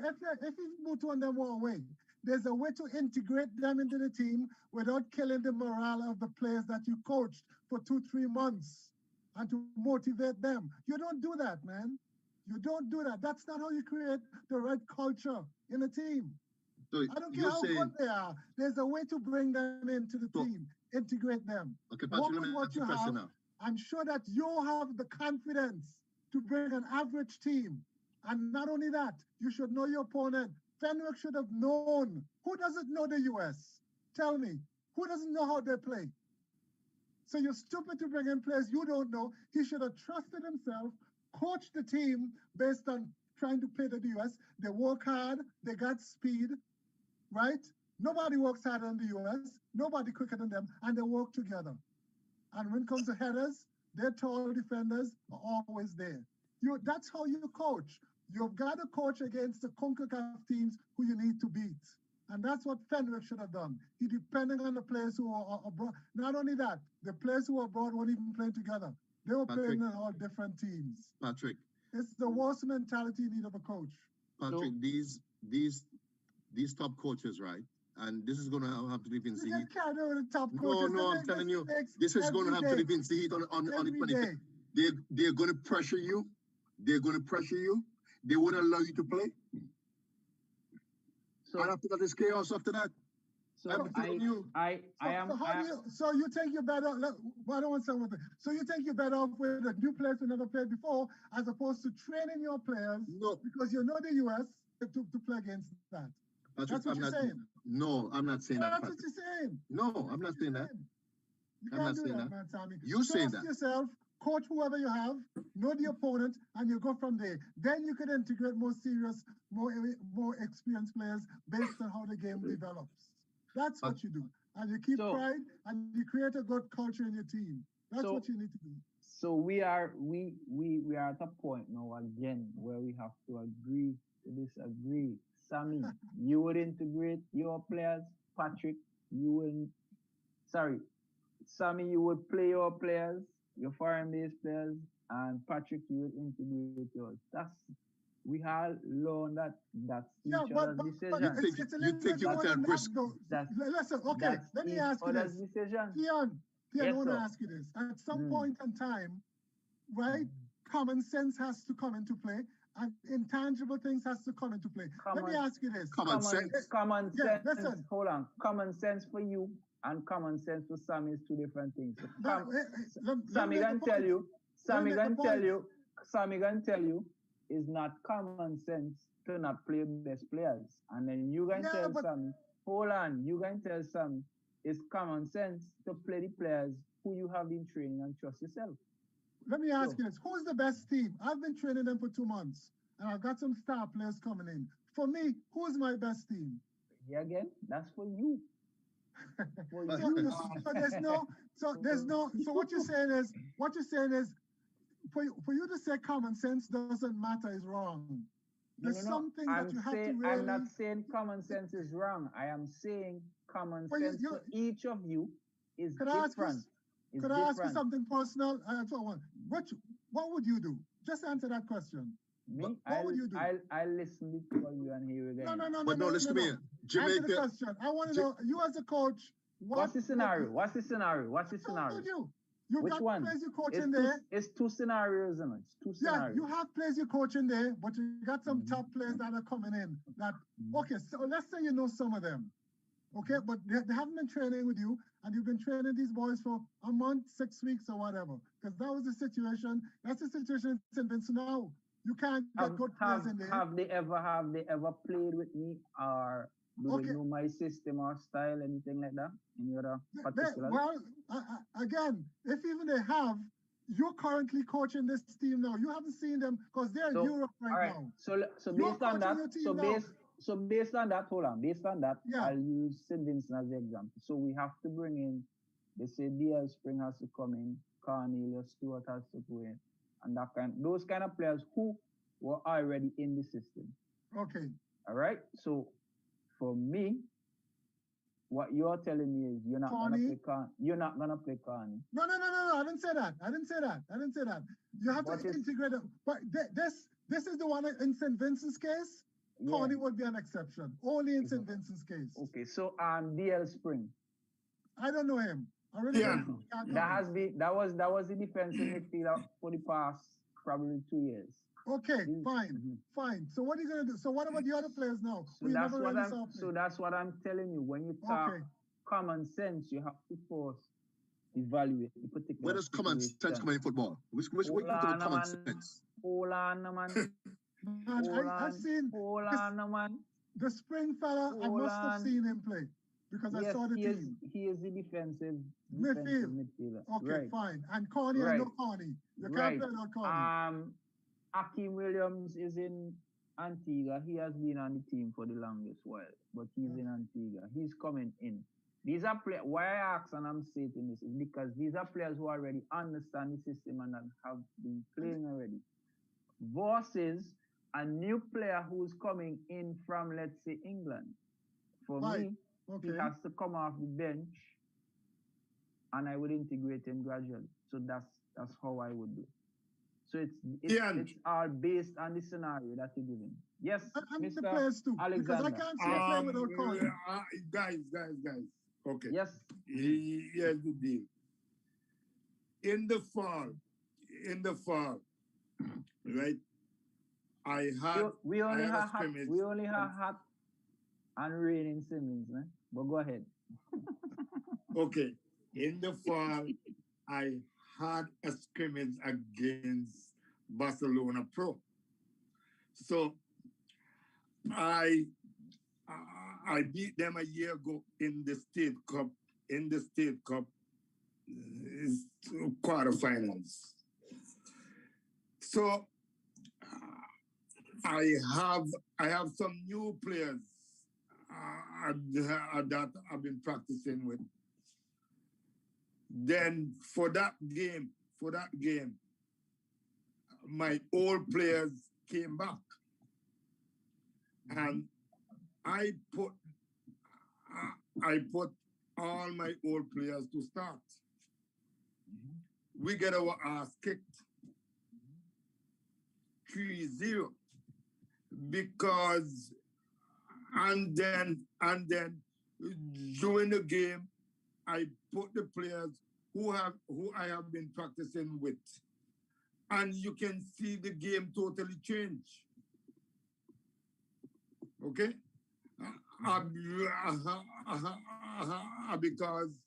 Butu and them walk away, there's a way to integrate them into the team without killing the morale of the players that you coached for 2-3 months and to motivate them. You don't do that, man. You don't do that. That's not how you create the right culture in a team. So I don't care how good they are. There's a way to bring them into the team, integrate them. Okay, Patrick, let me what you have. Now. I'm sure that you have the confidence to bring an average team. And not only that, you should know your opponent. Fenwick should have known. Who doesn't know the US? Tell me. Who doesn't know how they play? So you're stupid to bring in players you don't know. He should have trusted himself, coached the team based on trying to play the US. They work hard. They got speed, right? Nobody works harder than the US. Nobody quicker than them. And they work together. And when it comes to headers, their tall defenders are always there. That's how you coach. You've got to coach against the CONCACAF teams who you need to beat. And that's what Fenwick should have done. He depending on the players who are abroad. Not only that, the players who are abroad weren't even playing together. They were playing in all different teams. Patrick. It's the worst mentality you need of a coach. Patrick, these top coaches, right? And this is going to have to defend the heat. Can't do the top coaches. No, I'm telling you, this is going to have to defend the heat on the 25th. They're going to pressure you. They're going to pressure you. They wouldn't allow you to play. So and after that, there's chaos after that. So So you think you're better? I don't want to say one thing. So you think you're better off with the new players who never played before, as opposed to training your players? No, because you know the US to play against that. That's what you're saying. No, I'm not saying that. That's what you're saying. No, I'm not saying that. You can't do that, man, Tommy. You say that. Yourself, coach whoever you have, know the opponent, and you go from there. Then you can integrate more serious, more experienced players based on how the game develops. That's what you do. And you keep pride, and you create a good culture in your team. That's what you need to do. So we are at a point now again where we have to agree to disagree. Sammy, you would integrate your players. Patrick, Sammy, you would play your players, your foreign-based players, and Patrick, you would integrate yours. We have learned that's each other's decision. You think you can risk? Listen, okay, let me ask you this. Theon, I want to ask you this. At some point in time, right, common sense has to come into play, and intangible things has to come into play. Let me ask you this. Common sense. Yeah, listen. Hold on. Common sense for you and common sense for Sammy is two different things. Sammy can tell you it's not common sense to not play best players. And then you can tell Sammy, hold on, you can tell Sammy it's common sense to play the players who you have been training and trust yourself. Let me ask you this. Who's the best team? I've been training them for 2 months, and I've got some star players coming in. For me, who's my best team? Yeah, again, that's for you. So what you're saying is, for you to say common sense doesn't matter is wrong. There's something that you have to really... I'm not saying common sense is wrong. I am saying common sense for each of you is different. Could I ask you something personal? What would you do? Just answer that question. Me? What would you do? I'll listen to you and hear again. No, listen to me. Jamaica. Answer the question. I want to know, you as a coach, what's the scenario? What's the scenario? Which one? Players you coach in there. It's two scenarios, isn't it? It's two scenarios. Yeah, you have players you coach in there, but you got some top players that are coming in. Okay, so let's say you know some of them. Okay, but they haven't been training with you, and you've been training these boys for a month, 6 weeks, or whatever. Because that was the situation. That's the situation in St. Vincent now. You can't get good players in there. Have they ever played with me, or do they know my system or style, anything like that? Any other particular? Again, if even they have, you're currently coaching this team now. You haven't seen them because they're in Europe right now. So based on that, hold on. Based on that, I'll use St. Vincent as the example. So we have to bring in, they say DL Spring has to come in, Cornelius Stewart has to go in, and those kind of players who were already in the system. Okay. All right. So for me, what you're telling me is you're not gonna play Carney. You're not gonna play Carney. No. I didn't say that. You have to integrate it. But this is the one in St. Vincent's case. Carney would be an exception. Only in St. Vincent's case. Okay. So DL Spring. I don't know him. I really don't know. That was the defensive midfielder for the past probably 2 years. Okay, fine. So what are you gonna do? So what about the other players now? So that's what I'm telling you. When you talk common sense, you have to first evaluate the particular. Where does common sense come in football? Which common sense? Hold on, man. I've seen the Spring fella. I must have seen him play because I saw the team. He is the defensive midfielder. Okay, fine. And Carney, I know Carney. You can't play without Carney. Akeem Williams is in Antigua. He has been on the team for the longest while, but he's in Antigua. He's coming in. These are players. Why I ask and I'm stating this is because these are players who already understand the system and have been playing already. Versus a new player who's coming in from, let's say, England, for me, he has to come off the bench, and I would integrate him gradually. So that's how I would do it. So it's all based on the scenario that you're giving. Yes, and Mr. the players too, Alexander. because I can't see a player without calling. Guys. Okay. Yes. Here's the deal. In the fall, right? We only have hot and raining Simmons, man. But go ahead. Okay. In the fall, I had a scrimmage against Barcelona Pro. So I beat them a year ago in the State Cup. Quarterfinals. So I have some new players that I've been practicing with. Then for that game, my old players came back, and I put all my old players to start. We get our ass kicked 3-0 because and then during the game I put the players who I have been practicing with, and you can see the game totally change. Okay? Because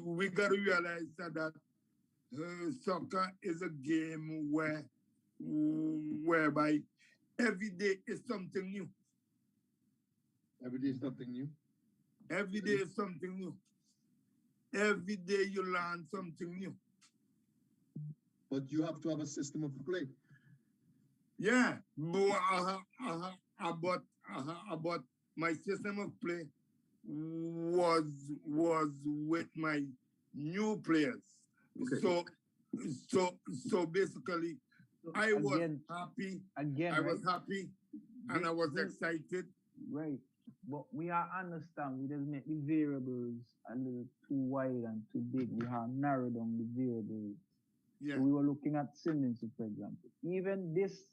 we got to realize that soccer is a game whereby every day is something new. Every day is something new. Every day is something new. Every day you learn something new. But you have to have a system of play. Yeah, but my system of play was with my new players. Okay. So basically, I was happy. I was happy, and I was excited. Right, but we are understand. We just make the variables a little too wide and too big. We have narrowed down the variables. Yeah. So we were looking at Simmons, for example. Even this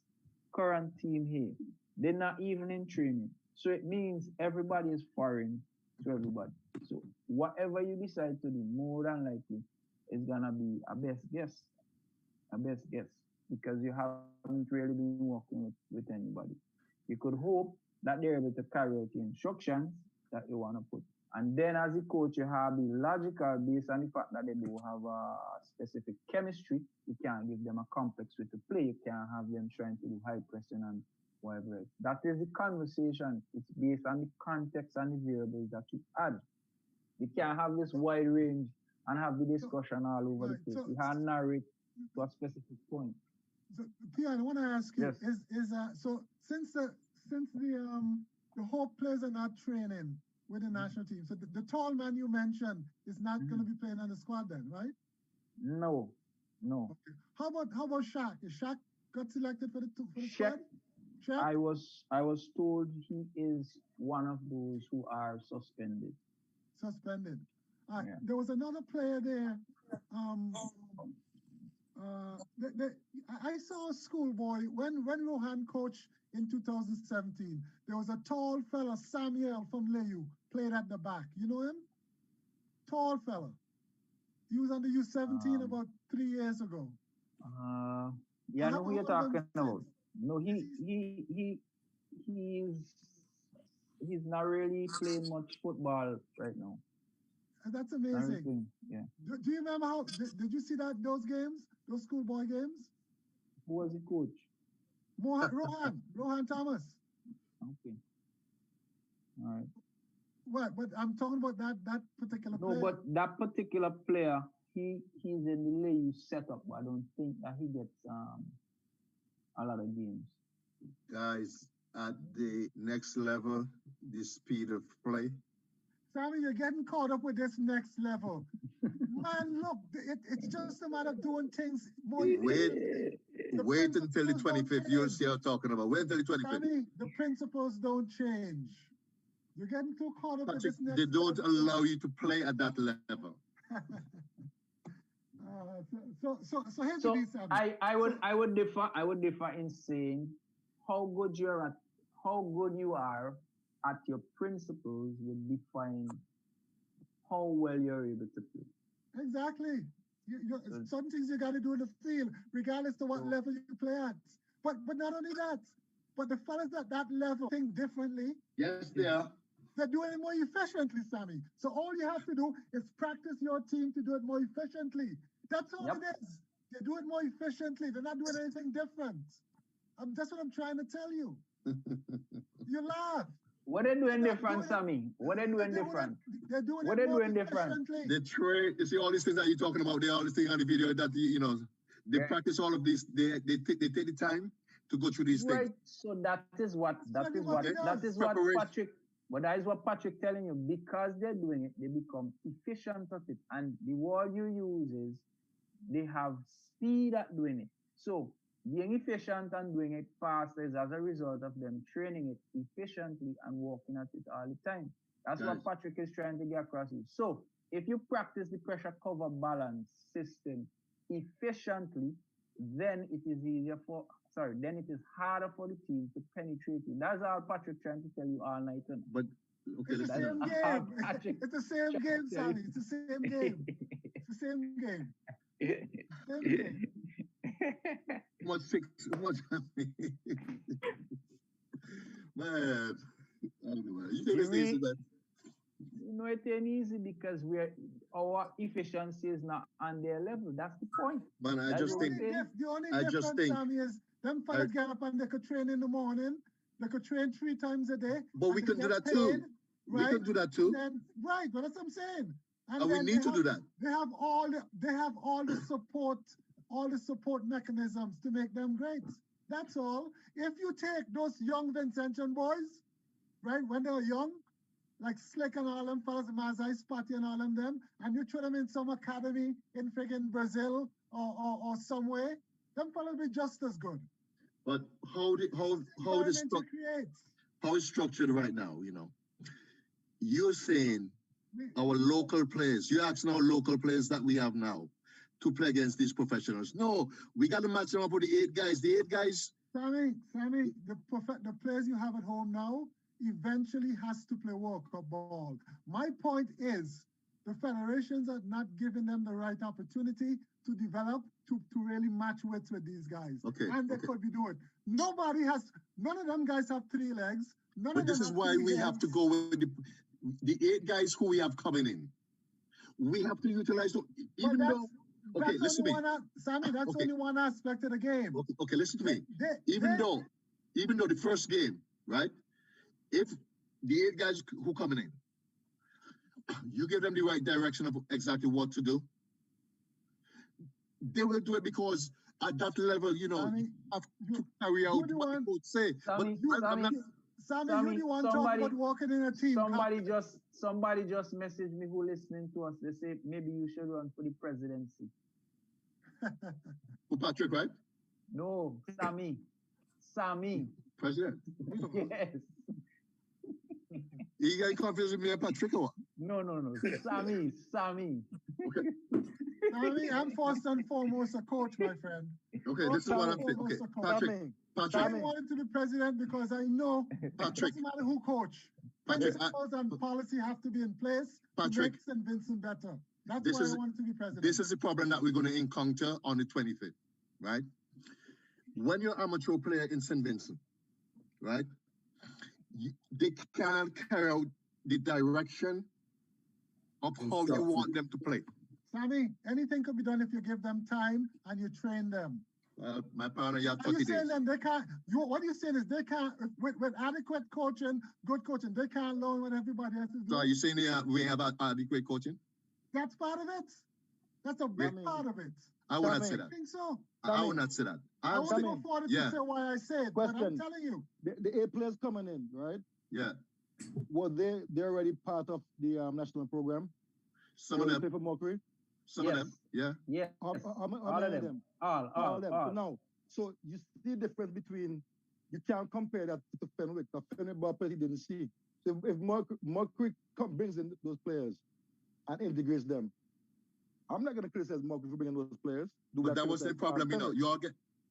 current team here, they're not even in training. So it means everybody is foreign to everybody. So whatever you decide to do, more than likely, is gonna be a best guess. Because you haven't really been working with anybody. You could hope that they're able to carry out the instructions that you want to put. And then as a coach, you have the logical based on the fact that they do have a specific chemistry. You can't give them a complex way to play. You can't have them trying to do high pressing and whatever else. That is the conversation. It's based on the context and the variables that you add. You can't have this wide range and have the discussion all over the place. You have to narrow it to a specific point. So, Theon, I want to ask you: so since the whole players are not training with the national team, so the tall man you mentioned is not going to be playing on the squad then, right? No. Okay. How about Shaq? Is Shaq got selected for the squad? Shaq? I was told he is one of those who are suspended. Suspended. Yeah. There was another player there. I saw a schoolboy when Rohan coached in 2017. There was a tall fella, Samuel from Leyu, played at the back. You know him? Tall fella. He was on the U17 about 3 years ago. Yeah, I know who you're talking about. No, he's not really playing much football right now. That's amazing. Yeah. Do you remember how? Did you see those games? Those schoolboy games? Who was the coach? Rohan Thomas. Okay. All right. What? But I'm talking about that particular player. No, but that particular player, he's in the Leyu setup, but I don't think that he gets a lot of games. Guys, at the next level, the speed of play. Sammy, you're getting caught up with this next level. Man, look, it's just a matter of doing things more. Wait, Wait until the 25th. You'll see what I'm talking about. Wait until the 25th. Sammy, the principles don't change. You're getting too caught up in Patrick, this next they don't step. allow you to play at that level. So here's So the deal, Sammy. I would differ in saying how good you are at your principles will define how well you're able to play. Exactly. Some things you got to do in the field, regardless of what level you play at. But not only that, but the fellas at that level think differently. Yes, they are. They're doing it more efficiently, Sammy. So all you have to do is practice your team to do it more efficiently. That's all it is. They do it more efficiently. They're not doing anything different. That's what I'm trying to tell you. You laugh. What are they doing different, Sammy? What are they doing different? They're doing what it are they more doing different? They trade. You see all these things that you're talking about. They all these things on the video that they practice all of this. They take the time to go through these things. So that is what Patrick. But that is what Patrick telling you. Because they're doing it, they become efficient at it. And the word you use is they have speed at doing it. So being efficient and doing it fast is as a result of them training it efficiently and working at it all the time. That's what Patrick is trying to get across. So if you practice the pressure cover balance system efficiently, then it is then it is harder for the team to penetrate you. That's all Patrick trying to tell you all night. But okay, it's the same game. It's the same game, Sammy. It's the same game. It's the same game. Same game. Man, you think it's easy, man? No, it ain't easy because our efficiency is not on their level. That's the point. Man, I just think the only difference, Sammy, is them fellas get up and they could train in the morning. They could train 3 times a day. But we can do that too. Right? We can do that too. Right, but that's what I'm saying. And we need to do that. They have all the support mechanisms to make them great. That's all. If you take those young Vincentian boys, right, when they were young, like Slick and all them fellas, Mazai, Spotty and all of them, and you throw them in some academy in friggin' Brazil or somewhere, them fellas be just as good. But how it's structured right now, you're saying our local players, you're asking our local players that we have now to play against these professionals. No, we got to match them up with the 8 guys. The 8 guys. Sammy, the players you have at home now eventually has to play World Cup ball. My point is the federations are not giving them the right opportunity to develop, to really match with these guys. Okay. And they could be doing. None of them guys have 3 legs. But this is why we have to go with the 8 guys who we have coming in. We have to utilize them, even though. Okay, listen to me. Sammy, that's only one aspect of the game. Okay, listen to me. Even though the first game, right? If the 8 guys who coming in, you give them the right direction of exactly what to do, they will do it because at that level, you have to carry out what the coach say. Sammy, you're the one talking about walking in a team. Somebody just messaged me who listening to us. They say maybe you should run for the presidency. For Patrick, right? No, Sammy. President? Yes. You getting confused with me and Patrick or what? No. Sammy. Okay. Sammy, I'm first and foremost a coach, my friend. Okay, this is what I'm saying. Okay, Patrick. I wanted to be president because I know it doesn't matter who coach. Principles and policy have to be in place to make St. Vincent better. That's why I wanted to be president. This is the problem that we're going to encounter on the 25th, right? When you're an amateur player in St. Vincent, right, they cannot carry out the direction of how you want them to play. Sammy, anything could be done if you give them time and you train them. My partner, you have 30 days. They can't. What you're saying is they can't, with adequate coaching, good coaching, they can't learn what everybody else is doing. So are you saying we have adequate coaching? That's part of it. That's a big part of it. I would not say that. I think so. I would not say that. I won't go forward to say why I said, but I'm telling you. The 8 players coming in, right? Yeah. Were they're already part of the national program? Some of them. Play for Mockery? Some of them, yeah. Yeah. How many of them? All of them. So now, So you see the difference between, you can't compare that to Fenwick. The Fenwick ball player he didn't see. So if Mercury brings in those players and integrates them, I'm not going to criticize Mercury for bringing those players. But that was the problem, you know.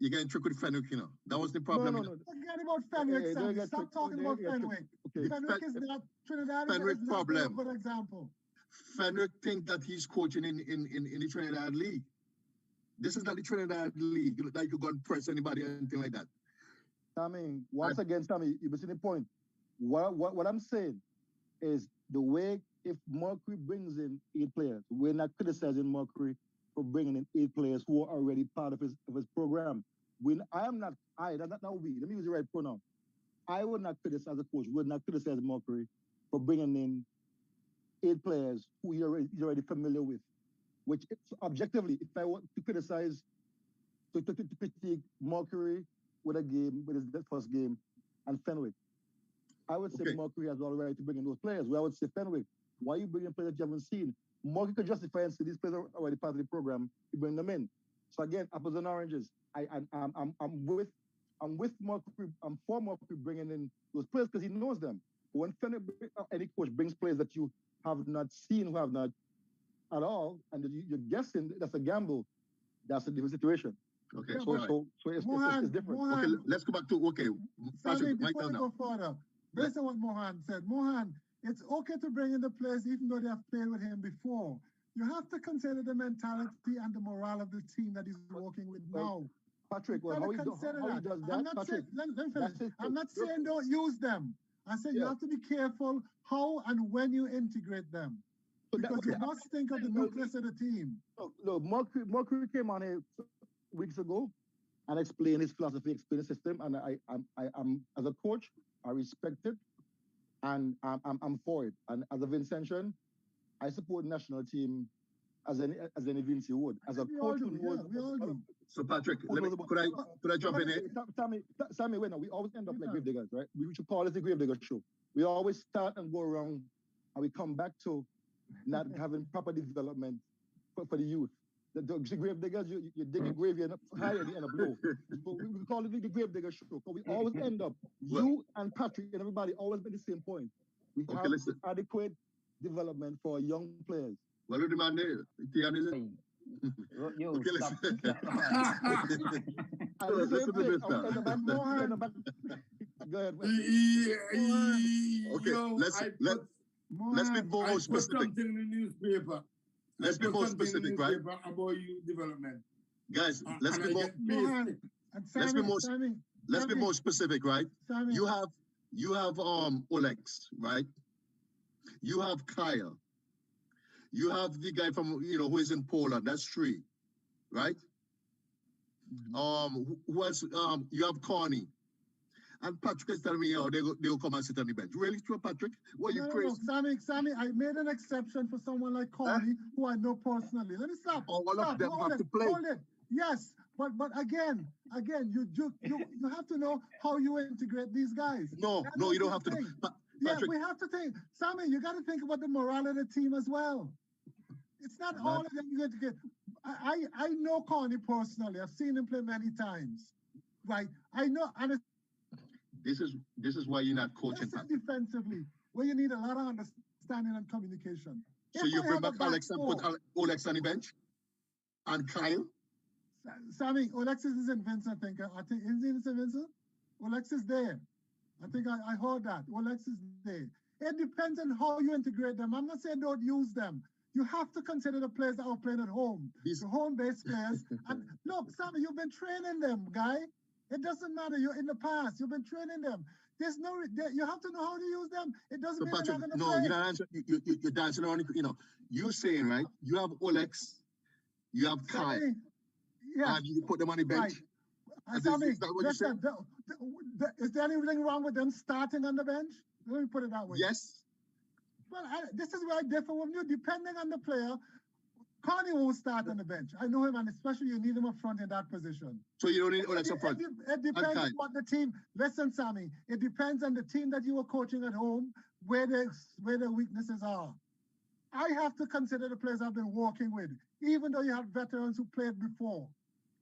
You're getting tricked with Fenwick, you know. That was the problem. No. Forget about Fenwick, Sammy. Stop talking about Fenwick. Fenwick is not Trinidad. Fenwick is problem. For example. Fenwick think that he's coaching in the Trinidad League. This is not the Trinidad League. You look like you're going to press anybody or anything like that. Sammy, once again, Sammy, you see the point. What I'm saying is the way, if Mercury brings in 8 players, we're not criticizing Mercury for bringing in 8 players who are already part of his program. Let me use the right pronoun. I would not criticize a coach, would not criticize Mercury for bringing in 8 players who he's already familiar with. Which, objectively, if I want to criticize, to critique Mercury with his first game, and Fenwick, I would say Mercury has all right to bring in those players. Where I would say Fenwick, why are you bringing players you haven't seen? Mercury could justify and say these players are already part of the program. You bring them in. So again, apples and oranges. I'm with Mercury. I'm for Mercury bringing in those players because he knows them. But when Fenwick, any coach brings players that you have not seen, who have not at all, and you're guessing, that's a gamble. That's a different situation. Okay, so it's different. Okay, let's go back to Sammy, before you go further, based on what Mohan said, Mohan, it's okay to bring in the players even though they have played with him before. You have to consider the mentality and the morale of the team that he's working with now. Patrick, how he does that, Patrick? I'm not saying don't use them. I said you have to be careful how and when you integrate them. Because you must think of the nucleus of the team. No, Mercury came on here weeks ago and explained his philosophy, explained the system, and I'm as a coach, I respect it, and I'm for it. And as a Vincentian, I support the national team as any Vinci would. As a coach, we all do. So Patrick, could I jump in here? Sammy, wait, no, we always end up like grave diggers, right? We should call it the grave digger show. We always start and go around, and we come back to not having proper development for the youth. The grave diggers, you dig a grave, you end up high and you end up low. So we call it the grave digger show. But we always end up, you and Patrick and everybody always make the same point. We have adequate development for young players. What do you demand there? Yo, okay, stop. Listen to this now. Go ahead. Okay, let's be more specific. Something in the newspaper. Let's be more specific, right? About youth development. Guys, let's be more specific, right? Sammy. You have Olex, right? You have Kyle. You have the guy from who is in Poland. That's 3, right? Who else? You have Connie. And Patrick is telling me, they'll come and sit on the bench. Really true, Patrick? What you crazy? No, Sammy, I made an exception for someone like Connie, who I know personally. Let me stop. All of them have to play. Hold it. Yes, but again, you have to know how you integrate these guys. No, you don't have to. We have to think. Sammy, you got to think about the morale of the team as well. It's not all of them you're going to get. I know Connie personally. I've seen him play many times. Right? I know, and this is why you're not coaching. Defensively, where you need a lot of understanding and communication. So you bring back Alex and put Olex on the bench, and Kyle. Sammy, Olex is in Vincent. I think is he in Vincent? Olex is there. I think I heard that. Olex is there. It depends on how you integrate them. I'm not saying don't use them. You have to consider the players that are playing at home, the home-based players. And look, Sammy, you've been training them, guy. It doesn't matter. You're in the past. You've been training them. You have to know how to use them. It doesn't mean they're not going to play. You're not answering. You're dancing around. You're saying, right? You have Olex. You have Kai. Yeah. And you put them on the bench. Right. Sammy, is there anything wrong with them starting on the bench? Let me put it that way. Yes. Well, this is where I differ with you. Depending on the player, Connie won't start on the bench. I know him, and especially you need him up front in that position. So you don't need Olex up front? It depends on what the team... Listen, Sammy, it depends on the team that you are coaching at home, where their weaknesses are. I have to consider the players I've been working with, even though you have veterans who played before.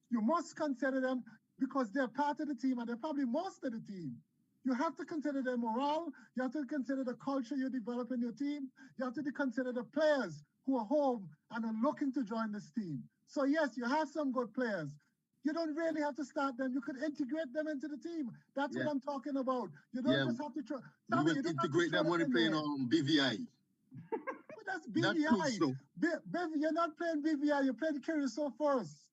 You must consider them because they're part of the team and they're probably most of the team. You have to consider their morale. You have to consider the culture you develop in your team. You have to consider the players who are home and are looking to join this team. So yes, you have some good players. You don't really have to start them. You could integrate them into the team. That's what I'm talking about. You don't just have to try. You will integrate them when you're playing on BVI. But that's BVI. You're not playing BVI. You're playing Curacao first.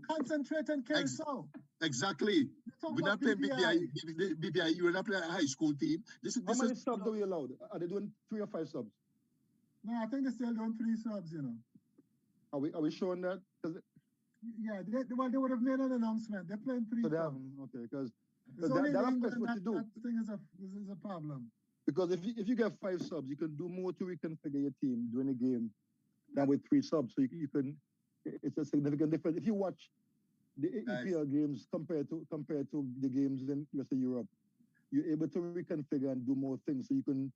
Concentrate on Curacao. Exactly. We're not playing BVI. You're not playing a high school team. How many subs are we allowed? Are they doing 3 or 5 subs? No, I think they're still doing 3 subs, you know. Are we showing that? Yeah, they would have made an announcement. They're playing 3 subs. Okay, because that affects what you do. That thing is a problem. Because if you get 5 subs, you can do more to reconfigure your team during the game than with 3 subs. So you can, it's a significant difference. If you watch the EPL games compared to the games in the rest of Europe, you're able to reconfigure and do more things. So you can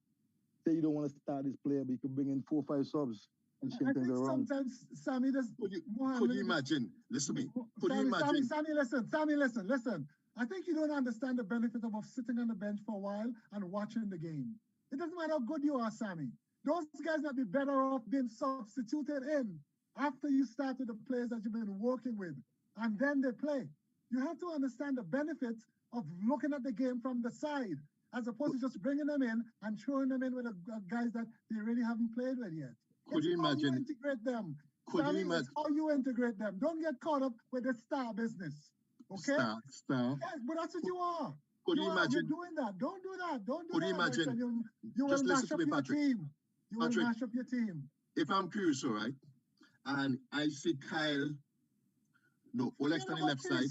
say you don't want to start this player, but you can bring in 4 or 5 subs and change things around. Sometimes Sammy does. Could you imagine? Listen to me. Could you imagine? Sammy, listen. I think you don't understand the benefit of sitting on the bench for a while and watching the game. It doesn't matter how good you are, Sammy. Those guys might be better off being substituted in after you start with the players that you've been working with, and then they play. You have to understand the benefits of looking at the game from the side, as opposed to just bringing them in and throwing them in with guys that they really haven't played with yet. Could you imagine? How you integrate them. Could you imagine? How you integrate them. Don't get caught up with the star business. Okay? Star. Yes, but that's what you are. Could you imagine? You're doing that. Don't do that. Don't do Could that. You imagine? You will mash up your team. You will mash up your team. If I'm curious, all right, and I see Kyle. No, Olex on the left side.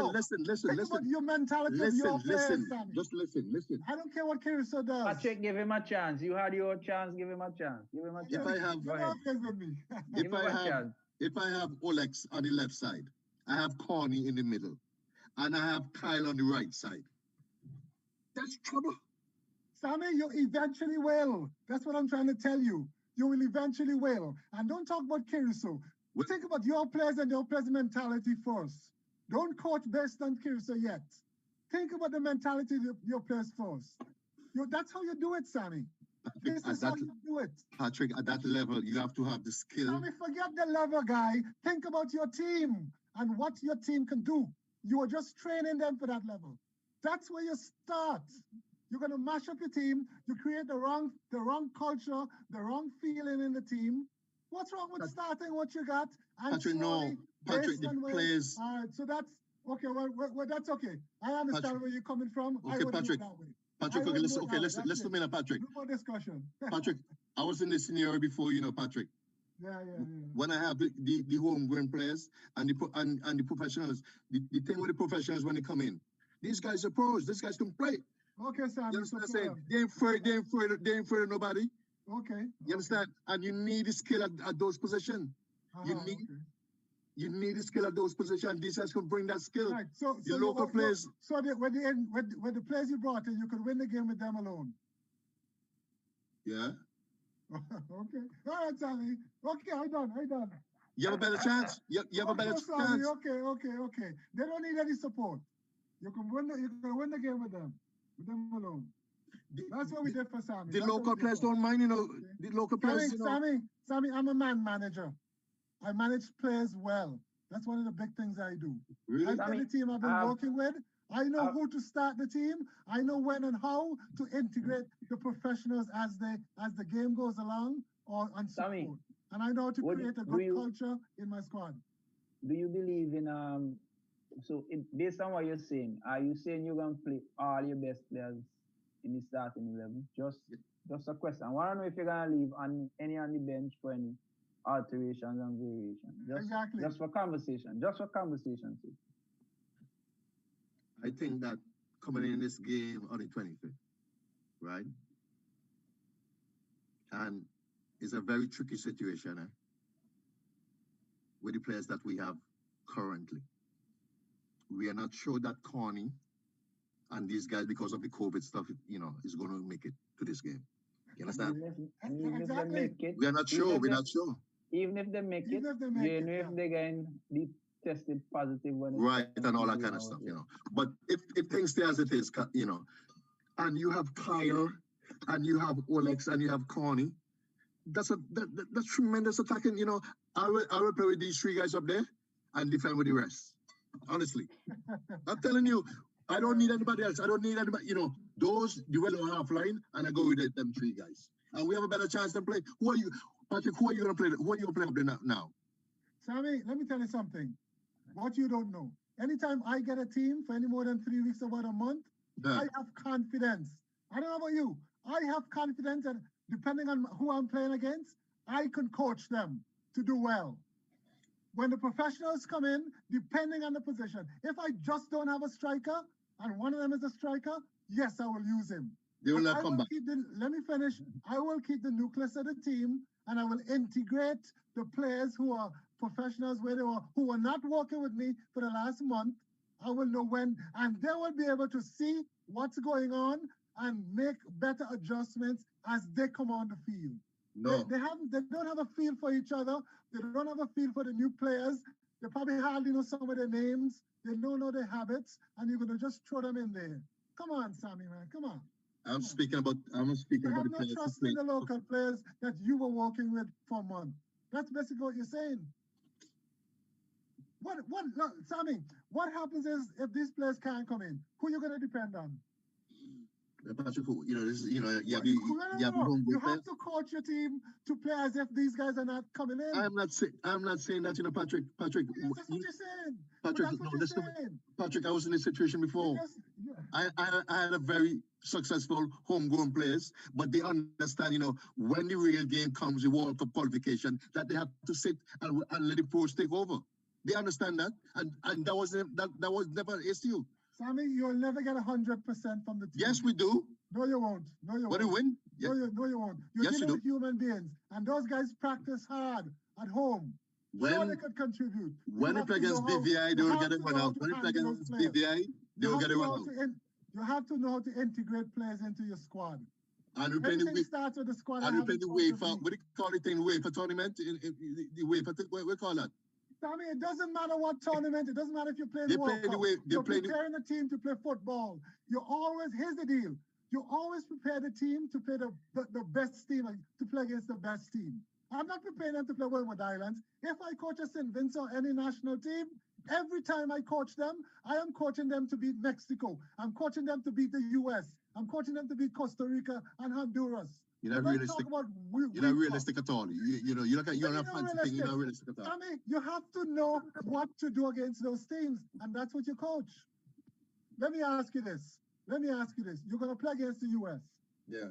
Listen. Think about your mentality of your players, Sammy. Just listen. I don't care what Curacao does. Patrick, give him a chance. You had your chance. Give him a chance. If I have Olex on the left side, I have Corny in the middle, and I have Kyle on the right side. That's trouble. Sammy, you eventually will. That's what I'm trying to tell you. You will eventually will. And don't talk about Curacao. Think about your players and your players' mentality first. Don't coach based on Curacao yet. Think about the mentality of your players first. That's how you do it, Sammy. This is how you do it. Patrick, at that level, you have to have the skill. Sammy, forget the level, guy. Think about your team and what your team can do. You are just training them for that level. That's where you start. You're going to mash up your team. You create the wrong culture, the wrong feeling in the team. What's wrong with starting what you got? And Patrick, the players. All right, so that's okay. Well, that's okay. I understand where you're coming from. Okay, Patrick. Patrick, okay, listen to me now, Patrick. No more discussion. Patrick, I was in this scenario before, Patrick. Yeah. When I have the homegrown players and the professionals, the thing with the professionals when they come in, these guys are pros. These guys can play. Okay, Sam. You understand what I'm saying? They ain't afraid of nobody. Okay. You understand? And you need the skill at those positions. You need the skill at those positions. These guys can bring that skill. Right. So the local players. So when the players you brought in, you could win the game with them alone. Yeah. Okay. All right, Sammy. Okay, I done. You have a better chance. You have a better chance. Okay. They don't need any support. You can win the game with them alone. That's what we did for Sammy. The local players don't mind, the local players. Sammy, I'm a man manager. I manage players well. That's one of the big things I do. Really? I know the team I've been working with. I know who to start the team. I know when and how to integrate the professionals as the game goes along and support. Sammy, and I know how to create a good culture in my squad. Do you believe in based on what you're saying, are you saying you're gonna play all your best players in the starting 11? Just a question. I want to know if you're gonna leave any on the bench for any alterations and variations. Exactly. Just for conversation. Sake. I think that coming in this game on the 25th, right? And it's a very tricky situation with the players that we have currently. We are not sure that Corny and these guys, because of the COVID stuff, is going to make it to this game. You understand? Even if they make it, we are not sure. We're not sure. Even if they make it, if they're getting the tested positive when right, and all that kind of stuff, you know. But if things stay as it is, you know, and you have Kyle, and you have Olex, and you have Connie, that's tremendous attacking. You know, I will play with these three guys up there and defend with the rest. Honestly, I'm telling you, I don't need anybody else. I don't need anybody. You know, those duel on half line, and I go with them three guys, and we have a better chance to play. Who are you, Patrick? Who are you gonna play? Who are you gonna play up there now? Sammy, let me tell you something. What you don't know. Anytime I get a team for any more than 3 weeks or about a month, I have confidence. I don't know about you. I have confidence that depending on who I'm playing against, I can coach them to do well. When the professionals come in, depending on the position, if I just don't have a striker and one of them is a striker, yes, I will use him. They will not come back. Let me finish. I will keep the nucleus of the team and I will integrate the players who are professionals who are not working with me for the last month. I will know when, and they will be able to see what's going on and make better adjustments as they come on the field. No. They don't have a feel for each other. They don't have a feel for the new players. They probably hardly know some of their names. They don't know their habits, and you're gonna just throw them in there. Come on, Sammy, man, come on. I'm speaking about the players. Trust in the local players that you were working with for a month. That's basically what you're saying. Look, Sammy, what happens is if these players can't come in, who are you gonna depend on? Patrick, you know, you have to coach your team to play as if these guys are not coming in. I'm not saying that, you know, Patrick. Yes, that's what you're saying. Patrick, no, listen, Patrick, I was in this situation before. I had a very successful homegrown players, but they understand, you know, when the real game comes, the World Cup qualification, that they have to sit and let the pros take over. They understand that, and that was never an issue. Sammy, you'll never get 100% from the team. Yes, we do. No, you won't. No, you won't. When you win? Yeah. No, you won't. You're dealing with human beings, and those guys practice hard at home. Sure, they could contribute. When you play against BVI, they will get it run out. When you play against BVI, they will get it run out. You have to know how to integrate players into your squad. And we play the starts with the squad. And we play the UEFA. What do you call it? The UEFA tournament. The UEFA. What we call that? Sammy, it doesn't matter what tournament. It doesn't matter if you're playing You're preparing a team to play football. Here's the deal. You always prepare the team to play the best team, to play against the best team. I'm not preparing them to play Windward Islands. If I coach a St. Vincent or any national team, every time I coach them, I am coaching them to beat Mexico. I'm coaching them to beat the US. I'm coaching them to beat Costa Rica and Honduras. You're not realistic. You're not realistic at all. You're not fancy thing. You're not realistic at all. I mean, you have to know what to do against those teams, and that's what you coach. Let me ask you this. You're going to play against the US. Yeah.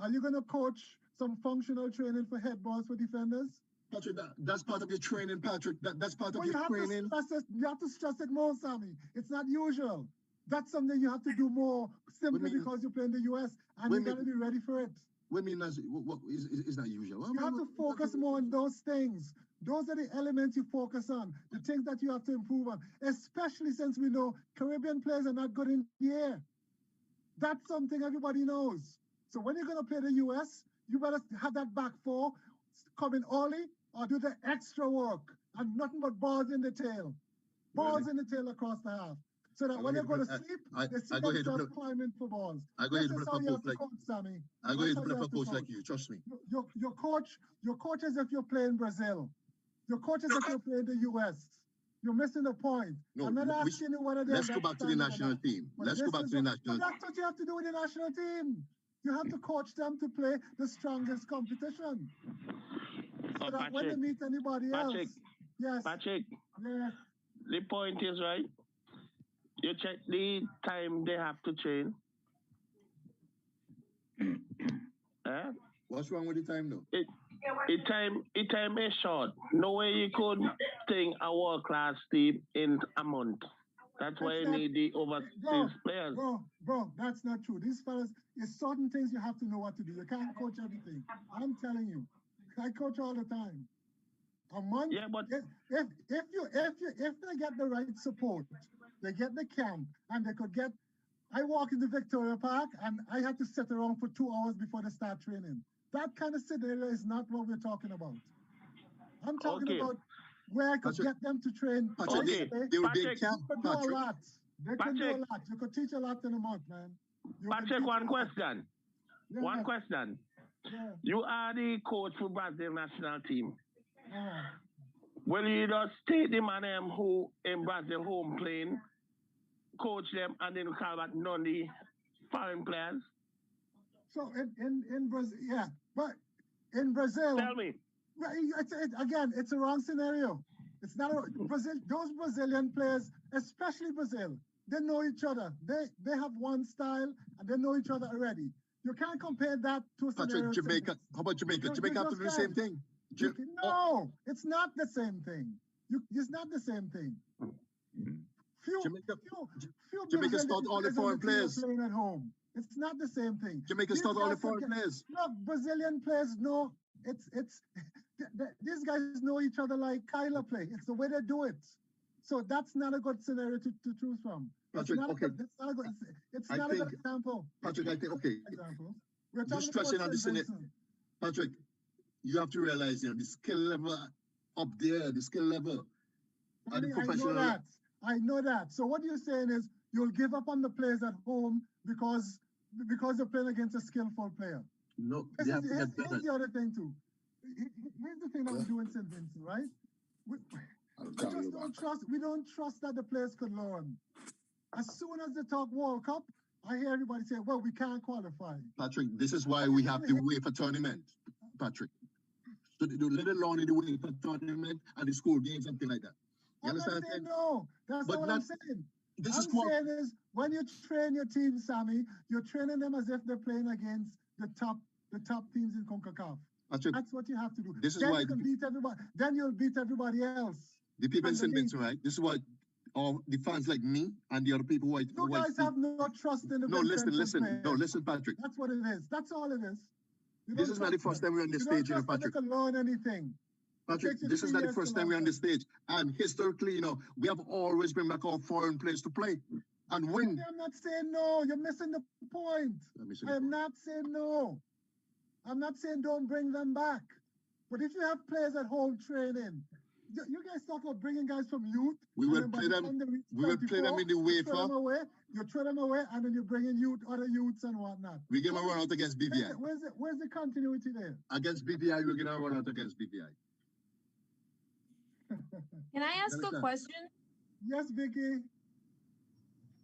Are you going to coach some functional training for head balls for defenders? Patrick, that's part of your training, Patrick. That's part of your training. You have to stress it more, Sammy. It's not usual. That's something you have to do more simply because you play in the US, and you got to be ready for it. What mean is not usual? You have to focus more on those things. Those are the elements you focus on, the things that you have to improve on, especially since we know Caribbean players are not good in the air. That's something everybody knows. So when you're going to play the US, you better have that back four come in early or do the extra work and nothing but balls in the tail. Balls in the tail across the half. So that when they go to sleep, they see themselves climbing for balls. I go ahead and play for coach Sammy. I go ahead and play for coach like you. Trust me. Your coach is if you're playing Brazil. Your coach is if you're playing the US. You're missing the point. No, I'm not asking you whether let's go back to the national team. Let's go back to the national team. That's what you have to do with the national team. You have to coach them to play the strongest competition. So that when they meet anybody else. Yes. Patrick. Yes. The point is right. You check the time they have to train. What's wrong with the time though? The time is short. No way you could think a world class team in a month. That's why you need the overseas players. Bro, that's not true. These fellas, it's certain things you have to know what to do. You can't coach everything. I'm telling you, I coach all the time. A month. Yeah, but if they get the right support, they get the camp, and they could get. I walk into Victoria Park, and I have to sit around for 2 hours before they start training. That kind of scenario is not what we're talking about. I'm talking about where I could get them to train. Okay, they would be in Patrick, camp. They could do a lot. They can do a Patrick. lot. You could teach a lot in a month, man. You can Patrick, teach one a lot. question. Yeah. One question. Yeah. You are the coach for Brazil national team. Yeah. Will you just take the man who in Brazil home playing, coach them, and then call back none the foreign players? So in Brazil, yeah, but in Brazil, Tell me. Again, it's a wrong scenario. It's not a, Brazil. Those Brazilian players, especially Brazil, they know each other. They have one style and they know each other already. You can't compare that to a scenario. Patrick, Jamaica. How about Jamaica? Jamaica have to do the same thing. No, it's not the same thing. It's not the same thing. Few Jamaica start all the foreign players playing at home. It's not the same thing. Jamaica start all the foreign players. Look, Brazilian players know these guys know each other like Kyler play. It's the way they do it. So that's not a good scenario to choose from. Patrick, It's not a good example. Patrick, I think, okay. Example. We're You're stressing on this, Patrick, you have to realize, the skill level up there, the skill level. I know that. So what you're saying is you'll give up on the players at home because they're playing against a skillful player. No, here's the other thing too. Here's the thing that we do in St. Vincent, right? We don't trust that the players could learn. As soon as they talk World Cup, I hear everybody say, well, we can't qualify. Patrick, this is why we have the UEFA tournament, Patrick. So they do little alone in the UEFA tournament and the school games, something like that. You understand? No, that's not what I'm saying. This I'm saying is when you train your team, Sammy, you're training them as if they're playing against the top teams in CONCACAF. Patrick, that's what you have to do. This is then why you can beat everybody. Then you'll beat everybody else. The people in St. Vincent, right? This is why all the fans like me and the other people who you guys have no trust in the listen, Patrick. That's what it is. That's all it is. This is not the first time we're on the stage, Patrick. You can learn anything. Patrick, this is not the first time we're on the stage. And historically, we have always been back our foreign players to play and win. I'm not saying no. You're missing the point. I'm not saying no. I'm not saying don't bring them back. But if you have players at home training, you guys talk about bringing guys from youth. We would play them. We would play them in the UEFA. You throw them away, and then you bring in other youths and whatnot. We give them a run out against BVI. Where's the continuity there? Against BVI, we're gonna run out against BVI. Can I ask a question? Yes, Vicky.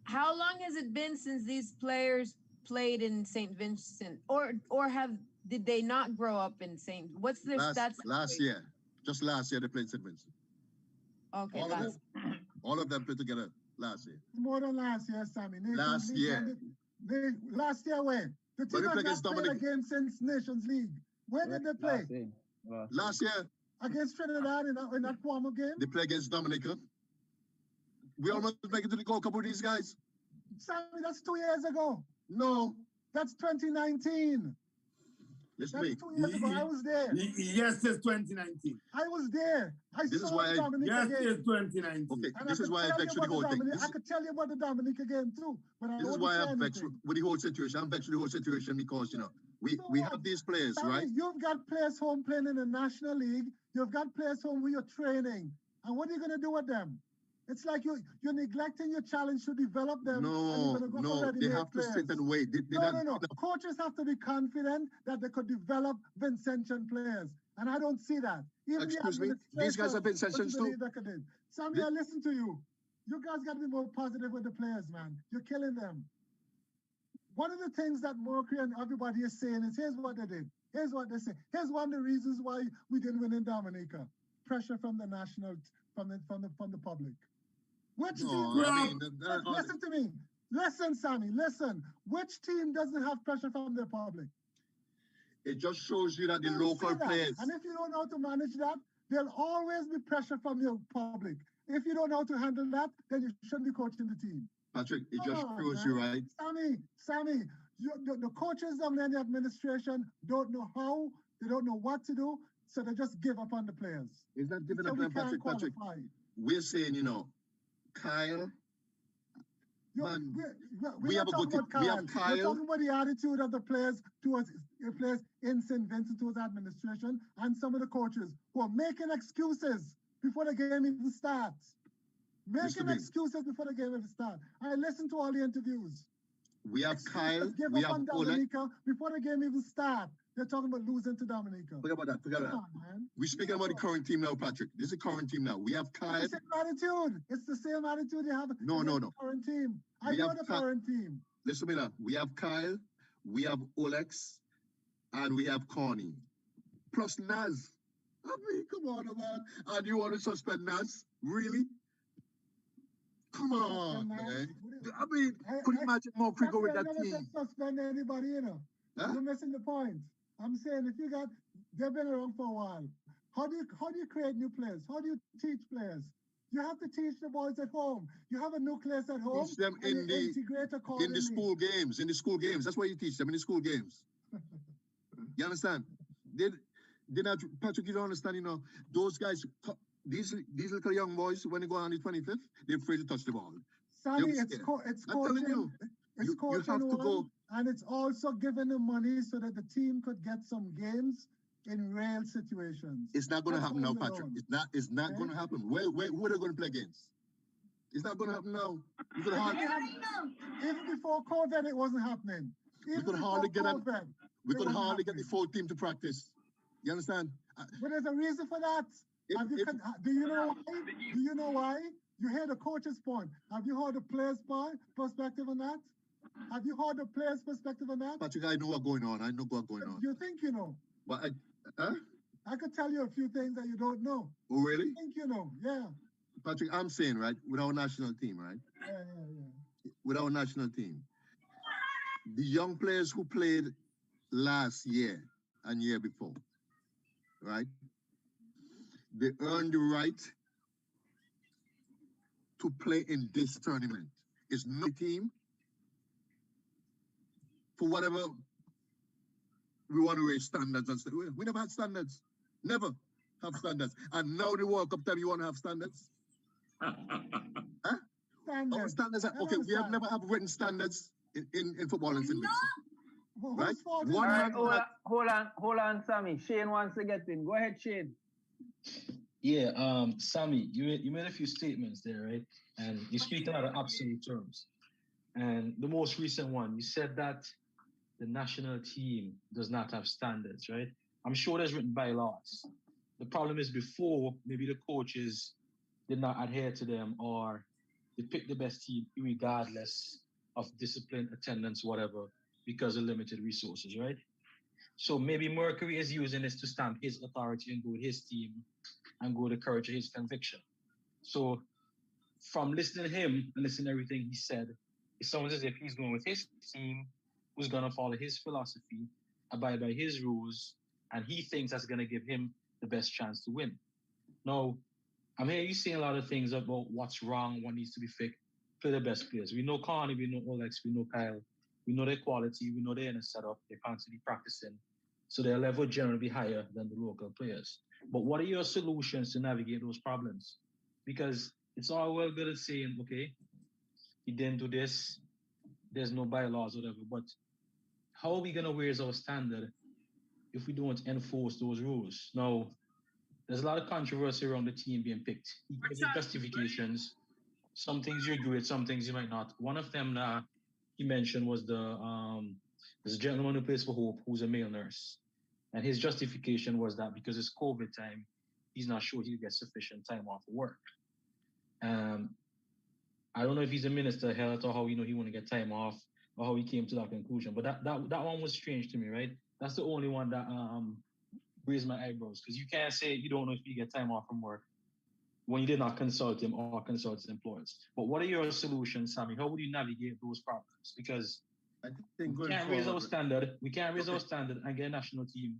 How long has it been since these players played in St. Vincent, or did they not grow up in St.? What's their stats? Last year. Just last year they played St. Vincent. Okay, all of them played together last year. More than last year, Sammy. Last year when? The team has not played a game since Nations League. When did they play? Last year. Against Trinidad in that Cuomo game? They play against Dominica. We almost make it to the Gold Cup with these guys. Sammy, that's 2 years ago. No. That's 2019. Listen to me. 2 years ago. I was there. Yes, it's 2019. I was there. This is why Dominica game. It's 2019. Okay, this is why I vexed with the whole thing. I could tell you about the Dominica game too. But this is why I'm vexed with the whole situation. I'm vexed with the whole situation because, we have these players, Sammy, right? You've got players home playing in the National League. You've got players home where you're training. And what are you going to do with them? It's like you're neglecting your challenge to develop them. No, they have to sit and wait. No. Coaches have to be confident that they could develop Vincentian players. And I don't see that. Excuse me? These guys are Vincentians too? Sammy, I listen to you. You guys got to be more positive with the players, man. You're killing them. One of the things that Mercury and everybody is saying is, here's what they did. Here's what they say. Here's one of the reasons why we didn't win in Dominica. Pressure from the from the public. Which team? Listen to me. Listen, Sammy. Listen. Which team doesn't have pressure from the public? It just shows you that the local players. And if you don't know how to manage that, there'll always be pressure from your public. If you don't know how to handle that, then you shouldn't be coaching the team. Patrick, it just shows you, right? Sammy, the coaches down there in the administration don't know how, they don't know what to do, so they just give up on the players. It's not giving up on Patrick. We're saying, Kyle. We have Kyle. We're talking about the attitude of the players towards the players in St. Vincent, towards administration, and some of the coaches who are making excuses before the game even starts. Making Mr. Bean. excuses before the game even starts. I listened to all the interviews. We have Kyle, Give we up have on Oleg. Dominica before the game even starts. They're talking about losing to Dominica. Forget about that. Forget about Come that. on, man. We're speaking about the current team now, Patrick. This is the current team now. We have Kyle. It's the same attitude. It's the same attitude they have. No. The current team. I We know have the current team. Listen to me now. We have Kyle, we have Olex, and we have Connie. Plus Naz. I mean, come on, man. And you want to suspend Naz? Really? Come on, man. I mean, could you imagine more quicker with that team? Suspend anybody, you know. Huh? You're missing the point. I'm saying if you got, they've been around for a while. How do you create new players? How do you teach players? You have to teach the boys at home. You have a nucleus at home. Teach them and in you integrate accordingly. the school games. In the school games. That's why you teach them in the school games. You understand? They not, Patrick, you don't understand, you know, those guys, these little young boys, when they go on the 25th, they're afraid to touch the ball. Sammy, it's coaching. It's coaching have to go. And it's also giving them money so that the team could get some games in real situations. It's not going to happen now, Patrick. It's not going to happen. Who are they going to play against? It's not going to happen now. Even before COVID, it wasn't happening. We could hardly get the full team to practice. You understand? But there's a reason for that. Do you know why? Do you know why? You hear the coach's point. Have you heard the players' perspective on that? Have you heard the players' perspective on that? Patrick, I know what's going on. I know what's going on. You think you know? But I could tell you a few things that you don't know. Oh, really? You think you know? Yeah. Patrick, I'm saying, right, with our national team, right? Yeah. With our national team, the young players who played last year and year before, right? They earned the right to play in this tournament. It's no team for whatever we want to raise standards and stuff. We never had standards. Never have standards. And now the World Cup time, you want to have standards? Huh? Our standards are, okay, we have never have written standards in football and St. Right? Hold on, Sammy. Shane wants to get in. Go ahead, Shane. Yeah, Sammy, you made a few statements there, right? And you speak out of absolute terms. And the most recent one, you said that the national team does not have standards, right? I'm sure there's written bylaws. The problem is before, maybe the coaches did not adhere to them, or they picked the best team regardless of discipline, attendance, whatever, because of limited resources, right? So maybe Mercury is using this to stamp his authority and go with his team and go with the courage of his conviction. So from listening to him and listening to everything he said, it sounds as if he's going with his team, who's going to follow his philosophy, abide by his rules, and he thinks that's going to give him the best chance to win. Now, I'm hearing you saying a lot of things about what's wrong, what needs to be fixed. Play the best players. We know Connie, we know Olex, we know Kyle. We know their quality, we know they're in a setup, they're constantly practicing. So their level generally be higher than the local players. But what are your solutions to navigate those problems? Because it's all well good at saying, okay, he didn't do this, there's no bylaws, whatever, but how are we going to raise our standard if we don't enforce those rules? Now, there's a lot of controversy around the team being picked. He gives justifications. Some things you agree with, some things you might not. One of them he mentioned was there's a gentleman who plays for Hope who's a male nurse. And his justification was that because it's COVID time, he's not sure he'll get sufficient time off of work. I don't know if he's a minister of health or how he want to get time off or how he came to that conclusion. But that one was strange to me, right? That's the only one that raised my eyebrows, because you can't say you don't know if you get time off from work when you did not consult him or consult his employers. But what are your solutions, Sammy? How would you navigate those problems? Because I think we can't raise our standard. We can't raise our standard and get a national team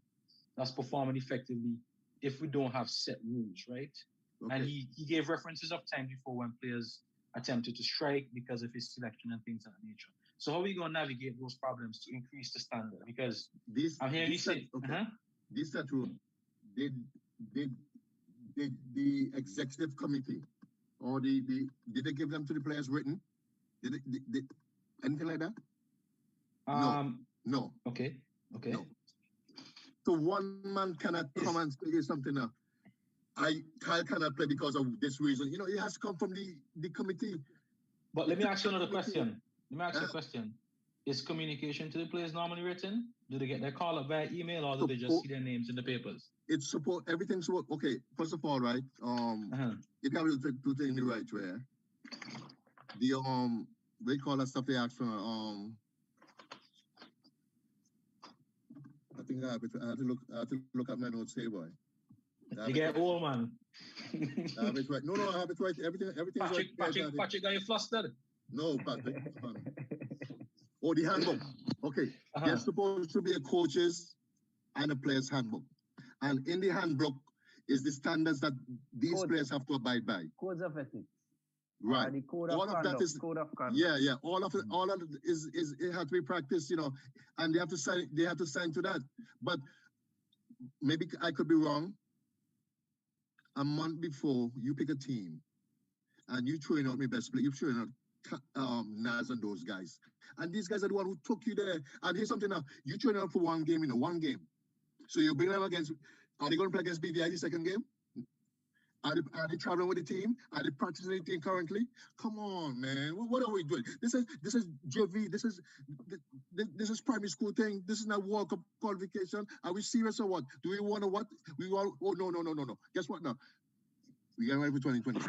that's performing effectively if we don't have set rules, right? Okay. And he gave references of time before when players attempted to strike because of his selection and things of that nature. So how are we going to navigate those problems to increase the standard? Because I'm hearing you say, this set rule, did the executive committee or did they give them to the players written? Did anything like that? No. Okay. No. So one man cannot come and say something now. Kyle cannot play because of this reason. You know, it has to come from the committee. But let me ask you another question. Let me ask you a question. Is communication to the players normally written? Do they get their call up via email, or do they just see their names in the papers? It's support, everything's support. Okay, first of all, right, you have to do things the right way. The they call that stuff they ask for, I think I have to look at my notes here, boy. You get old, man. I have it right. No, I have it right. Everything's Patrick, right. Patrick got you flustered. No, Patrick. Oh, the handbook. Okay. There's supposed to be a coach's and a player's handbook. And in the handbook is the standards that these players have to abide by. Codes of ethics. Right. The code of conduct, that is code of conduct. Yeah. All of it is it has to be practiced, you know, and they have to sign to that. But maybe I could be wrong. A month before you pick a team and you train out my best player, you train out Naz and those guys. And these guys are the one who took you there. And here's something now, you train out for one game, one game. So you bring them against, are they going to play against BVI the second game? Are they traveling with the team? Are they practicing the team currently? Come on, man. What are we doing? This is JV. This is primary school thing. This is not World Cup qualification. Are we serious or what? Do we want to what? Oh, no. Guess what now? We're getting ready for 2026.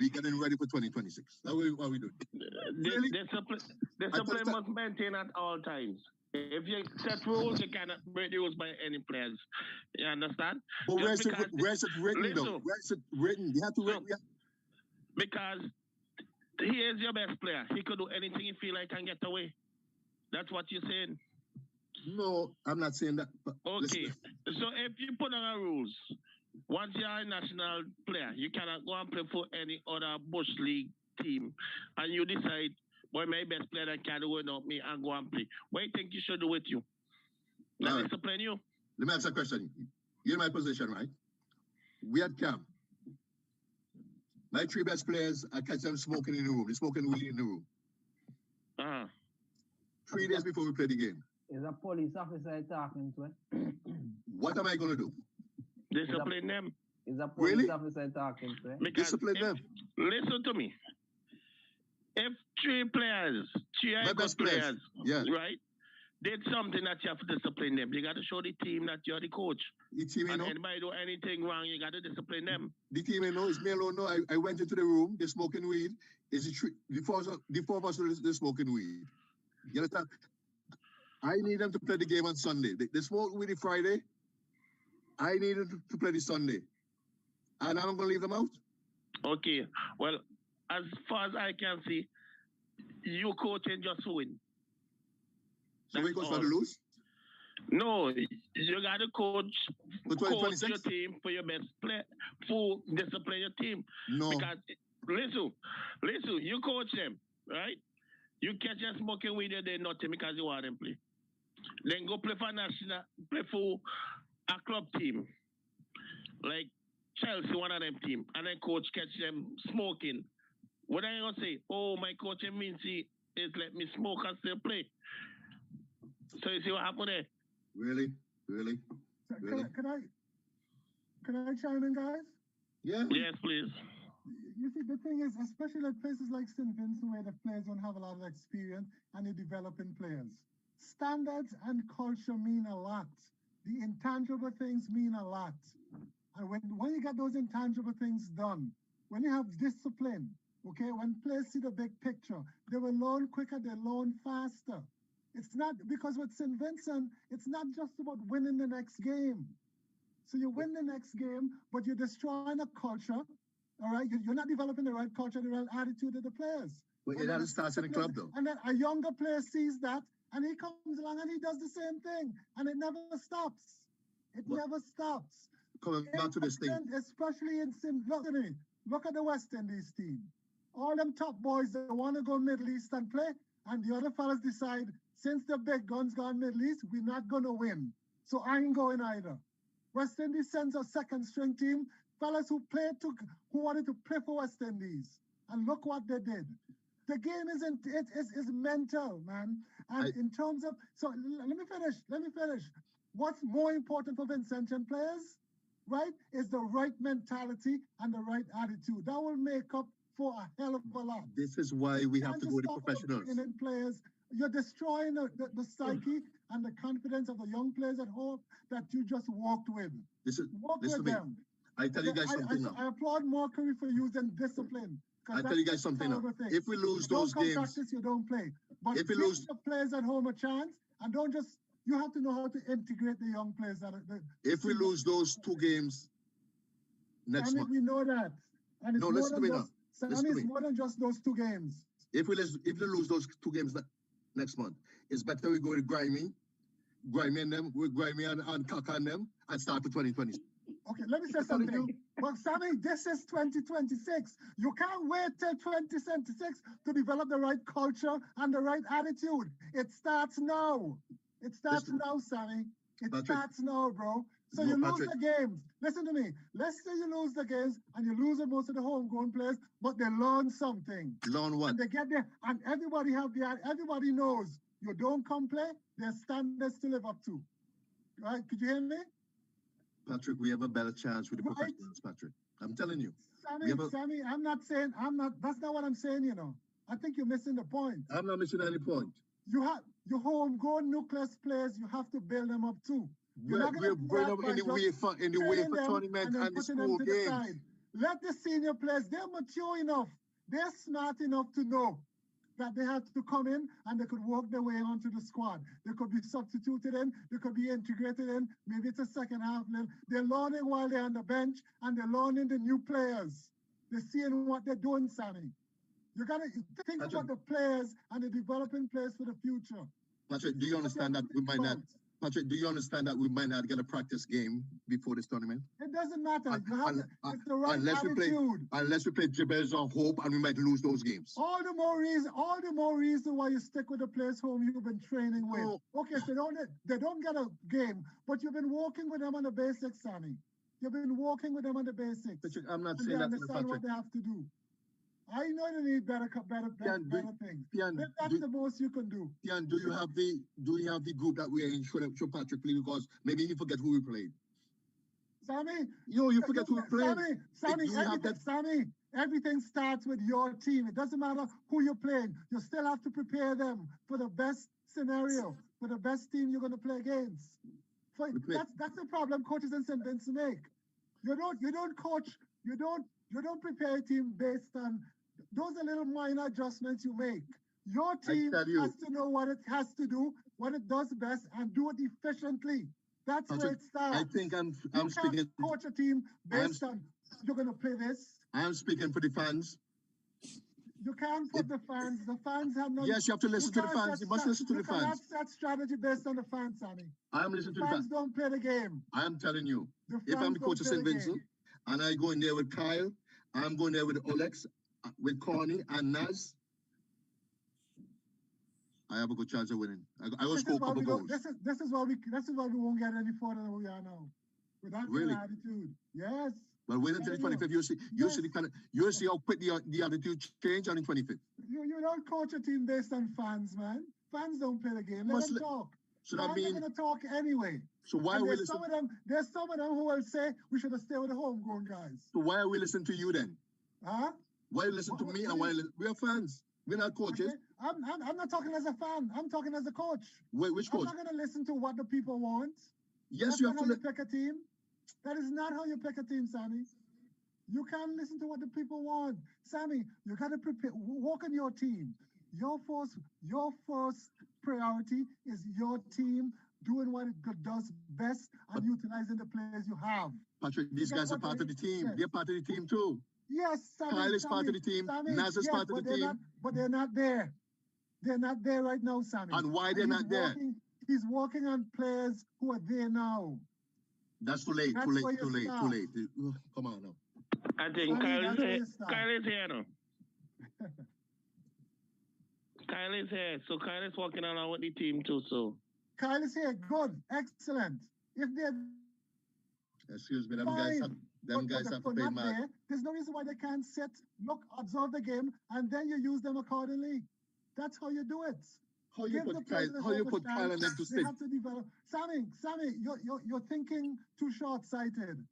We're getting ready for 2026. What are we doing? Really? Discipline must maintain at all times. If you set rules, you cannot break the rules by any players. You understand? But where's it written, though? Where's it written? You have to write. Because he is your best player. He could do anything he feel like and get away. That's what you're saying. No, I'm not saying that. Okay. So if you put on rules, once you're a national player, you cannot go and play for any other Bush League team. And you decide, boy, my best player that can't do without me and go and play. What do you think you should do with you? Let me discipline you. Let me ask a question. You're in my position, right? We had camp. My 3 best players, I catch them smoking in the room. They're smoking weed in the room. 3 days before we play the game. Is a police officer talking to him? What am I going to do? Discipline them. Is a police officer talking to him? Discipline them. Listen to me. If 3 players, 3 best players, right, did something that you have to discipline them, you got to show the team that you're the coach. The team, and anybody do anything wrong, you got to discipline them. The team, it's me alone. No, I went into the room, they're smoking weed. The 4 of us are smoking weed. You understand? I need them to play the game on Sunday. They smoke weed on Friday. I need them to play the Sunday. And I'm going to leave them out. Okay. Well, as far as I can see, you coaching just win. So we go to lose? No, you got to coach your team for your best play, for discipline your team. No. Because, listen, you coach them, right? You catch them smoking weed, they nothing because you want them play. Then go play for a club team, like Chelsea, one of them team, and then coach catch them smoking. What are you gonna say? Oh, my coaching means he is let me smoke and still play. So you see what happened there? Really? Can I chime in, guys? Yeah. Yes, please. You see, the thing is, especially at places like St. Vincent, where the players don't have a lot of experience and they're developing players, standards and culture mean a lot. The intangible things mean a lot. And when you get those intangible things done, when you have discipline, okay, when players see the big picture, they will learn quicker, they learn faster. It's not, because with St. Vincent, it's not just about winning the next game. So you win the next game, but you're destroying a culture, all right? You're not developing the right culture, the right attitude of the players. But it doesn't start in the club, though. And then a younger player sees that, and he comes along and he does the same thing, and it never stops. It never stops. Coming back to this thing. Especially in Zimbabwe, look at the West Indies team. All them top boys that want to go Middle East and play, and the other fellas decide, since the big guns gone Middle East, we're not going to win. So I ain't going either. West Indies sends a second string team, fellas who wanted to play for West Indies. And look what they did. The game is mental, man. And in terms of, so let me finish. What's more important for Vincentian players? right, is the right mentality and the right attitude. That will make up for a hell of a lot. This is why we have to go to professionals. Players, you're destroying the psyche and the confidence of the young players at home that you just walked with. Walk with them. I tell you guys something now. I applaud Mockery for using discipline. I tell you guys something now. If we lose those games, practice, you don't play. But if we lose the players at home a chance, and don't just, you have to know how to integrate the young players. If we lose those 2 games next month, we know that. And it's no, listen to me now. It's more than just those 2 games. If we lose those 2 games next month, it's better we go to Grimy and them, with Grimy and Kaka and them, and start for 2020. Okay, let me say something. But Sammy, this is 2026. You can't wait till 2026 to develop the right culture and the right attitude. It starts now. It starts now, Sammy. It starts now, bro. So you lose the games. Listen to me. Let's say you lose the games and you lose most of the homegrown players, but they learn something. Learn what? And they get there, and everybody knows you don't come play, there's standards to live up to. Right? Could you hear me? Patrick, we have a better chance with the professionals, Patrick. I'm telling you. Sammy, that's not what I'm saying, you know. I think you're missing the point. I'm not missing any point. You have your homegrown nucleus players, you have to build them up too. We're going up in the UEFA tournament and the school games. Let the senior players, they're mature enough, they're smart enough to know that they have to come in and they could work their way onto the squad. They could be substituted in, they could be integrated in, maybe it's a second half. They're learning while they're on the bench and they're learning the new players. They're seeing what they're doing, Sammy. You gotta think about the players and the developing players for the future. Patrick, do you understand that we might not? Patrick, do you understand that we might not get a practice game before this tournament? It doesn't matter. It's the right attitude. Unless we play Jabez on hope and we might lose those games. All the more reason why you stick with the players whom you've been training with. Oh. Okay, so they don't get a game, but you've been working with them on the basics, Sammy. You've been working with them on the basics. Patrick, I'm not saying that. They understand what they have to do. I know they need better things. That's the most you can do. Theon, do you have the group that we are in? Show Patrick, please, because maybe you forget who we played. Sammy, you forget who we played. Sammy, everything starts with your team. It doesn't matter who you're playing. You still have to prepare them for the best scenario, for the best team you're going to play against. That's the problem coaches in St. Vincent make. You don't prepare a team based on those are little minor adjustments you make. Your team has to know what it has to do, what it does best, and do it efficiently. That's where it starts. I think I'm speaking. Can't coach a team based on you're going to play this. I'm speaking for the fans. You can't put the fans. The fans have no. Yes, you have to listen to the fans. You must listen to the fans. You cannot set strategy based on the fans, Sammy. I am listening to the fans. Don't play the game. I am telling you. If I'm the coach of St. Vincent, and I go in there with Kyle, I'm going there with Alex, with Connie and Naz. I have a good chance of winning. I will score a couple goals. This is why we won't get any further than we are now. With that kind of attitude. Yes. Well, wait until the 25th. You'll see how quick the attitude change on the 25th. You don't coach a team based on fans, man. Fans don't play the game. Let them talk. So that means they're gonna talk anyway. So why are we listening? There's some of them who will say we should have stayed with the homegrown guys. So why are we listening to you then? Huh? Why you listen to me and why we are fans? We're not coaches. Okay. I'm not talking as a fan. I'm talking as a coach. Wait, which coach? I'm not gonna listen to what the people want. Yes, you have to pick a team. That is not how you pick a team, Sammy. You can't listen to what the people want. Sammy, you gotta work on your team. Your first priority is your team doing what it does best and utilizing the players you have. Patrick, these guys are part of the team. Yes. They're part of the team too. Yes, Sammy. Kyle is part of the team. Naz is part of the team. But they're not there. They're not there right now, Sammy. And why they're not there? He's working on players who are there now. That's too late. Too late. Come on now. I think Kyle is here now. Kyle is here. So Kyle is working along with the team too. So Kyle is here. Good. Excellent. If they're excuse me, them guys have to pay mad. There's no reason why they can't sit, look, observe the game, and then you use them accordingly. That's how you do it. How you put Kyle and them to sit? They have to develop. Sammy, you're thinking too short-sighted.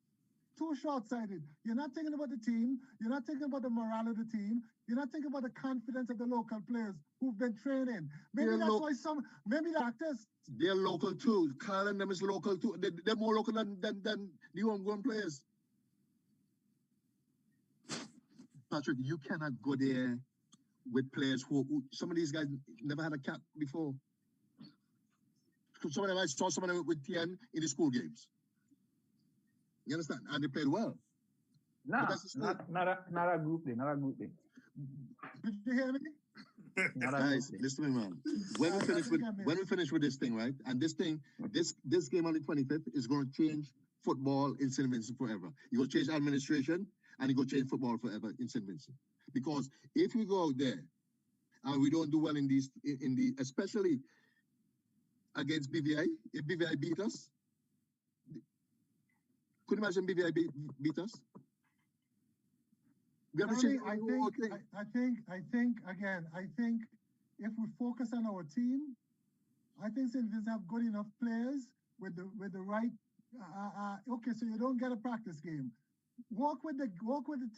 too short-sighted. You're not thinking about the team. You're not thinking about the morale of the team. You're not thinking about the confidence of the local players who've been training. Maybe They're that's why maybe the actors. They're local too. Carl and them is local too. They're more local than the homegrown players. Patrick, you cannot go there with players who some of these guys never had a cap before. Some of them, I saw some of them with Theon in the school games. You understand? And they played well. Nah, not a group thing. Not a group thing. Did you hear me? Guys, listen to me, man. When we finish with this thing, right? And this thing, this game on the 25th is going to change football in St. Vincent forever. It will change administration and it will change football forever in St. Vincent. Because if we go out there and we don't do well in the especially against BVI, if BVI beat us, could you imagine BVI beat us? We have to change. I think if we focus on our team, I think St. Vincent have good enough players with the right. Okay, so you don't get a practice game. Walk with the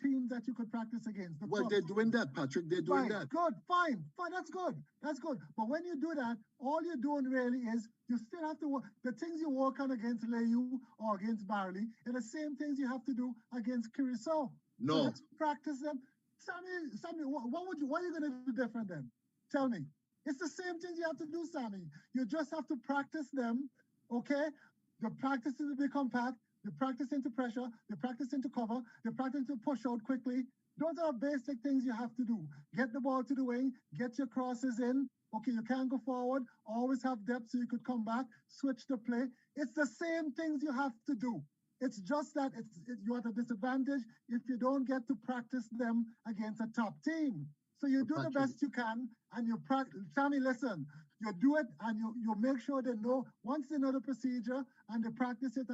teams that you could practice against. Well, they're doing that, Patrick. They're doing that. Good, fine. That's good. But when you do that, all you're doing really is you still have to work. The things you work on against Leyu or against Barley are the same things you have to do against Curacao. No. So let's practice them. Sammy, what are you going to do different then? Tell me. It's the same things you have to do, Sammy. You just have to practice them, okay? The practice is to be compact. The practice into pressure, the practice into cover, the practice to push out quickly. Those are basic things you have to do. Get the ball to the wing, get your crosses in. Okay, you can't go forward. Always have depth so you could come back, switch the play. It's the same things you have to do. It's just that you're at a disadvantage if you don't get to practice them against a top team. So you do the best you can, and you practice. Sammy, listen, you do it, and you make sure they know, once they know the procedure, and they practice it,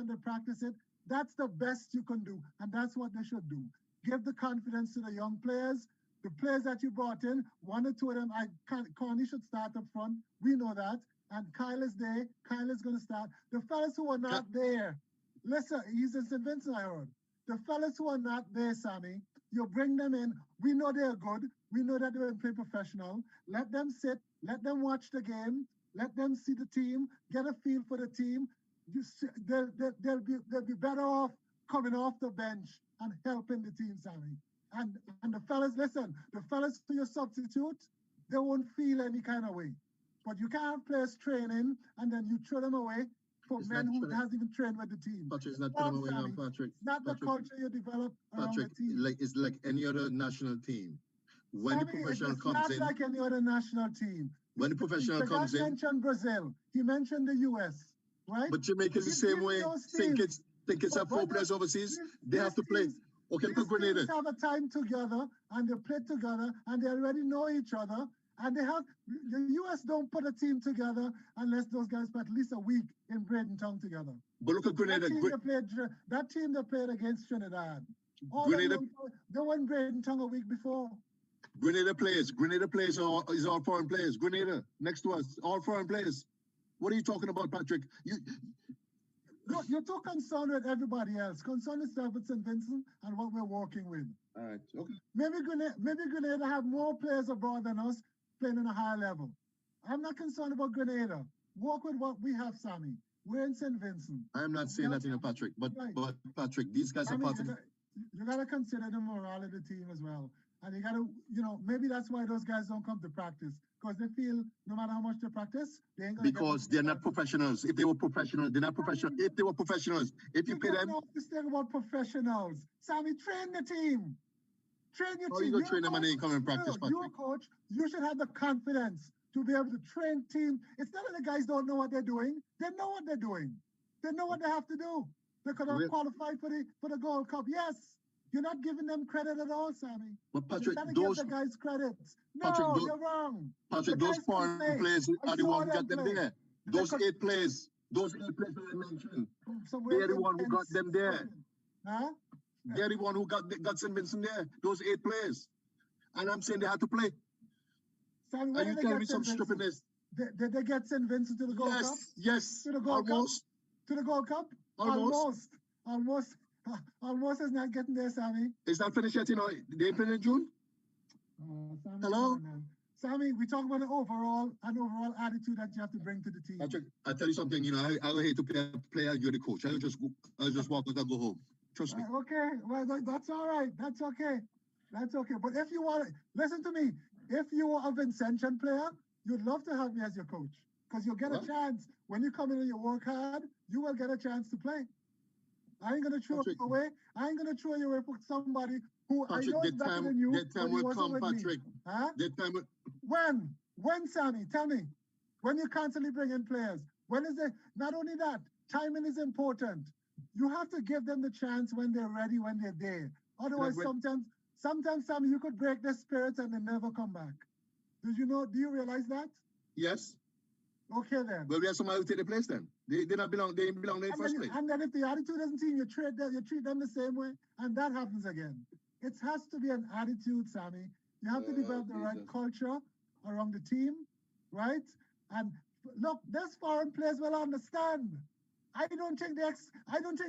that's the best you can do, and that's what they should do. Give the confidence to the young players. The players that you brought in, one or two of them, Connie should start up front. We know that. And Kyle is there. Kyle is going to start. The fellas who are not there, listen, he's in St. Vincent, I heard. The fellas who are not there, Sammy, you bring them in. We know they're good. We know that they're play professional. Let them sit. Let them watch the game. Let them see the team. Get a feel for the team. They'll be better off coming off the bench and helping the team, Sammy. And the fellas, listen, the fellas who you substitute, they won't feel any kind of way. But you can't have players training and then you throw them away for men who hasn't even trained with the team. Patrick, it's not throwing them away now, Patrick. It's not the culture you develop around Patrick, the team. it's like any other national team. When Sammy, the professional it's comes not in, like any other national team. when the professional comes in, he mentioned Brazil. He mentioned the US, right? But Jamaica's the same way. Think it's have 4 players overseas. They have to play. Okay, look at Grenada. They have a time together and they play together and they already know each other. And the US don't put a team together unless those guys spent at least a week in Bradenton together. But look at Grenada. That team they played against Trinidad. Grenada, they won Bradenton a week before. Grenada players is all foreign players. Grenada, next to us, all foreign players. What are you talking about, Patrick? You're too concerned with everybody else. Concern yourself with St. Vincent and what we're working with. All right, okay. Maybe Grenada have more players abroad than us playing on a higher level. I'm not concerned about Grenada. Work with what we have, Sammy. We're in St. Vincent. I'm not saying that, Patrick. But Patrick, these guys are part of. You gotta consider the morale of the team as well. And you gotta, maybe that's why those guys don't come to practice. Because they feel no matter how much they practice, they ain't gonna because they're not professionals. If they were professionals, they're not professional. If they were professionals, if you pay them. Don't know this thing about professionals. Sammy, train the team. Train your team. How you gonna train them and they come and practice, Patrick? You're a coach. You should have the confidence to be able to train team. It's not that the guys don't know what they're doing. They know what they're doing. They know what they have to do. They could have qualified for the Gold Cup. Yes. You're not giving them credit at all, Sammy. But Patrick, give the guys credit. No, you're wrong. Patrick, those foreign players are the ones who got them there. Those 8 players that I mentioned, they're the one who got them there. Huh? They're the one who got St. Vincent there. Those 8 players. And I'm saying they had to play. Sammy, are you telling me some stupidness? Did they get St. Vincent to the Gold Cup? Yes. To the Gold Cup? To the Gold Cup? Almost. Almost is not getting there, Sammy. It's not finished yet, you know. They play in June? Sammy, Hello? come on, man. Sammy, we talk about the overall attitude that you have to bring to the team. Patrick, I tell you something, you know, I hate to play as you're the coach. I'll just walk out and go home. Trust me. Okay, well, that's all right. That's okay. That's okay. But if you want, listen to me. If you are a Vincentian player, you'd love to have me as your coach because you'll get a chance. When you come in and you work hard, you will get a chance to play. I ain't going to throw you away. I ain't going to throw you away for somebody who Patrick, I know is better than you. That time will come, Patrick. Huh? That time will... When, Sammy? Tell me. When you constantly bring in players. When is it? Not only that, timing is important. You have to give them the chance when they're ready, when they're there. Otherwise, sometimes, Sammy, you could break their spirits and they never come back. Do you realize that? Yes. Okay then. Well, we have somebody who take the place then. They don't belong there in the first place. And then if the attitude isn't team, you treat them the same way, and that happens again. It has to be an attitude, Sammy. You have to develop the right culture around the team, right? And look, this foreign players will understand. I don't think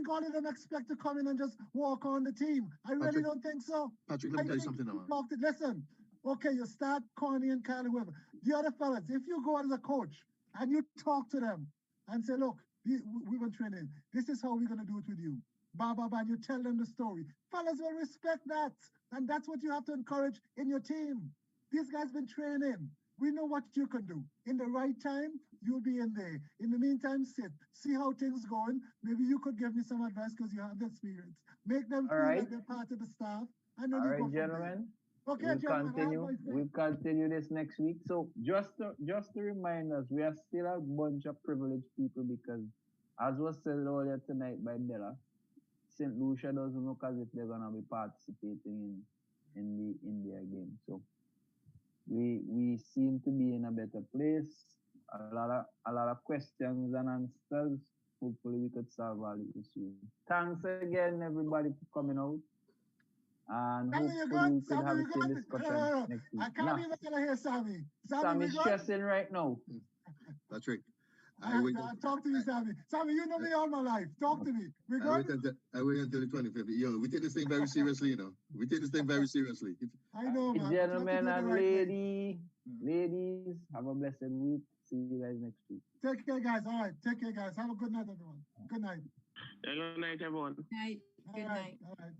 all of them expect to come in and just walk on the team. I really don't think so. Patrick, let me tell you something now. Listen, okay, you start Connie and Kyle, whoever. The other fellas, if you go as a coach and you talk to them and say, look, we were training. This is how we're going to do it with you. And you tell them the story. Fellas will respect that. And that's what you have to encourage in your team. These guys been training. We know what you can do. In the right time, you'll be in there. In the meantime, sit. See how things going. Maybe you could give me some advice because you have the experience. Make them feel like they're part of the staff. And then all right, gentlemen. Okay, we'll continue this next week. So just to remind us, we are still a bunch of privileged people because, as was said earlier tonight by Della, St. Lucia doesn't look as if they're gonna be participating in the India game. So we seem to be in a better place. A lot of questions and answers. Hopefully we could solve all the issues. Thanks again, everybody, for coming out. And hopefully we can have the same discussion next week. I can't even hear Sammy. Sammy's stressing right now. Patrick, I'll talk to you, Sammy. Sammy, you know me all my life. Talk to me. I wait until the 25th. Yo, we take this thing very seriously, you know. We take this thing very seriously. I know, man. Gentlemen and ladies, have a blessed week. See you guys next week. Take care, guys. All right. Take care, guys. Have a good night, everyone. Good night. Good night, everyone. Good night. All right.